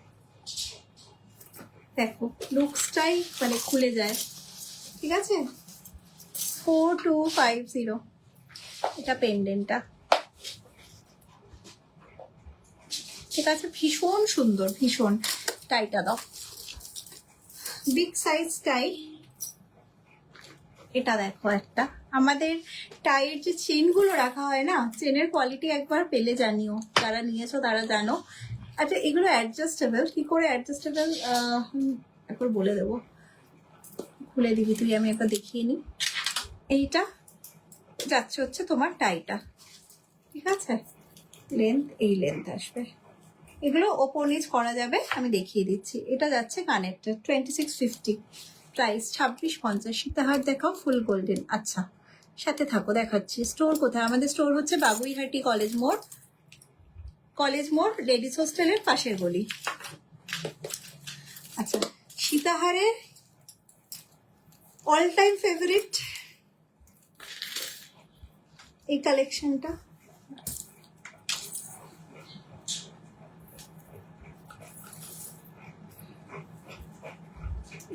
দেখো লুকসটাই মানে খুলে যায়। ঠিক আছে, 4250 এটা পেন্ডেন্টটা। ঠিক আছে, ভীষণ সুন্দর, ভীষণ। টাইটা দাও, বিগ সাইজ টাই, এটা দেখো একটা। আমাদের টাইয়ের যে চেনগুলো রাখা হয় না, চেনের কোয়ালিটি একবার পেলে জানিও, যারা নিয়েছো তারা জানো। আচ্ছা এগুলো অ্যাডজাস্টেবল, কি করে অ্যাডজাস্টেবল একবার বলে দেবো, খুলে দিবি তুই, আমি একবার দেখিয়ে নিই। এইটা যাচ্ছে হচ্ছে তোমার টাইটা, ঠিক আছে, লেন্থ এই লেন্থ আসবে, এগুলো ওপর নিচ করা যাবে, আমি দেখিয়ে দিচ্ছি। এটা যাচ্ছে কানেক্টর, 2650, প্রাইস 2650। সীতাহার দেখাও, ফুল গোল্ডেন। আচ্ছা সাথে থাকো, দেখাচ্ছি। স্টোর কোথায়? আমাদের স্টোর হচ্ছে বাগুইহাটি কলেজ মোড়, কলেজ মোড় লেডিস হোস্টেলের পাশের গলি। আচ্ছা সীতাহারের অল টাইম ফেভারিট এই কালেকশনটা,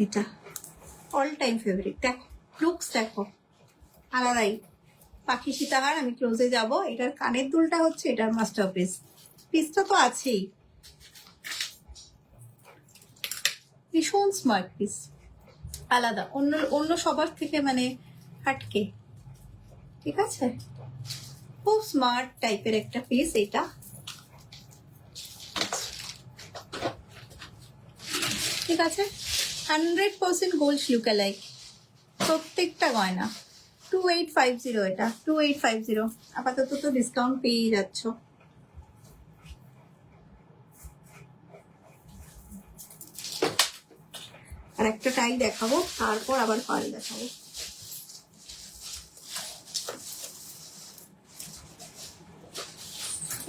এটা অল টাইম ফেভারিট। দেখো লুকস দেখো আলাদাই, পাখি সীতাহার। আমি ক্লোজে যাব। এটার কানের দুলটা হচ্ছে এটার মাস্টারপিস, পিসটা তো আছেই, ভীষণ স্মার্ট পিস, আলাদা, অন্য অন্য সবার থেকে মানে হাটকে, ঠিক আছে, খুব স্মার্ট টাইপের একটা পিস এটা। ঠিক আছে, 100% গোল্ড লুকালাইক প্রত্যেকটা গয়না। 2850, এটা 2850। আপাতত তো ডিসকাউন্ট পেয়ে যাচ্ছ। আর একটা টাই দেখাবো, তারপর আবার পাল দেখাবো।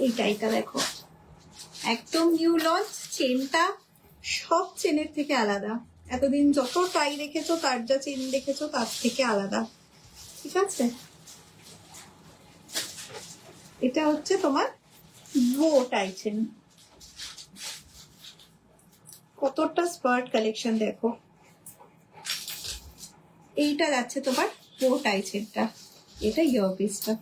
এই টাইটা দেখো, একদম নিউ লঞ্চ, চেনটা সব চেনের থেকে আলাদা। এতদিন যত টাই দেখেছো, তার যা চেন দেখেছো তার থেকে আলাদা, ঠিক আছে। এটা হচ্ছে তোমার বো টাই চেন, কতটা স্পার্ট কালেকশন দেখো। এইটা যাচ্ছে তোমার বো টাই চেনটা, এটা ইয়ারপিসটা,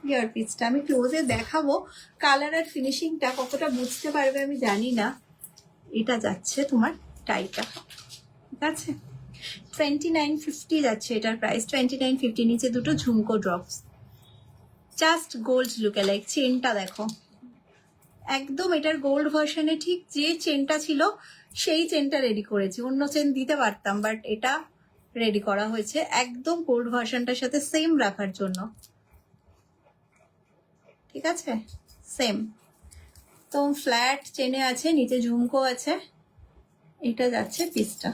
ইয়ারপিসটা আমি ক্লোজে দেখাবো। কালার আর ফিনিশিংটা কতটা বুঝতে পারবে আমি জানি না। এটা যাচ্ছে তোমার টাইটা, ঠিক আছে, 2950 যাচ্ছে এটার প্রাইস, 2950। নিচে দুটো ঝুমকো ড্রপস, জাস্ট গোল্ড লুকালাইক। চেনটা দেখো একদম এটার গোল্ড ভার্সনে ঠিক যে চেনটা ছিল সেই চেনটা রেডি করেছি, অন্য চেন দিতে পারতাম বাট এটা রেডি করা হয়েছে একদম গোল্ড ভার্সনটার সাথে সেম রাখার জন্য, ঠিক আছে, সেম। তো ফ্ল্যাট চেনে আছে, নিচে ঝুমকো আছে। এটা যাচ্ছে পিসটা,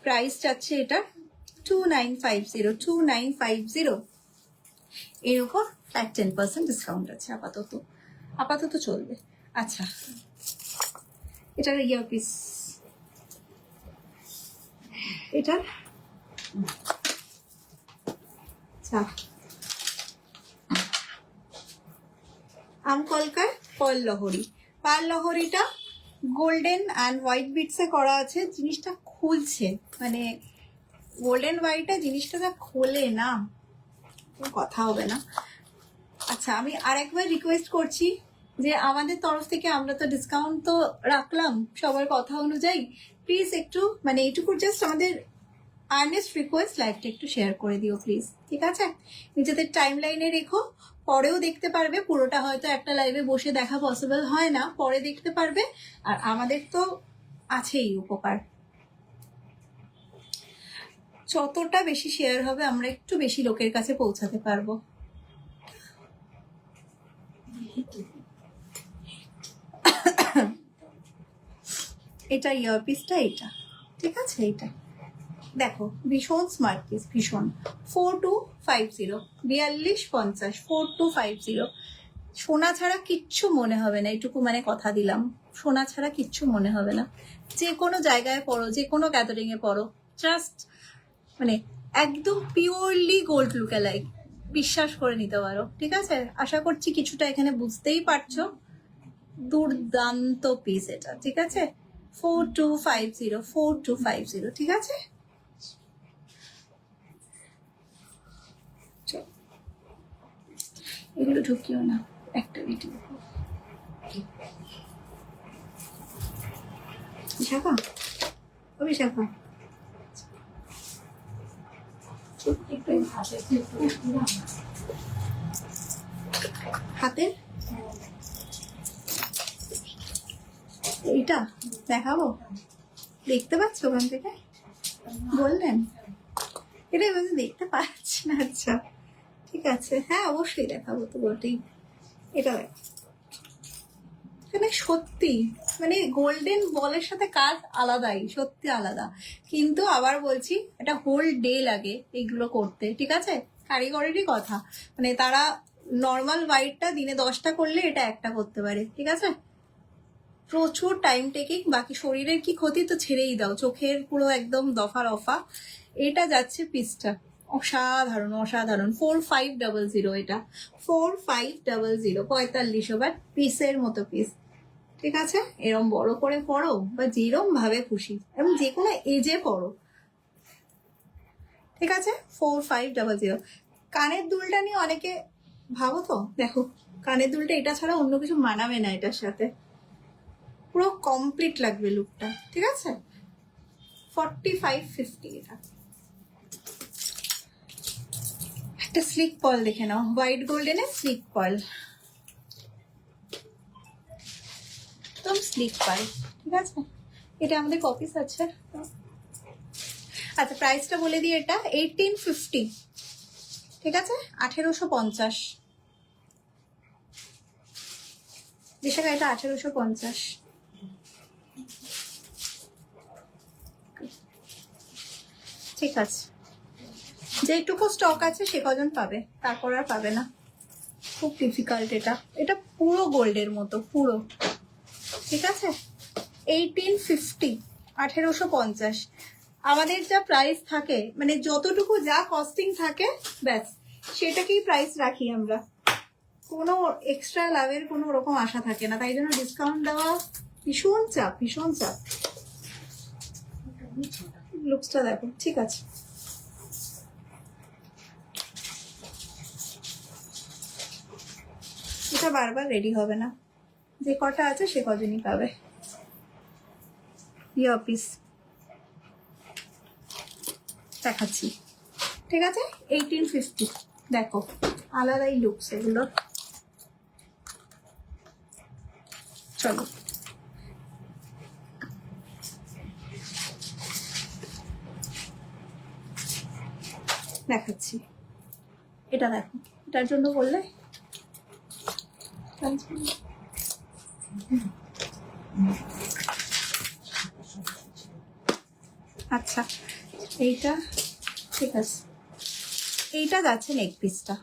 প্রাইস যাচ্ছে এটা 2950, 2950। এর উপর ফ্ল্যাট 10% ডিসকাউন্ট আছে আপাতত, আপাতত চলবে। আচ্ছা এটার ইয়ারপিস, এটার আচ্ছা আমকলকার পার্ল লহরি, পার্ল লহরিটা গোল্ডেন অ্যান্ড হোয়াইট বিটসে করা আছে। জিনিসটা খুলছে, মানে গোল্ডেন হোয়াইটে জিনিসটা যা খোলে না, কথা হবে না। আচ্ছা আমি আর একবার রিকোয়েস্ট করছি যে আমাদের তরফ থেকে আমরা তো ডিসকাউন্ট তো রাখলাম সবার কথা অনুযায়ী, প্লিজ একটু মানে এইটুকু জাস্ট আমাদের আর্নেস্ট রিকোয়েস্ট, লাইভটা একটু শেয়ার করে দিও প্লিজ, ঠিক আছে। নিজেদের টাইম লাইনে রেখো, পরেও দেখতে পারবে। পুরোটা হয়তো একটা লাইভে বসে দেখা পসিবল হয় না, পরে দেখতে পারবে। আর আমাদের তো আছেই উপকার, যতটা বেশি শেয়ার হবে আমরা একটু বেশি লোকের কাছে পৌঁছাতে পারবো। এটা ইয়ারপিসটা, এটা ঠিক আছে। এটা দেখো ভীষণ স্মার্ট পিস, ভীষণ। 4250, 4250, 4250। সোনা ছাড়া কিচ্ছু মনে হবে না, এটুকু মানে কথা দিলাম, সোনা ছাড়া কিচ্ছু মনে হবে না। যে কোনো জায়গায় পড়ো, যে কোনো গ্যাদারিং এ পড়ো, জাস্ট মানে একদম পিওরলি গোল্ড লুকালাইক, বিশ্বাস করে নিতে পারো, ঠিক আছে। আশা করছি কিছুটা এখানে বুঝতেই পারছো। দুর্দান্ত পিস এটা, ঠিক আছে। 4250, 4250, ঠিক আছে। এগুলো ঢুকিও না, একটা ভিডিও। বিশাখা, ও বিশাখা, হাতের এইটা দেখাবো, দেখতে পাচ্ছ ওখান থেকে? বললেন এটা এবার দেখতে পাচ্ছি না। আচ্ছা ঠিক আছে, হ্যাঁ অবশ্যই দেখাবো তো বটেই। এটা দেখো, মানে সত্যি মানে গোল্ডেন বলের সাথে কাজ আলাদাই, সত্যি আলাদা। কিন্তু আবার বলছি এটা হোল ডে লাগে এইগুলো করতে, ঠিক আছে? কারিগরেরই কথা, মানে তারা নর্মাল হোয়াইটটা দিনে 10টা করলে এটা একটা করতে পারে, ঠিক আছে? প্রচুর টাইম টেকিং। বাকি শরীরের কি ক্ষতি তো ছেড়েই দাও, চোখের পুরো একদম দফা রফা। এটা যাচ্ছে পিসটা, অসাধারণ অসাধারণ। 4500 এটা, 4500, 4500 বাট পিসের মতো পিস, ঠিক আছে? এরম বড় করে পড়ো বা যেরম ভাবে খুশি এবং যে কোনো এজে পড়ো, ঠিক আছে? 4500। কানের দুলটা নিয়ে অনেকে ভাবো তো, দেখো কানের দুলটা এটা ছাড়া অন্য কিছু মানাবে না এটার সাথে, পুরো কমপ্লিট লাগবে লুকটা, ঠিক আছে? 4550 এটা। একটা স্লিক পার্ল দেখে নাও, হোয়াইট গোল্ডেনের স্লিক পার্ল, একদম স্লিক পার্ল, ঠিক আছে? এটা আমাদের কপিস আছে। আচ্ছা প্রাইসটা বলে দিই, এটা 1850, ঠিক আছে? 1850 বিশাখা, এটা 1850। ঠিক আছে, যেটুকু স্টক আছে সে কজন পাবে, তারপর আর পাবে না, খুব ডিফিকাল্ট। এটা এটা পুরো গোল্ডের মতো পুরো, ঠিক আছে? 1850, 1850। আমাদের যা প্রাইস থাকে মানে যতটুকু যা কস্টিং থাকে ব্যাস সেটাকেই প্রাইস রাখি আমরা, কোনো এক্সট্রা লাভের কোনো রকম আশা থাকে না, তাই জন্য ডিসকাউন্ট দেওয়া ভীষণ চাপ, ভীষণ চাপ। লুকসটা দেখো, ঠিক আছে? এটা বারবার রেডি হবে না, যে কটা আছে সে কজনই পাবে। ইয়ার পিস দেখাচ্ছি, ঠিক আছে? 1850, দেখো আলাদাই লুকস এগুলো। চলো দেখাচ্ছি, এটা দেখো, এটার জন্য বললে আচ্ছা এইটা ঠিক আছে, এইটা যাচ্ছে নেক পিসটা,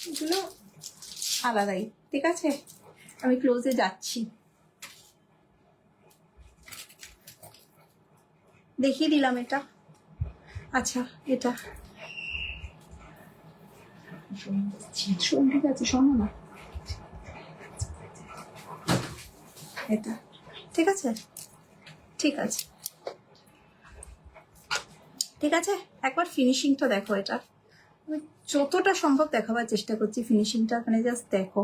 এগুলো আলাদাই, ঠিক আছে? আমি ক্লোজে যাচ্ছি, দেখিয়ে দিলাম এটা। আচ্ছা এটা ঠিক আছে, শোনো না, এটা ঠিক আছে, ঠিক আছে, ঠিক আছে? একবার ফিনিশিংটা দেখো, এটা আমি যতটা সম্ভব দেখাবার চেষ্টা করছি ফিনিশিংটা, মানে জাস্ট দেখো।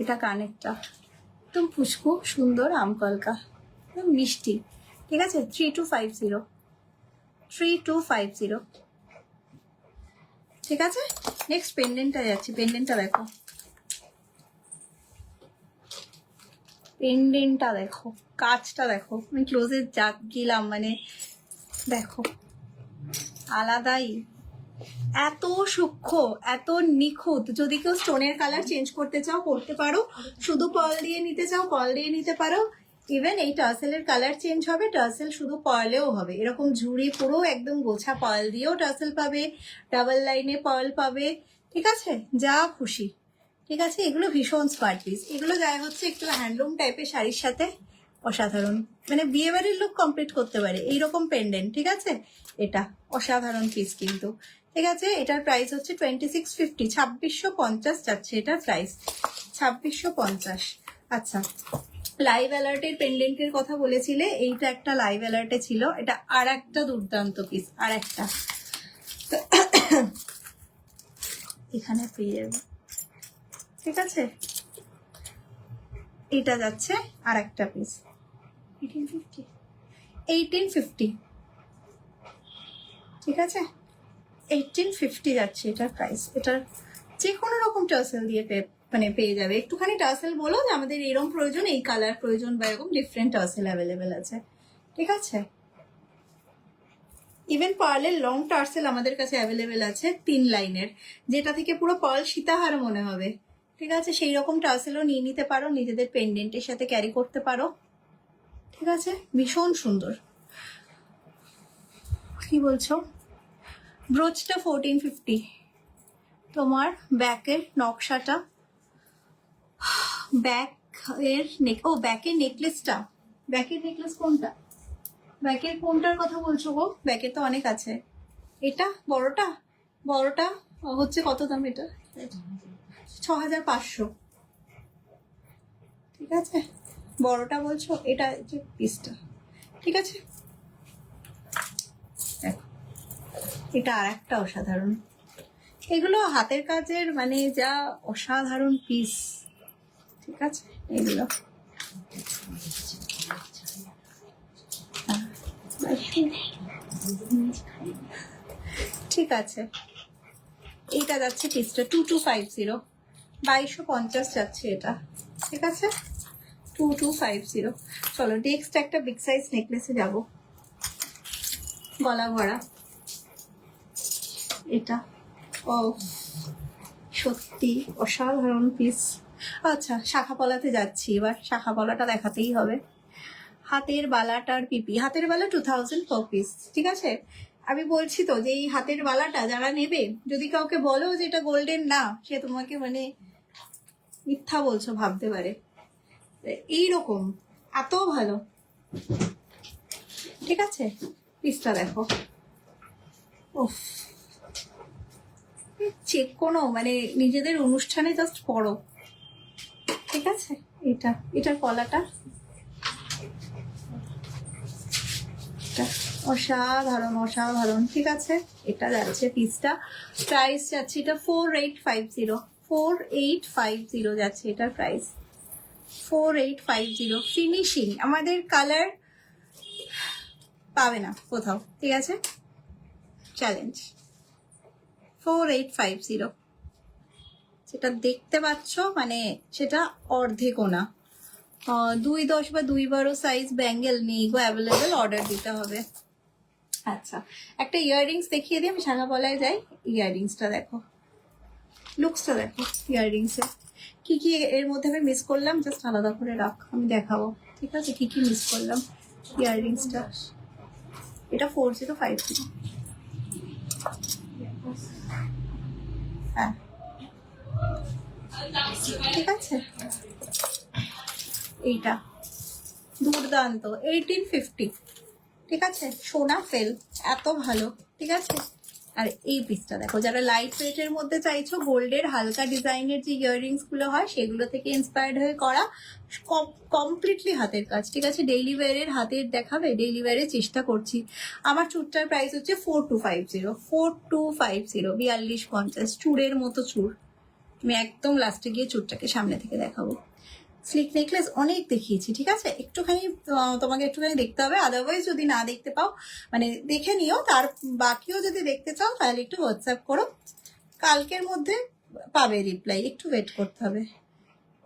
এটা কানেরটা একদম পুষ্কু সুন্দর আমকলকা, একদম মিষ্টি, ঠিক আছে? 3250, 3250, ঠিক আছে? নেক্সট পেন্ডেন্টটা যাচ্ছি, পেন্ডেন্টটা দেখো, পেন্ডেন্টটা দেখো, কাজটা দেখো, আমি ক্লোজে গেলাম মানে দেখো আলাদাই, এত সূক্ষ্ম এত নিখুঁত। যদি কেউ স্টোনের কালার চেঞ্জ করতে চাও করতে পারো, শুধু পার্ল দিয়ে নিতে চাও পার্ল দিয়ে নিতে পারো। ইভেন এই টার্সেলের কালার চেঞ্জ হবে, টার্সেল শুধু পার্লেও হবে, এরকম ঝুড়ি পুরো একদম গোছা পার্ল দিয়েও টার্সেল পাবে, ডাবল লাইনে পার্ল পাবে, ঠিক আছে? যা খুশি, ঠিক আছে? এগুলো ভীষণ স্মার্ট পিস, এগুলো যায় হচ্ছে একটু হ্যান্ডলুম টাইপের শাড়ির সাথে, অসাধারণ, মানে বিয়ে বাড়ির লুক কমপ্লিট করতে পারে এইরকম পেন্ডেন্ট, ঠিক আছে? এটা অসাধারণ পিস কিন্তু, ঠিক আছে? এটার প্রাইস হচ্ছে 2650, 2650 যাচ্ছে এটার প্রাইস, 2650। আচ্ছা লাইভ অ্যালার্টের পেন্ডেন্টের কথা বলেছিলে, এইটা একটা লাইভ অ্যালার্টে ছিল, এটা আর একটা দুর্দান্ত পিস, আর একটা এখানে পেয়ে যাবে, ঠিক আছে? এটা যাচ্ছে আর একটা পিস, 1850 ঠিক আছে, 1850 যাচ্ছে এটার প্রাইস। এটার যে কোনো রকম টার্সেল দিয়ে মানে পেয়ে যাবে। একটুখানি টার্সেল বলো যে আমাদের এরকম প্রয়োজন, এই কালার প্রয়োজন, বা এরকম ডিফারেন্ট টার্সেল অ্যাভেলেবেল আছে, ঠিক আছে। ইভেন পার্লের লং টার্সেল আমাদের কাছে অ্যাভেলেবেল আছে 3 লাইনের, যেটা থেকে পুরো পার্ল সীতাহার মনে হবে, ঠিক আছে। সেই রকম টার্সেলও নিয়ে নিতে পারো, নিজেদের পেন্ডেন্টের সাথে ক্যারি করতে পারো, ঠিক আছে। ভীষণ সুন্দর। কি বলছো? ব্রোচটা 1450। তোমার ব্যাকের নকশাটা, ব্যাকের নেকলেসটা, ব্যাকের নেকলেস কোনটা, ব্যাকের কোনটার কথা বলছো গো? ব্যাকের তো অনেক আছে। এটা বড়টা, বড়টা হচ্ছে কত দাম? এটা 6500, ঠিক আছে। বড়টা বলছো, এটা যে পিসটা, ঠিক আছে। দেখো এটা আর একটা অসাধারণ, এগুলো হাতের কাজের মানে যা অসাধারণ পিস, ঠিক আছে। এগুলো ঠিক আছে। এইটা যাচ্ছে পিসটা 2250, 2250 যাচ্ছে এটা, ঠিক আছে। 2250। চলো নেক্সট একটা বিগ সাইজ নেকলেসে যাব, গলা ভরা। এটা ও সত্যি অসাধারণ পিস। আচ্ছা শাখা পলাতে যাচ্ছি এবার, শাখা পলাটা দেখাতেই হবে। হাতের বালাটার পিপি, হাতের বালা 2000 পার পিস, ঠিক আছে। আমি বলছি তো যে এই হাতের বালাটা যারা নেবে, যদি কাউকে বলো যে এটা গোল্ডেন না, সে তোমাকে মানে মিথ্যা বলছো ভাবতে পারে। এইরকম এত ভালো, ঠিক আছে। পিসটা দেখো, উফ, চেক কোনো মানে নিজেদের অনুষ্ঠানে জাস্ট পরো, ঠিক আছে। এটার কলাটা অসাধারণ অসাধারণ, ঠিক আছে। এটা যাচ্ছে পিসটা, প্রাইস যাচ্ছে এটা 4850, 4850 যাচ্ছে এটার প্রাইস, 4850। ফিনিশিং আমাদের কালার পাবে না কোথাও, ঠিক আছে, চ্যালেঞ্জ। 4850 যেটা দেখতে পাচ্ছ মানে সেটা অর্ধেকও না। 2-10 বা 2-12 সাইজ ব্যাঙ্গেল নেই গো অ্যাভেলেবেল, অর্ডার দিতে হবে। আচ্ছা একটা ইয়াররিংস দেখিয়ে দিই, আমি শাখাপলায় যাই। ইয়াররিংসটা দেখো, লুকসটা দেখো ইয়াররিংসের। কি কি এর মধ্যে আমি মিস করলাম জাস্ট আলাদা করে রাখ, আমি দেখাবো, ঠিক আছে। কি কি মিস করলাম ইয়াররিংসটা। এটা 4050, হ্যাঁ ঠিক আছে। এইটা দুর্দান্ত 1850, ঠিক আছে। সোনা ফেল এত ভালো, ঠিক আছে। আর এই পিসটা দেখো, যারা লাইট ওয়েটের মধ্যে চাইছো, গোল্ডের হালকা ডিজাইনের যে ইয়াররিংস গুলো হয় সেগুলো থেকে ইন্সপায়ার্ড হয়ে করা, কমপ্লিটলি হাতের কাজ, ঠিক আছে। ডেইলি ওয়ারের হাতের দেখাবে, ডেইলি ওয়ারের চেষ্টা করছি। আমার চুরটার প্রাইস হচ্ছে 4250, 4250, 4250, চুরের মতো চুর। আমি একদম লাস্টে গিয়ে চুরটাকে সামনে থেকে দেখাবো। স্লিক নেকলেস অনেক দেখিয়েছি, ঠিক আছে। একটুখানি তোমাকে একটুখানি দেখতে হবে, আদারওয়াইজ যদি না দেখতে পাও মানে দেখে নিও, তার বাকিও যদি দেখতে চাও তাহলে একটু হোয়াটসঅ্যাপ করো, কালকের মধ্যে পাবে রিপ্লাই, একটু ওয়েট করতে হবে।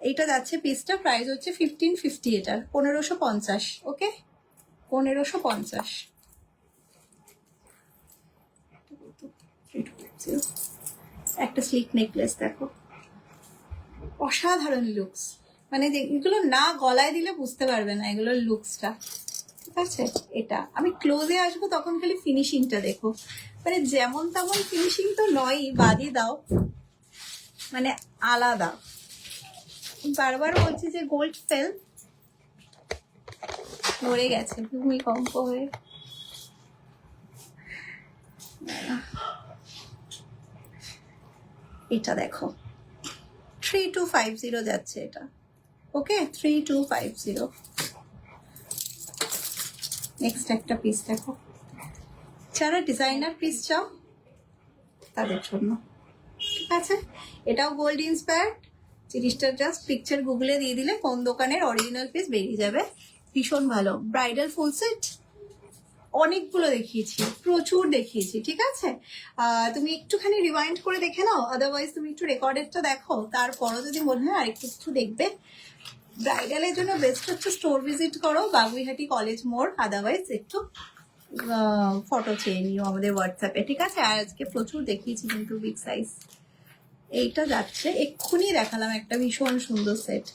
এইটা যাচ্ছে পিসটা, প্রাইস হচ্ছে 1550, এটার 1550, ওকে 1550। একটা স্লিক নেকলেস দেখো, অসাধারণ লুকস, মানে এগুলো না গলায় দিলে বুঝতে পারবে না এগুলোর লুকসটা, ঠিক আছে। এটা আমি ক্লোজে আসবো তখন খালি ফিনিশিংটা দেখো, মানে যেমন তেমন ফিনিশিং তো নয়ই, বাদই দাও, মানে আলাদা। বারবার বলছি যে গোল্ড ফেল, মরে গেছে ভূমিকম্প হয়ে। এটা দেখো 3250 যাচ্ছে এটা, ওকে 3250। নেক্সট একটা পিস দেখো, যারা ডিজাইনার পিস চাও তাদের জন্য, ঠিক আছে। এটাও গোল্ড ইন্সপায়ার্ড, জিনিসটা জাস্ট পিকচার গুগলে দিয়ে দিলে কোন দোকানের অরিজিনাল পিস বেরিয়ে যাবে। ভীষণ ভালো। ব্রাইডাল ফুল সেট অনেকগুলো দেখিয়েছি, প্রচুর দেখিয়েছি, ঠিক আছে। তুমি একটুখানি রিমাইন্ড করে দেখে নাও, আদারওয়াইজ তুমি একটু রেকর্ডেডটা দেখো, তারপরও যদি মনে হয় আরেকটু কিছু দেখবে। ব্রাইডালের জন্য বেস্ট হচ্ছে স্টোর ভিজিট করো, বাগুইহাটি কলেজ মোড়, আদারওয়াইজ একটু ফটো চেয়ে নিও আমাদের হোয়াটসঅ্যাপে, ঠিক আছে। আর আজকে প্রচুর দেখিয়েছি কিন্তু বিগ সাইজ। এইটা যাচ্ছে, এক্ষুনি দেখালাম একটা ভীষণ সুন্দর সেট।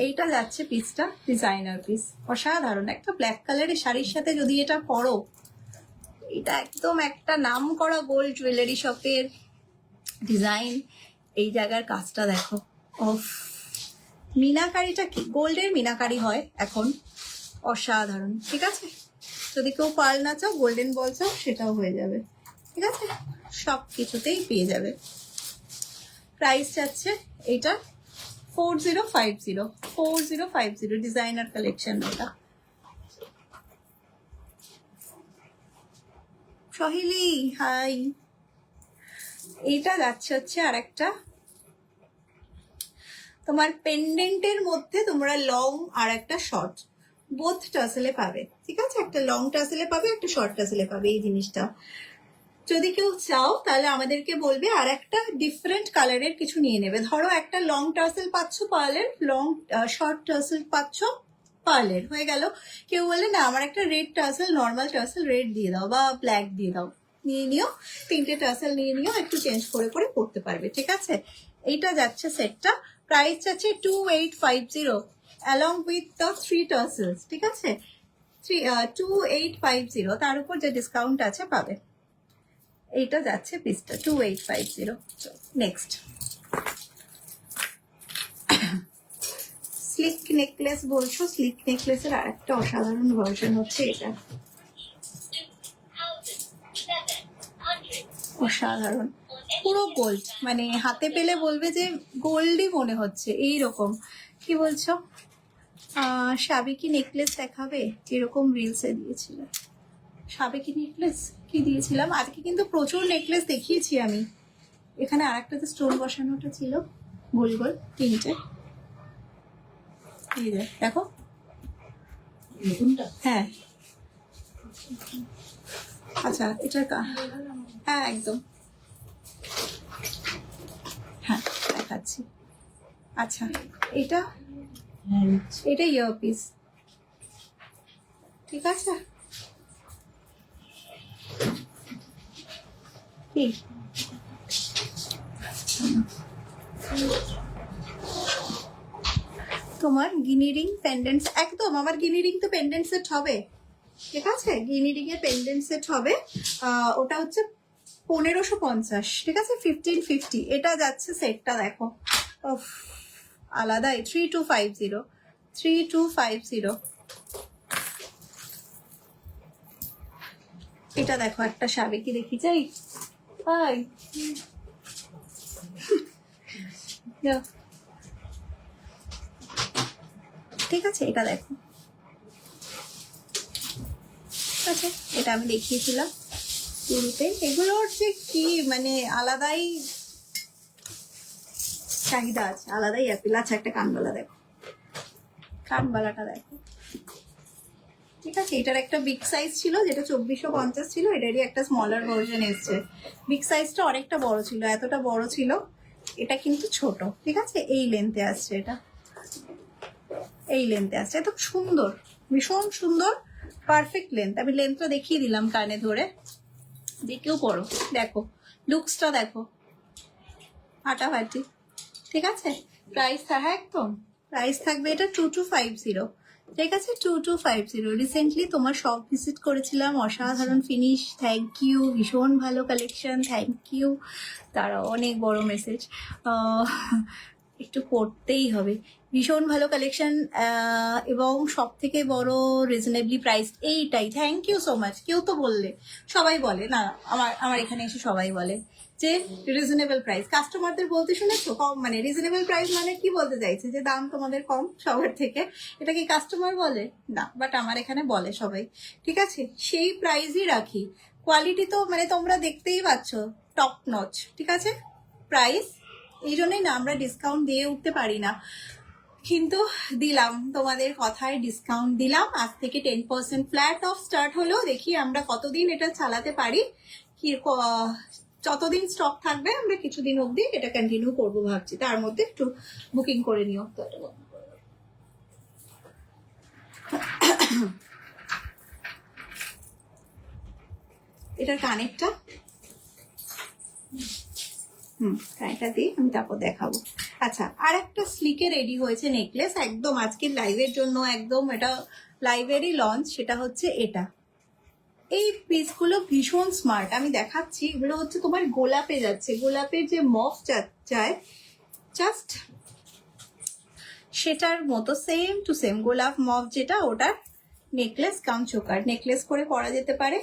এইটা যাচ্ছে পিসটা, ডিজাইনার পিস, অসাধারণ। একটা ব্ল্যাক কালারের শাড়ির সাথে যদি এটা পরো, এটা একদম একটা নাম করা গোল্ড জুয়েলারি শপের ডিজাইন। এই জায়গার কাজটা দেখো, অফ, মিনাকারিটা কি গোল্ডের মিনাকারি হয় এখন, অসাধারণ, ঠিক আছে। যদি কেউ পার্ল না চাও, গোল্ডেন বল চাও, সেটাও হয়ে যাবে, ঠিক আছে। সব কিছুতেই পেয়ে যাবে। প্রাইস যাচ্ছে এইটা 4050 ডিজাইনার কালেকশন। ওটা সহিলি, হাই। এইটা যাচ্ছে হচ্ছে আর একটা তোমার পেন্ডেন্টের মধ্যে তোমরা লং আর একটা শর্ট, বোথ টাসেলে পাবে, ঠিক আছে। একটা লং টাসেলে পাবে, একটা শর্ট টাসেলে পাবে। এই জিনিসটা যদি কেউ চাও তাহলে আমাদেরকে বলবে, আর একটা ডিফারেন্ট কালারের কিছু নিয়ে নেবে। ধরো একটা লং টাসেল পাচ্ছ পার্লের, লং শর্ট টাসেল পাচ্ছ পার্লের, হয়ে গেল। কেউ বলে না আমার একটা red tassel, normal tassel red দিয়ে দাও বা ব্ল্যাক দিয়ে দাও, নিয়ে নিও, তিনটে টাসেল নিয়ে নিও, একটু চেঞ্জ করে করে পড়তে পারবে, ঠিক আছে। এইটা যাচ্ছে সেটটা, প্রাইস যাচ্ছে 2850 along with the 3 tassels, ঠিক আছে। 2850, তার উপর যে ডিসকাউন্ট আছে পাবে। এইটা যাচ্ছে পিসটা 2850। নেক্সট স্লিক নেকলেস বলছো, স্লিক নেকলেসের আর একটা অসাধারণ ভার্সন হচ্ছে এটা, অসাধারণ, পুরো গোল্ড, মানে হাতে পেলে বলবে যে গোল্ডই মনে হচ্ছে এইরকম। কি বলছো, সাবেকি নেকলেস দেখাবে, এরকম রিলসে দিয়েছিল। সাবেকি নেকলেস কি দিয়েছিলাম, আজকে কিন্তু প্রচুর নেকলেস দেখিয়েছি আমি। এখানে আর একটা তো স্টোন বসানোটা ছিল, গোল গোল তিনটে, এই দেখো, হ্যাঁ আচ্ছা, এটার হ্যাঁ একদম, হ্যাঁ দেখাচ্ছি। আচ্ছা এটা, এটা ইয়ারপিস, ঠিক আছে। কি তোমার গিনি রিং পেন্ডেন্টস, একদম আমার গিনি রিং তো পেন্ডেন্ট সেট হবে, ঠিক আছে। গিনি রিং এর পেন্ডেন্ট সেট হবে, ওটা হচ্ছে 1550, ঠিক আছে, 1550। এটা যাচ্ছে সেটটা দেখো, আলাদাই 3250। এটা দেখো একটা সাবেকি দেখি চাই, হাই ঠিক আছে। এটা দেখো, আচ্ছা এটা আমি দেখিয়েছিলাম শুরুতে। এগুলোর যে কি মানে আলাদাই চাহিদা আছে, আলাদাই অ্যাপিল আছে। একটা কানবালা দেখো, কানবালাটা দেখো, ঠিক আছে। এটার একটা বিগ সাইজ ছিল যেটা 2450 ছিল, এটারই একটা স্মলার ভার্সন এসছে। বিগ সাইজটা অনেকটা বড় ছিল, এতটা বড় ছিল, এটা কিন্তু ছোট, ঠিক আছে। এই লেন্থে আসছে, এটা এই লেন্থে আসছে, এত সুন্দর, ভীষণ সুন্দর, পারফেক্ট লেন্থ। আমি লেন্থটা দেখিয়ে দিলাম কানে ধরে, দেখেও পড়ো, দেখো লুকসটা দেখো, ফাটাফাটি, ঠিক আছে। প্রাইস হ্যাঁ একদম, প্রাইস থাকবে এটা 2250, ঠিক আছে, 2250। রিসেন্টলি তোমার শপ ভিজিট করেছিলাম, অসাধারণ ফিনিশ, থ্যাংক ইউ, ভীষণ ভালো কালেকশন, থ্যাংক ইউ। তারা অনেক বড় মেসেজ, একটু পড়তেই হবে। ভীষণ ভালো কালেকশন এবং সব থেকে বড় রিজনেবলি প্রাইস, এইটাই, থ্যাংক ইউ সো মাচ। কেউ তো বললে, সবাই বলে না, আমার এখানে এসে সবাই বলে যে রিজনেবল প্রাইস। কাস্টমারদের বলতে শুনেছো কম, মানে রিজনেবল প্রাইস মানে কি বলতে চাইছে, যে দাম তোমাদের কম সবার থেকে, এটা কি কাস্টমার বলে না, বাট আমার এখানে বলে সবাই, ঠিক আছে। সেই প্রাইসই রাখি, কোয়ালিটি তো মানে তোমরা দেখতেই পাচ্ছ টপ নচ, ঠিক আছে। প্রাইস এই জন্যই না আমরা ডিসকাউন্ট দিয়ে উঠতে পারি না, কিন্তু দিলাম তোমাদের কথায় ডিসকাউন্ট দিলাম, আজ থেকে 10% ফ্ল্যাট অফ স্টার্ট হলো। দেখি আমরা কতদিন এটা চালাতে পারি, কি যতদিন স্টক থাকবে আমরা কিছুদিন অবধি এটা কন্টিনিউ করবো ভাবছি, তার মধ্যে একটু বুকিং করে নিও। তো এটা এটার কানেরটা কানেরটা দিয়ে আমি তারপর দেখাবো। আচ্ছা, আর একটা স্লিকে রেডি হয়েছে নেকলেস, একদম আজকের লাইভের জন্য, একদম এটা লাইভেরই লঞ্চ। সেটা হচ্ছে এটা, এই পিসগুলো ভীষণ স্মার্ট, আমি দেখাচ্ছি। এগুলো হচ্ছে তোমার গোলাপে যাচ্ছে, গোলাপের যে মফ যায় জাস্ট সেটার মতো, সেম টু সেম গোলাপ মফ যেটা, ওটার নেকলেস কাম চোকার, নেকলেস করে পরা যেতে পারে,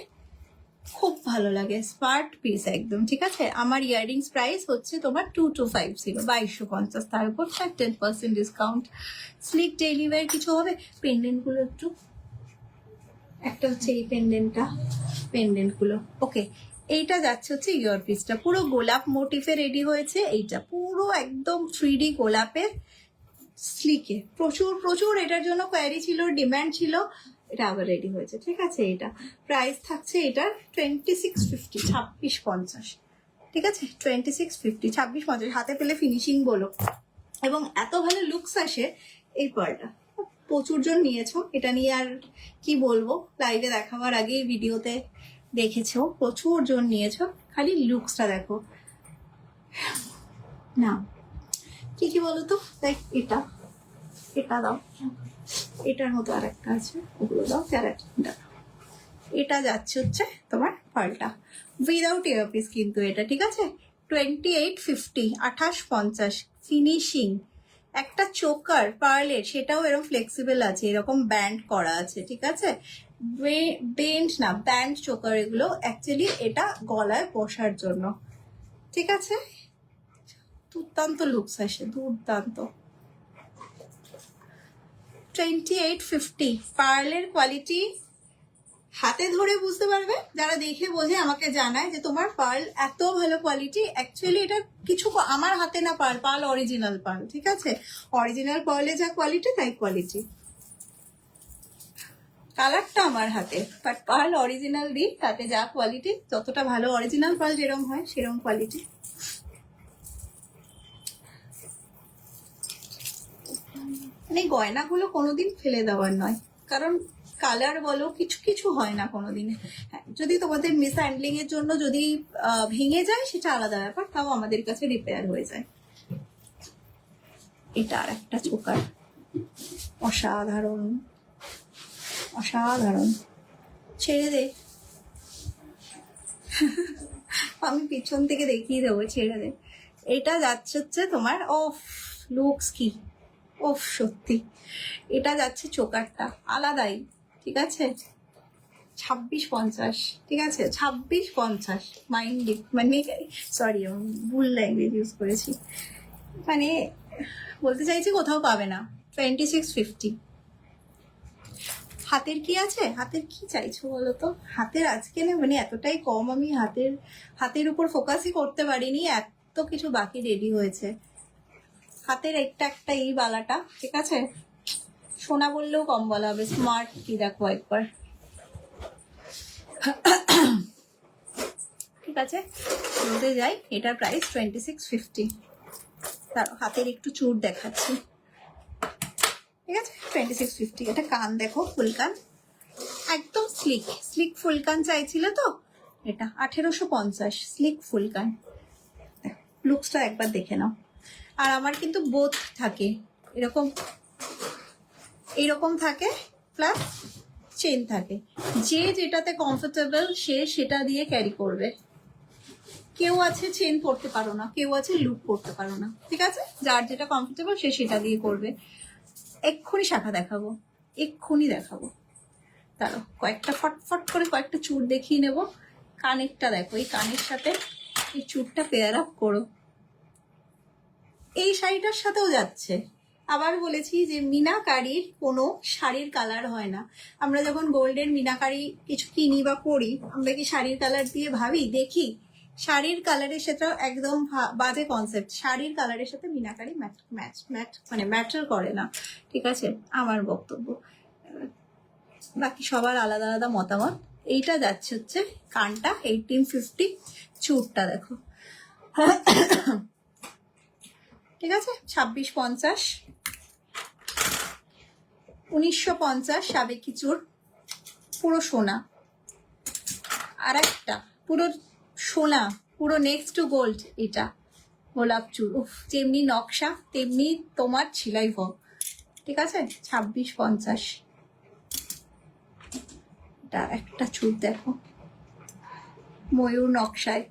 খুব ভালো লাগে, স্মার্ট পিস একদম। ঠিক আছে, আমার ইয়াররিংস প্রাইস হচ্ছে তোমার 2250, 2250, তার উপর 10% ডিসকাউন্ট। স্লিক ডেইলি ওয়্যার কিছু হবে। পেন্ডেন্টগুলো একটু, একটা হচ্ছে এই পেন্ডেন্টগুলো, ওকে। এইটা যাচ্ছে হচ্ছে ইয়ার পিসটা, পুরো গোলাপ মোটিফে রেডি হয়েছে। এইটা পুরো একদম 3D গোলাপের স্লিকে, প্রচুর এটার জন্য কোয়ারি ছিল, ডিমান্ড ছিল, এটা আবার রেডি হয়েছে। ঠিক আছে, এটা প্রাইস থাকছে এটার 2650, 2650। ঠিক আছে, 2650, 2650, হাতে পেলে ফিনিশিং বলো, এবং এত ভালো লুকস আসে। এই পার্লটা প্রচুর জন নিয়েছো, এটা নিয়ে আর কি বলবো, লাইভে দেখাবার আগে ভিডিওতে দেখেছো, প্রচুর জন নিয়েছো। খালি লুকসটা দেখো না, কি বলো তো, দেখ এটা দাও, এটার মতো আর একটা আছে, ওগুলো দাও, একটা। এটা যাচ্ছে হচ্ছে তোমার পার্লটা উইদাউট ইয়ারপিস কিন্তু এটা। ঠিক আছে, 2850, 2850 ফিনিশিং। একটা চোকার পার্লের, সেটাও এরকম ফ্লেক্সিবল আছে, এরকম ব্যান্ড করা আছে। ঠিক আছে, ব্যান্ড চোকার এগুলো অ্যাকচুয়ালি, এটা গলায় বসার জন্য। ঠিক আছে, দুর্দান্ত লুকস আসে, দুর্দান্ত। 2850, পার্লের কোয়ালিটি হাতে ধরে বুঝতে পারবে, যারা দেখে বোঝে আমাকে জানায় যে তোমার পার্ল এত ভালো কোয়ালিটি। অ্যাকচুয়ালি এটা কিছু আমার হাতে না, পার্ল অরিজিনাল পার্ল। ঠিক আছে, অরিজিনাল পার্লে যা কোয়ালিটি তাই কোয়ালিটি। কালারটা আমার হাতে, বাট পার্ল অরিজিনাল দিই, তাতে যা কোয়ালিটি, যতটা ভালো অরিজিনাল পার্ল যেরকম হয় সেরকম কোয়ালিটি। মানে গয়নাগুলো কোনোদিন ফেলে দেওয়ার নয়, কারণ কালার বলো কিছু হয় না কোনোদিনে। হ্যাঁ, যদি তোমাদের মিস হ্যান্ডলিং এর জন্য যদি ভেঙে যায় সেটা আলাদা ব্যাপার, তাও আমাদের কাছে রিপেয়ার হয়ে যায়। এটা আর একটা চোকার, অসাধারণ অসাধারণ। ছেড়ে দে, আমি পিছন থেকে দেখিয়ে দেবো, ছেড়ে দে। এটা যাচ্ছে হচ্ছে তোমার, ওফ লুকস কি, ওফ সত্যি। এটা যাচ্ছে চোকারটা আলাদাই। ঠিক আছে, 2650। ঠিক আছে, 2650 মাইন্ডে, মানে সরি ভুল ল্যাঙ্গুয়েজ ইউজ করেছি, মানে বলতে চাইছি কোথাও পাবে না। 2650। হাতের কি আছে, হাতের কি চাইছো বলো তো? হাতের আজকে না, মানে এতটাই কম, আমি হাতের উপর ফোকাসই করতে পারিনি, এত কিছু বাকি রেডি হয়েছে। হাতের একটা এই বালাটা, ঠিক আছে, সোনা বললেও কম বলা হবে, স্মার্ট কি দেখো একবার। ঠিক আছে, বলতে যাই, এটার প্রাইস 2650। তার হাতের একটু চুর দেখাচ্ছি। ঠিক আছে, 2650। এটা কান দেখো, ফুলকান, একদম স্লিক ফুলকান চাইছিলে তো, এটা 1850 স্লিক ফুলকান। লুকসটা একবার দেখে নাও। আর আমার কিন্তু বোথ থাকে, এরকম থাকে, প্লাস চেন থাকে। যে যেটাতে কমফোর্টেবল সে সেটা দিয়ে ক্যারি করবে। কেউ আছে চেন পড়তে পারো না, কেউ আছে লুপ পড়তে পারো না। ঠিক আছে, যার যেটা কমফোর্টেবল সে সেটা দিয়ে করবে। এক্ষুনি শাখা দেখাবো, তারও কয়েকটা ফটফট করে কয়েকটা চুর দেখিয়ে নেব। কানেরটা দেখো, এই কানের সাথে এই চুরটা পেয়ার আপ করো, এই শাড়িটার সাথেও যাচ্ছে। আবার বলেছি যে মিনাকারির কোনো শাড়ির কালার হয় না। আমরা যখন গোল্ডের মিনাকারি কিছু কিনি বা পরি, আমরা কি শাড়ির কালার দিয়ে ভাবি, দেখি শাড়ির কালারের সাথে একদম বাজে কনসেপ্ট, শাড়ির কালারের সাথে মিনাকারি মানে ম্যাটার করে না, ঠিক আছে আমার বক্তব্য। বাকি সবার আলাদা আলাদা মতামত। এইটা যাচ্ছে হচ্ছে কানটা 1850, চুরটা দেখো ঠিক আছে 2650, 1950 সাবেকি চুর, পুরো সোনা। আর একটা পুরো সোনা, পুরো নেক্সট টু গোল্ড, এটা গোলাপ চুর। উফ, যেমনি নকশা তেমনি তোমার ছিলাই হোক, ঠিক আছে 2650। এটা একটা চুর দেখো ময়ূর নকশায়,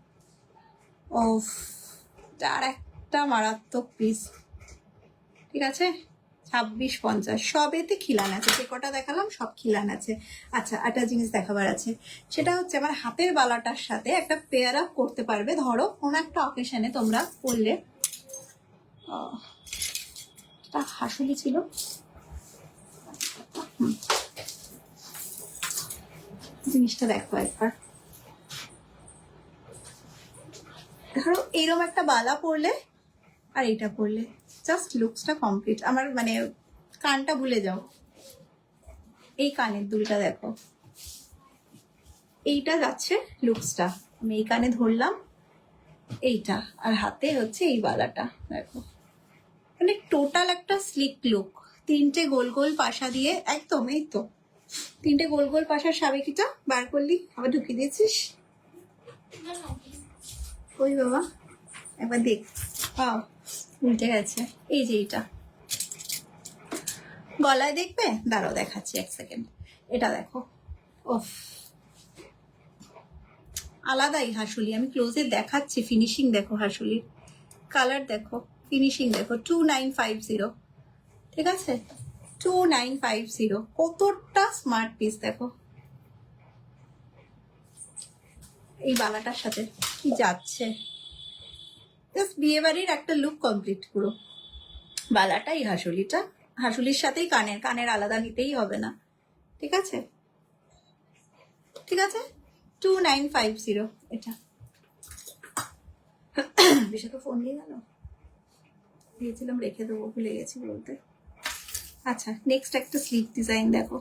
ওফ তার একটা মারাত্মক পিস, ঠিক আছে 2650। সবেতে খিলান আছে, যে কটা দেখালাম সব খিলান আছে। আচ্ছা একটা জিনিস দেখাবার আছে, সেটা হচ্ছে আমার হাতের বালাটার সাথে একটা পেয়ার আপ করতে পারবে। ধরো কোনো একটা অকেশনে তোমরা করলে, এটা হাসুলি ছিল, জিনিসটা দেখো একবার। ধরো এইরকম একটা বালা পরলে আর এইটা পরলে, জাস্ট লুকসটা কমপ্লিট। আমার মানে কানটা ভুলে যাও, এই কানের দুলটা দেখো, এইটা যাচ্ছে লুকসটা। আমি এই কানে ধরলাম এইটা, আর হাতে হচ্ছে এই বালাটা দেখো, মানে টোটাল একটা স্লিক লুক। তিনটে গোল গোল পাশা দিয়ে একদম, এই তো তিনটে গোল গোল পাশার সাবেকিটা বার করলি, আবার ঢুকিয়ে দিয়েছিস। ওই বাবা একবার দেখ, উল্টে গেছে। এই যে এইটা গলায় দেখবে, দাঁড়াও দেখাচ্ছি এক সেকেন্ড। এটা দেখো, ওফ আলাদাই হাসুলি। আমি ক্লোজে দেখাচ্ছি, ফিনিশিং দেখো হাসুলির, কালার দেখো, ফিনিশিং দেখো। 2950, ঠিক আছে 2950, কতটা স্মার্ট পিস দেখো। এই বালাটার সাথে কি যাচ্ছে, জাস্ট বিয়ে বাড়ির একটা লুক কমপ্লিট পুরো। বালাটা এই হাসুলিটা, হাসুলির সাথেই কানের আলাদা নিতেই হবে না, ঠিক আছে ঠিক আছে 2950 এটা। বেশি তো ফোন নিয়ে গেল, দিয়েছিলাম রেখে দেবো, ভুলে গেছি বলতে। আচ্ছা নেক্সট একটা স্লিপ ডিজাইন দেখো,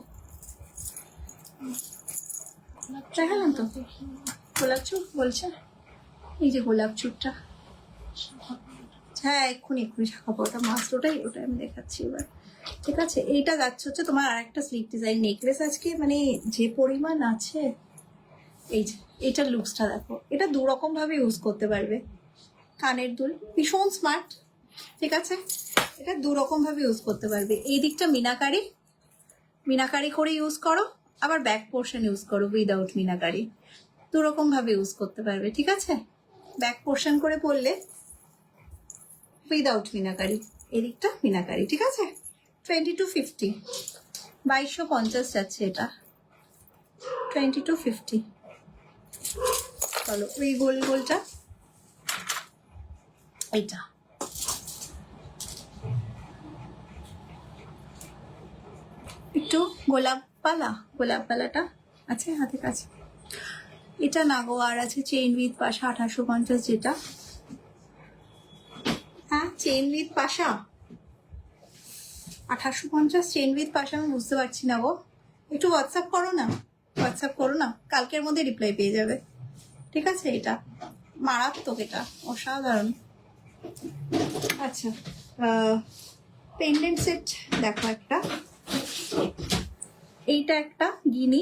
দেখালাম তো গোলাপ চুর বলছে, এই যে গোলাপ চুরটা, হ্যাঁ এক্ষুনি শাখা ওটা মাস্ট, ওটাই আমি দেখাচ্ছি এবার, ঠিক আছে। এইটা যাচ্ছে হচ্ছে তোমার আর একটা স্লিপ ডিজাইন নেকলেস। আজকে মানে যে পরিমাণ আছে, এই যে এটার লুকসটা দেখো, এটা দু রকম ভাবে ইউজ করতে পারবে। কানের দুল ভীষণ স্মার্ট, ঠিক আছে এটা দু রকম ভাবে ইউজ করতে পারবে। এই দিকটা মিনাকারি করে ইউজ করো, আবার ব্যাক পোর্শন ইউজ করো উইদাউট মিনাকারি, দু রকম ভাবে ইউজ করতে পারবে, ঠিক আছে। ব্যাক পোর্শন করে পরলে উইদাউট মিনাকারি, এদিকটা মিনাকারি, ঠিক আছে 2250, 2250 যাচ্ছে এটা 2250। চলো ওই গোল গোলটা, এইটা একটু গোলাপ পালাটা আছে হাতে কাছে, এটা না গো। আর আছে চেইন উইথ পাশা 1850, যেটা হ্যাঁ চেইন উইথ পাশা 1850, চেইন উইথ পাশা। আমি বুঝতে পারছি না গো, একটু হোয়াটসঅ্যাপ করো না, কালকের মধ্যে রিপ্লাই পেয়ে যাবে, ঠিক আছে। এটা মারাত্মক, এটা অসাধারণ। আচ্ছা পেন্ডেন্ট সেট দেখো একটা, এইটা একটা গিনি,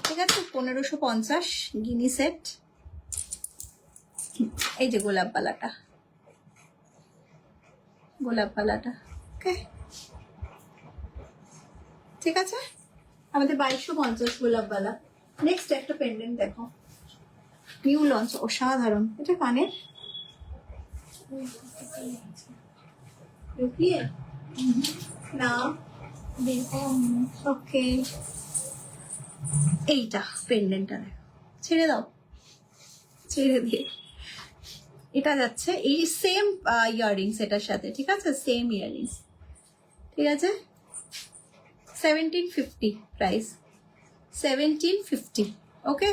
ঠিক আছে 1550 গিনি সেট। এই যে গোলাপ পালাটা ওকে, ঠিক আছে আমাদের 2250 গোলাপ বালা। নেক্সট একটা পেন্ডেন্ট দেখো, নিউ লঞ্চ, অসাধারণ। এটা কানের না, ওকে এইটা পেন্ডেন্টটা ছেড়ে দাও, ছেড়ে দিয়ে এটা যাচ্ছে এই সেম ইয়াররিংস এটার সাথে, ঠিক আছে সেম ইয়াররিংস, ঠিক আছে 1750 প্রাইস, 1750 ওকে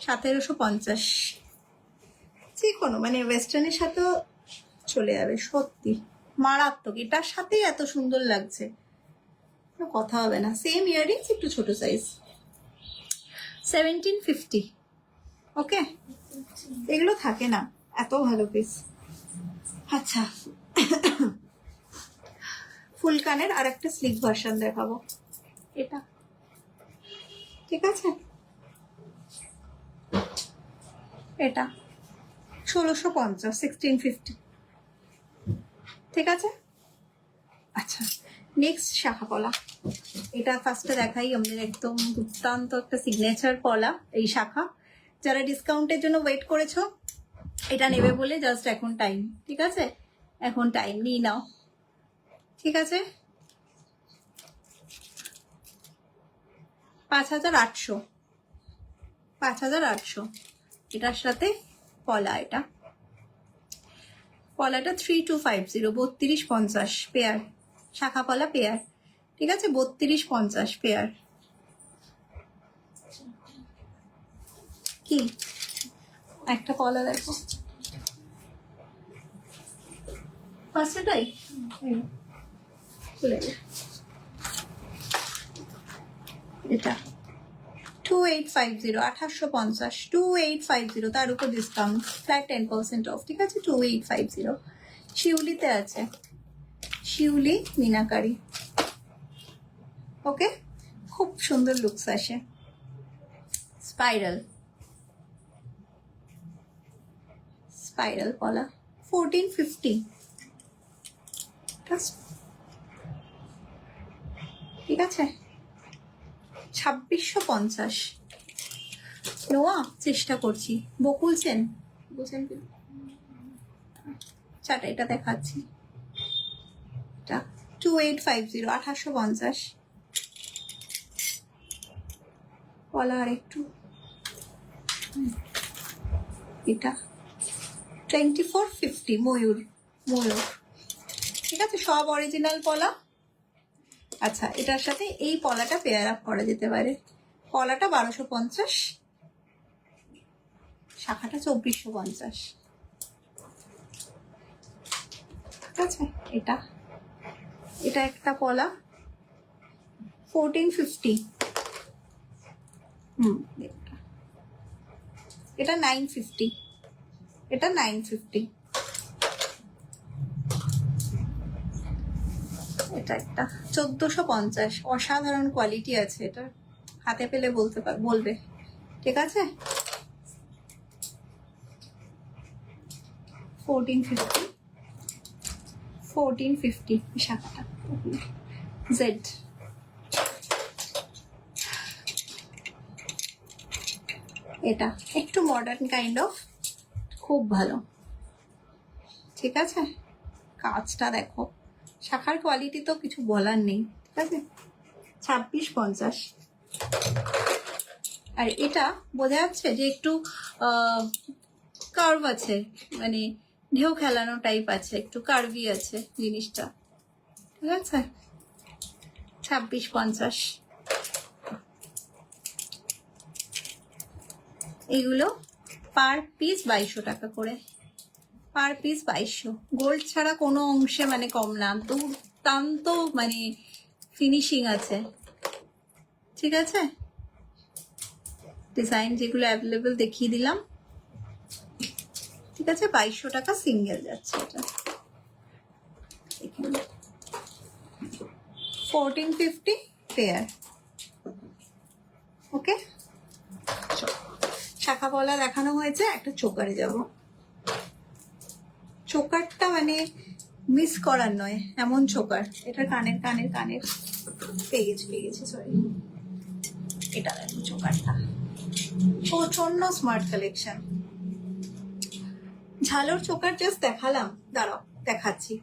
1750। যে কোনো মানে ওয়েস্টার্নের সাথেও চলে যাবে, সত্যি মারাত্মক। এটার সাথেই এত সুন্দর লাগছে, কোনো কথা হবে না। সেম ইয়াররিংস, একটু ছোট সাইজ, 1750। ওকে, এগুলো থাকে না, এত ভালো পিস। আচ্ছা, ফুল কানের আর একটা স্লিক ভার্সন দেখাবো, এটা ঠিক আছে। এটা 1650, 1650, ঠিক আছে। আচ্ছা, নেক্সট শাখা পলা। এটা ফার্স্টে দেখাই, আমাদের একদম দুর্দান্ত একটা সিগনেচার পলা এই শাখা। যারা ডিসকাউন্টের জন্য ওয়েট করেছো এটা নেবে বলে, জাস্ট এখন টাইম, ঠিক আছে, এখন টাইম নিয়ে নাও, ঠিক আছে। 5800, 5800 এটার সাথে পলা। এটা পলাটা 3250, 3250 পেয়ার, শাখা পলা পেয়ার, ঠিক আছে, 3250 পেয়ার। কি একটা পলা দেখো, পাঁচটাই খুলে গেল। এটা 2850, 2850, 2850, তার উপর ডিসকাউন্ট, ফ্ল্যাট 10% অফ, ঠিক আছে, 2850। শিউলিতে আছে, শিউলি মিনাকারি, ওকে, খুব সুন্দর লুকস আসে। স্পাইরাল, স্পাইরাল পলা 1450, ঠিক আছে। 2650, নোয়া চেষ্টা করছি, বকুল সেন, বুঝেন কি চাটা, এটা দেখাচ্ছি, এটা 2850, 2850 পলা। আর একটু, এটা 2450, ময়ূর, ময়ূর, ঠিক আছে, সব অরিজিনাল পলা। আচ্ছা, এটার সাথে এই পলাটা পেয়ার আপ করা যেতে পারে। পলাটা 1250, শাখাটা 2450, ঠিক আছে। এটা, এটা একটা পলা 1450, এটা 950, এটা 950। এটা একটা 1450, অসাধারণ কোয়ালিটি আছে, এটা হাতে পেলে বলবে, ঠিক আছে। 1450, 1450 শাখাটা, জেড। এটা একটু মডার্ন কাইন্ড অফ, খুব ভালো, ঠিক আছে। কাজটা দেখো, শাখার কোয়ালিটি তো কিছু বলার নেই, ঠিক আছে। 2650। আর এটা বোঝা যাচ্ছে যে একটু কার্ভ আছে, মানে ঢেউ খেলানো টাইপ আছে, একটু কার্ভি আছে জিনিসটা, ঠিক আছে। 2650। এগুলো পার পিস 2200 টাকা করে, পার পিস 2200। গোল্ড ছাড়া কোনো অংশে মানে কম না, দুর্দান্ত মানে ফিনিশিং আছে, ঠিক আছে। ডিজাইন যেগুলো অ্যাভেলেবেল দেখিয়ে দিলাম, ঠিক আছে। 2200 টাকা সিঙ্গেল যাচ্ছে এটা। 1450 পেয়ার, ওকে। শাখা পলা দেখানো হয়েছে, একটা চোকারে যাব। চোকারটা মানে মিস করার নয়, এমন চোকার। এটা কানের কানের কানের পেয়ে গেছি, সরি। এটা দেখো চোকারটা, প্রচন্ড smart collection. Jalore choker just দেখালাম, দাঁড়াও দেখাচ্ছি।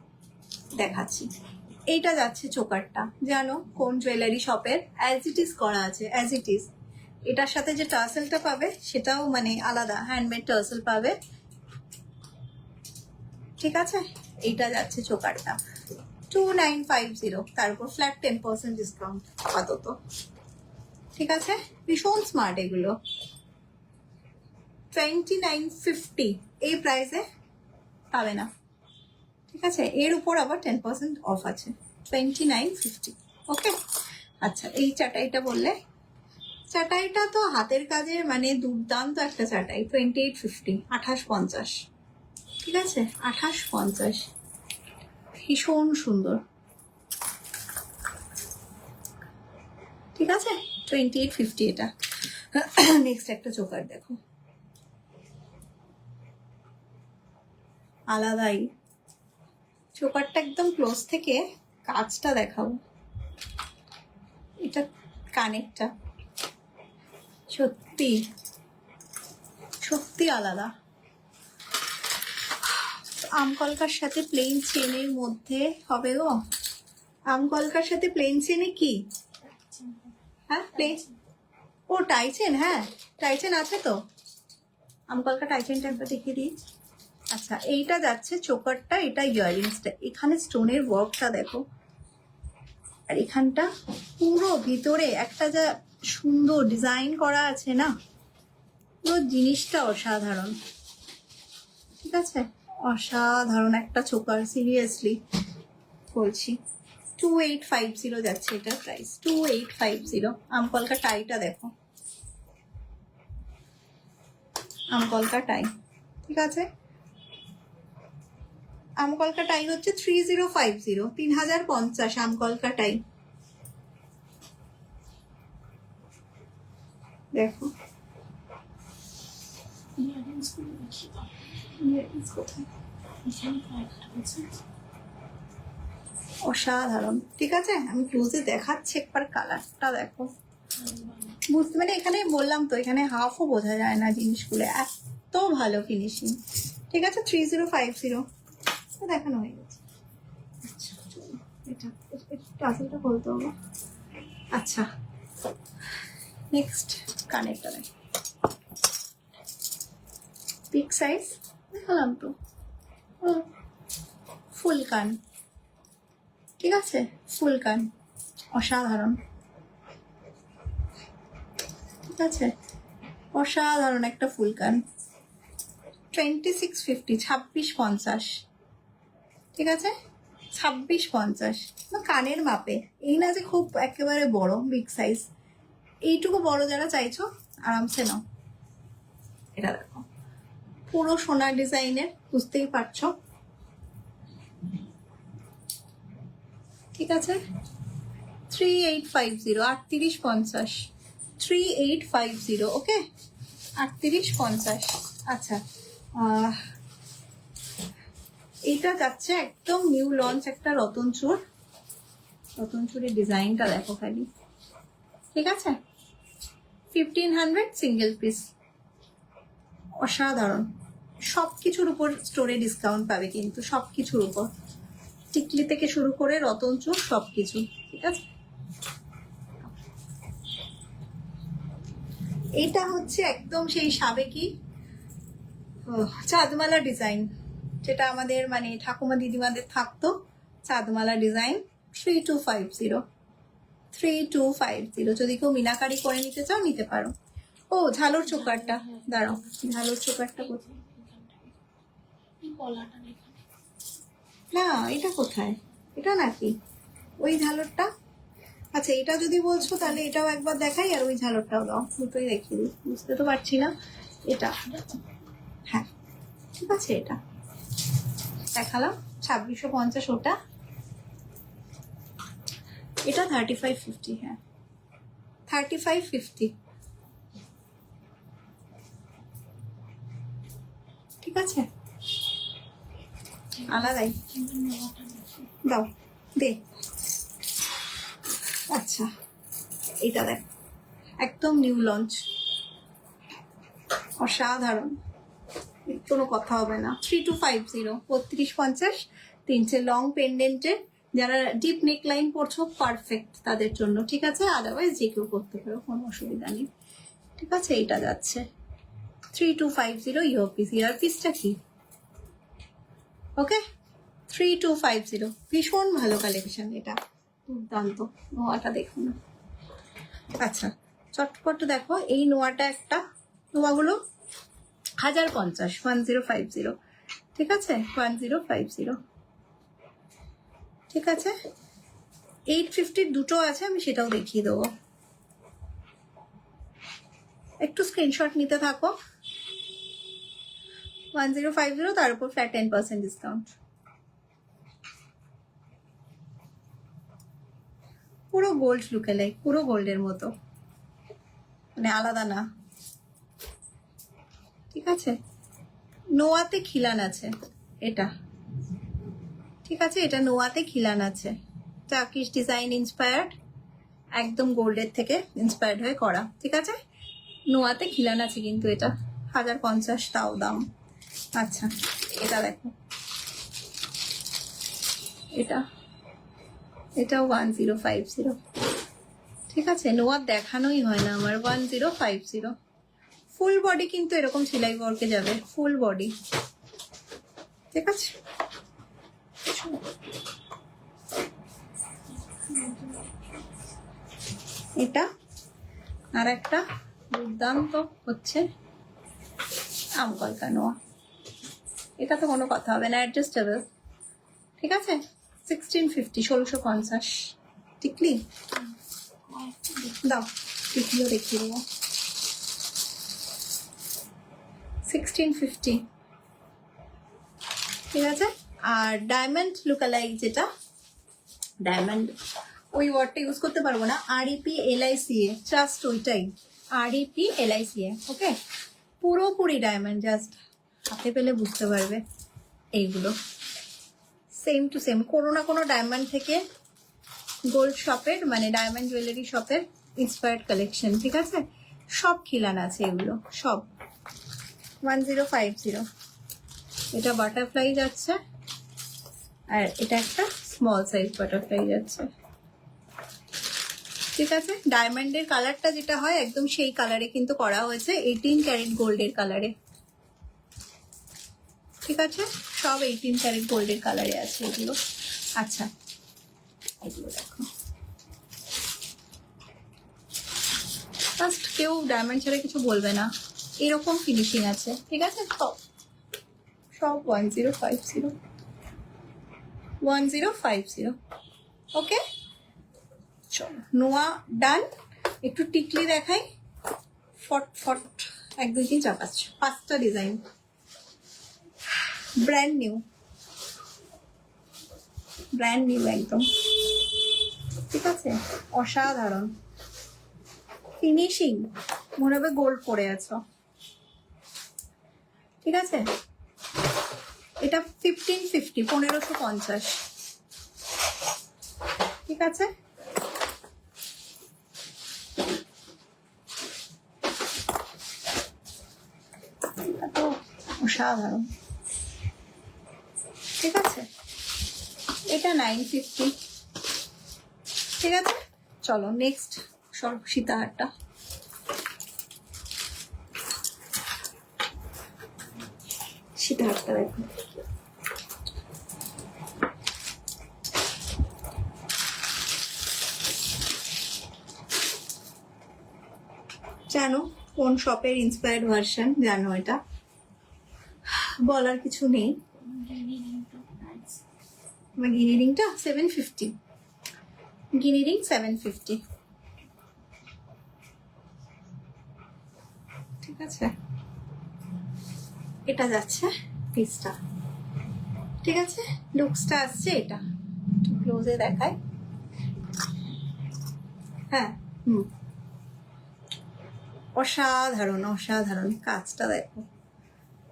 এইটা যাচ্ছে চোকারটা, জানো কোন জুয়েলারি শপের, অ্যাজ ইট ইজ করা আছে, অ্যাজ ইট ইজ। এটার সাথে যে টার্সেলটা পাবে সেটাও মানে আলাদা, হ্যান্ডমেড টার্সেল পাবে, ঠিক আছে। এইটা যাচ্ছে চোকারটা 2950, তারপর ফ্ল্যাট 10% ডিসকাউন্ট আপাতত, ঠিক আছে। ভীষণ স্মার্ট এগুলো, 2950 এই প্রাইসে পাবে না, ঠিক আছে। এর উপর আবার 10% অফ আছে, 2950। ওকে, আচ্ছা এই চাটাইটা বললে, চাটাইটা তো হাতের কাজের মানে দুর্দান্ত একটা চাটাই, 2850, 2850, ঠিক আছে, 2850, ভীষণ সুন্দর, ঠিক আছে, 2850 এটা। নেক্সট একটা চোকার দেখো, আলাদাই চোকারটা, একদম ক্লোজ থেকে কাজটা দেখাবো। এটা কানেরটা সত্যি সত্যি আলাদা, আমকলকার সাথে প্লেন চেনের মধ্যে হবে গো। আমকলকার সাথে প্লেন চেনে কি, হ্যাঁ প্লেন, ও টাইচেন, হ্যাঁ টাইচেন আছে তো, আমকলকা টাইচেনটা একবার দেখিয়ে দিই। আচ্ছা এইটা যাচ্ছে চোকারটা, এটা ইয়াররিংসটা, এখানে স্টোনের ওয়ার্কটা দেখো, আর এখানটা পুরো ভিতরে একটা যা সুন্দর ডিজাইন করা আছে না, পুরো জিনিসটা অসাধারণ, ঠিক আছে, অসাধারণ একটা চোকার, সিরিয়াসলি বলছি। 2850 যাচ্ছে এটার প্রাইস, 2850। আমকলকা টাইটা দেখো, আমকলকা টাই, ঠিক আছে, আমকলকা টাই হচ্ছে 3050, 3050 আমকলকা টাই, দেখো অসাধারণ, ঠিক আছে। আমি ক্লোজে দেখাচ্ছি একবার, কালারটা দেখো, বুঝতে মানে এখানে বললাম তো, এখানে হাফও বোঝা যায় না জিনিসগুলো, এত ভালো ফিনিশিং, ঠিক আছে। 3050 দেখানো হয়ে গেছে। আচ্ছা চলো, এটা টাসেলটা বলতে হবে। আচ্ছা নেক্সট কানেরটা দেখ, বিগ সাইজ দেখালাম তো, ফুল কান, ঠিক আছে, ফুল কান, অসাধারণ, ঠিক আছে, অসাধারণ একটা ফুল কান, 2650, 2650, ঠিক আছে, 2650, কানের মাপে, এই না যে খুব একেবারে বড় বিগ সাইজ, এইটুকু বড় যারা চাইছো আরামসে নাও। এটা দেখো পুরো সোনার ডিজাইনের, বুঝতেই পারছো, ঠিক আছে, 3850, 3850, 3850, ওকে, 3850। আচ্ছা এইটা যাচ্ছে একদম নিউ লঞ্চ একটা রতনচুর, রতনচুরের ডিজাইনটা দেখো খালি, ঠিক আছে, 1500 সিঙ্গেল পিস, অসাধারণ, সবকিছুর উপর স্টোরে ডিসকাউন্ট পাবে কিন্তু, সবকিছুর উপর, টিকলি থেকে শুরু করে রতনচুর সবকিছু, ঠিক আছে। এটা হচ্ছে একদম সেই সাবেকি চাঁদমালা ডিজাইন, যেটা আমাদের মানে ঠাকুমা দিদিমাদের থাকতো, চাঁদমালা ডিজাইন, 3250, 3250, যদি কেউ মিনাকারি করে নিতে চাও নিতে পারো। ও ঝালর চোকারটা, দাঁড়াও, ঝালর চোকারটা কোথায়, না এটা কোথায়, এটা নাকি ওই ঝালরটা, আচ্ছা এটা যদি বলছো তাহলে এটাও একবার দেখাই, আর ওই ঝালরটাও দাও, দুটোই দেখিয়ে দিই, বুঝতে তো পারছি না, এটা হ্যাঁ ঠিক আছে, এটা দেখালাম 2650, ওটা, এটা 3550, হ্যাঁ 3550, ঠিক আছে, আলাদাই দাও দে। আচ্ছা এটা দেখ একদম নিউ লঞ্চ, অসাধারণ, কোনো কথা হবে না, 3250, 3250, তিনটে লং পেন্ডেন্টের, যারা ডিপ নেক লাইন পরছো পারফেক্ট তাদের জন্য, ঠিক আছে, আদারওয়াইজ যে কেউ করতে পারো, কোনো অসুবিধা নেই, ঠিক আছে। এটা যাচ্ছে 3250, ইয়ারপিস, ইয়ারপিসটা কি, ওকে, 3250, ভীষণ ভালো কালেকশন, এটা দুর্দান্ত, নোয়াটা দেখুন। আচ্ছা চটপট দেখো, এই নোয়াটা একটা, নোয়াগুলো 1050, 1050, ঠিক আছে, 1050, ঠিক আছে। 850 দুটো আছে, আমি সেটাও দেখিয়ে দেবো, একটু স্ক্রিনশট নিতে থাকো। 1050, তার উপর ফ্ল্যাট 10% ডিসকাউন্ট। পুরো গোল্ড লুকে লাইক, পুরো গোল্ডের মতো, মানে আলাদা না, ঠিক আছে। নোয়াতে খিলান আছে এটা, ঠিক আছে, এটা নোয়াতে খিলান আছে, টার্কিশ ডিজাইন ইন্সপায়ার্ড, একদম গোল্ডের থেকে ইন্সপায়ার্ড হয়ে করা, ঠিক আছে। নোয়াতে খিলান আছে কিন্তু এটা 1050 তাও দাম। আচ্ছা, এটা দেখো, এটা এটাও 1050, ঠিক আছে। নোয়ার দেখানোই হয় না আমার। 1050, ফুল বডি কিন্তু এরকম সেলাই ওয়ার্কে যাবে, ফুল বডি, ঠিক আছে। এটা আর একটা দুর্দান্ত হচ্ছে আমকলকা নোয়া, এটা তো কোনো কথা হবে না, অ্যাডজাস্টেবল, ঠিক আছে। 1650, 1650 টিকলি দাও, টিকলিও দেখিয়ে দেবো। 1650, ঠিক আছে। আর ডায়মন্ড লুকালাইক, যেটা ডায়মন্ড, ওই ওয়ার্ডটা ইউজ করতে পারবো না, REPLICA, জাস্ট ওইটাই, REPLICA, ওকে। পুরোপুরি ডায়মন্ড, জাস্ট হাতে পেলে বুঝতে পারবে। এইগুলো সেম টু সেম, কোনো না কোনো ডায়মন্ড থেকে গোল্ড শপের, মানে ডায়মন্ড জুয়েলারি শপের ইন্সপায়ার্ড কালেকশন, ঠিক আছে। সব খিলান আছে এগুলো সব। 1050, এটা বাটারফ্লাই যাচ্ছে, আর এটা একটা স্মল সাইজ বাটারফ্লাই যাচ্ছে, ঠিক আছে। ডায়মন্ডের কালারটা যেটা হয় একদম সেই কালারে কিন্তু করা হয়েছে, 18 ক্যারেট গোল্ডের কালারে, ঠিক আছে। সব 18 ক্যারেট গোল্ডের কালারে আছে এগুলো। আচ্ছা, এগুলো দেখো, ফার্স্ট কেউ ডায়মন্ড ছাড়া কিছু বলবে না, এরকম ফিনিশিং আছে, ঠিক আছে। সব সব 1050, 1050, ওকে। চলো, নোয়া ডান। একটু টিকলি দেখাই, ফট ফট 1 2 3 4 5 5টা design, brand new, brand new একদম, ঠিক আছে। অসাধারণ ফিনিশিং, মনে হবে গোল্ড পরে আছো, ঠিক আছে। এটা 1550, 1550, ঠিক আছে। এটা তো অসাধারণ, ঠিক আছে। এটা 950, ঠিক আছে। চলো নেক্সট সীতাহারটা, সীতাহারটা দেখো, জানো কোন শপের ইন্সপায়ার্ড ভার্সন, জানো এটা, বলার কিছু নেই। গিনি রিংটা 750, গিনি রিং 750, ঠিক আছে। এটা যাচ্ছে পিসটা, ঠিক আছে। লুকসটা আসছে এটা, একটু ক্লোজে দেখায়, হ্যাঁ, অসাধারণ অসাধারণ, কাজটা দেখো,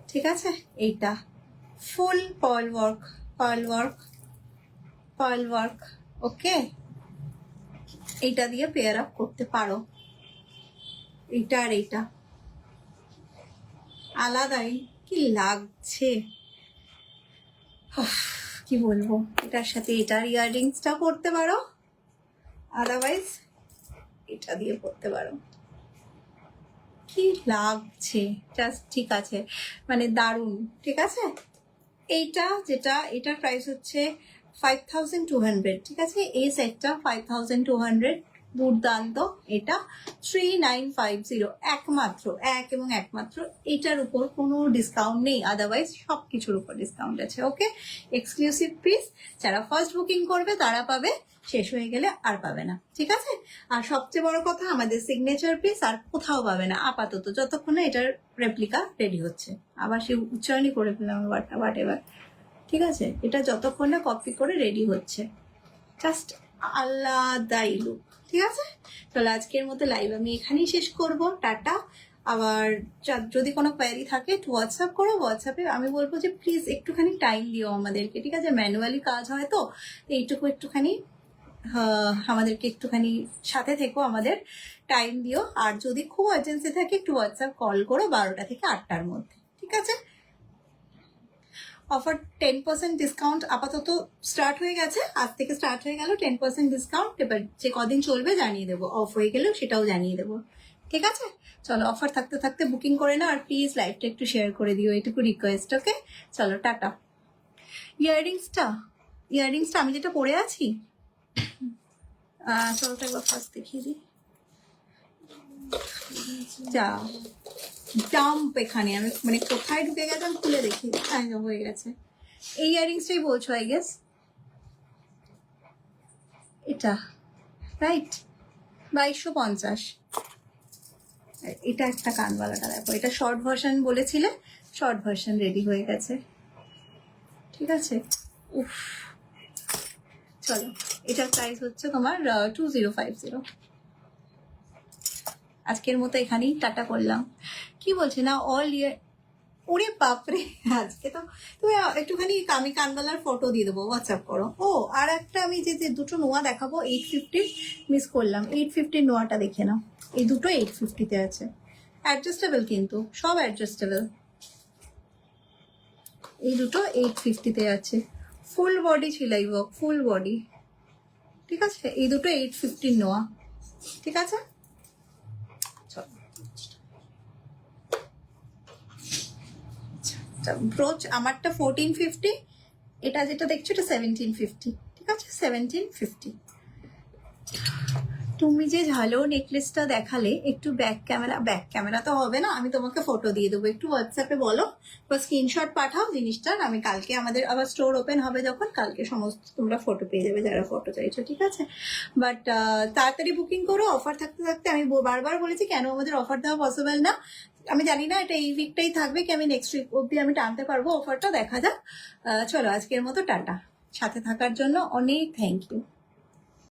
ঠিক আছে। এইটা full pearl work, pearl work, pearl work, okay. এইটা দিয়ে পেয়ার আপ করতে পারো, এইটা আর এইটা আলাদাই, কি লাগছে, কি বলবো। এটার সাথে এটার ইয়াররিংসটা পরতে পারো, আদারওয়াইজ এটা দিয়ে পরতে পারো, কি লাগছে জাস্ট, ঠিক আছে, মানে দারুণ, ঠিক আছে। এইটা যেটা, এটার প্রাইস হচ্ছে 5200, ঠিক আছে। এই সেটটা 5200, দুর্দান্ত। এটা 3950 একমাত্র, এক এবং একমাত্র এটার উপর কোনো ডিসকাউন্ট নেই, আদারওয়াইজ সব কিছুর উপর ডিসকাউন্ট আছে। ওকে, এক্সক্লুসিভ পিস, যারা ফার্স্ট বুকিং করবে তারা পাবে, শেষ হয়ে গেলে আর পাবে না, ঠিক আছে? আর সবচেয়ে বড় কথা, আমাদের সিগনেচার পিস আর কোথাও পাবে না আপাতত, যতক্ষণ না এটার রেপ্লিকা রেডি হচ্ছে। আবার সে উচ্চারণই করে ফেললাম হোয়াট এভার, ঠিক আছে? এটা যতক্ষণ না কপি করে রেডি হচ্ছে, জাস্ট আলাদাই লুক, ঠিক আছে? তাহলে আজকের মতো লাইভ আমি এখানেই শেষ করব। টাটা। আবার যদি কোনো কোয়ারি থাকে একটু হোয়াটসঅ্যাপ করো। হোয়াটসঅ্যাপে আমি বলবো যে প্লিজ একটুখানি টাইম দিও আমাদেরকে, ঠিক আছে? ম্যানুয়ালি কাজ হয় তো, এইটুকু একটুখানি আমাদেরকে একটুখানি সাথে থেকো, আমাদের টাইম দিও। আর যদি খুব আর্জেন্সি থাকে একটু হোয়াটসঅ্যাপ কল করো 12টা থেকে 8টার মধ্যে, ঠিক আছে? অফার 10% ডিসকাউন্ট আপাতত স্টার্ট হয়ে গেছে, আজ থেকে স্টার্ট হয়ে গেল 10% ডিসকাউন্ট। এবার যে কদিন চলবে জানিয়ে দেবো, অফ হয়ে গেলেও সেটাও জানিয়ে দেবো, ঠিক আছে? চলো, অফার থাকতে থাকতে বুকিং করে নাও, আর প্লিজ লাইভটা একটু শেয়ার করে দিও, এটুকু রিকোয়েস্ট। ওকে, চলো টাটা। ইয়াররিংসটা আমি যেটা পরে আছি, চলো তো একবার ফার্স্ট দেখিয়ে দিই। যা জাম্প, এখানে আমি মানে কোথায় ঢুকে গেছিলাম খুলে দেখি, হয়ে গেছে। এই ইয়াররিংসটাই বলছো আই গেস, এটা রাইট 2250। এটা একটা কানবালাটা দেখো, এটা শর্ট ভার্সন বলেছিলে, শর্ট ভার্সন রেডি হয়ে গেছে, ঠিক আছে? উফ, চলো, এটার প্রাইস হচ্ছে তোমার 2050। আজকের মতো এখানেই টাটা করলাম। কি বলছে না অল ইয়ার, ওরে বাপরে, আজকে তো তুমি একটুখানি আমি কানবালার ফটো দিয়ে দেবো, হোয়াটসঅ্যাপ করো। ও, আর একটা আমি যে দুটো নোয়া দেখাবো 850 মিস করলাম, 850 নোয়াটা দেখে নাও। এই দুটো 850-তে আছে, অ্যাডজাস্টেবল কিন্তু, সব অ্যাডজাস্টেবল। এই দুটো 850-তে আছে, ফুল বডি সেলাই ওয়ার্ক, ফুল বডি, ঠিক আছে? এই দুটো 850 নোয়া, ঠিক আছে? ব্রোচ আমারটা 1450, এটা যেটা দেখছো এটা 1750, ঠিক আছে? 1750। তুমি যে ঝালো নেকলেসটা দেখালে, একটু ব্যাক ক্যামেরা তো হবে না, আমি তোমাকে ফটো দিয়ে দেবো, একটু হোয়াটসঅ্যাপে বলো বা স্ক্রিনশট পাঠাও জিনিসটার। আমি কালকে, আমাদের আবার স্টোর ওপেন হবে যখন, কালকে সমস্ত তোমরা ফটো পেয়ে যাবে যারা ফটো চাইছো, ঠিক আছে? বাট তাড়াতাড়ি বুকিং করো, অফার থাকতে থাকতে। আমি বারবার বলেছি কেন আমাদের অফার দেওয়া পসিবল না, আমি জানি না এটা এই উইকটাই থাকবে কি আমি নেক্সট উইক অব্দি আমি টানতে পারবো অফারটা, দেখা যাক। চলো, আজকের মতো টাটা। সাথে থাকার জন্য অনেক থ্যাংক ইউ।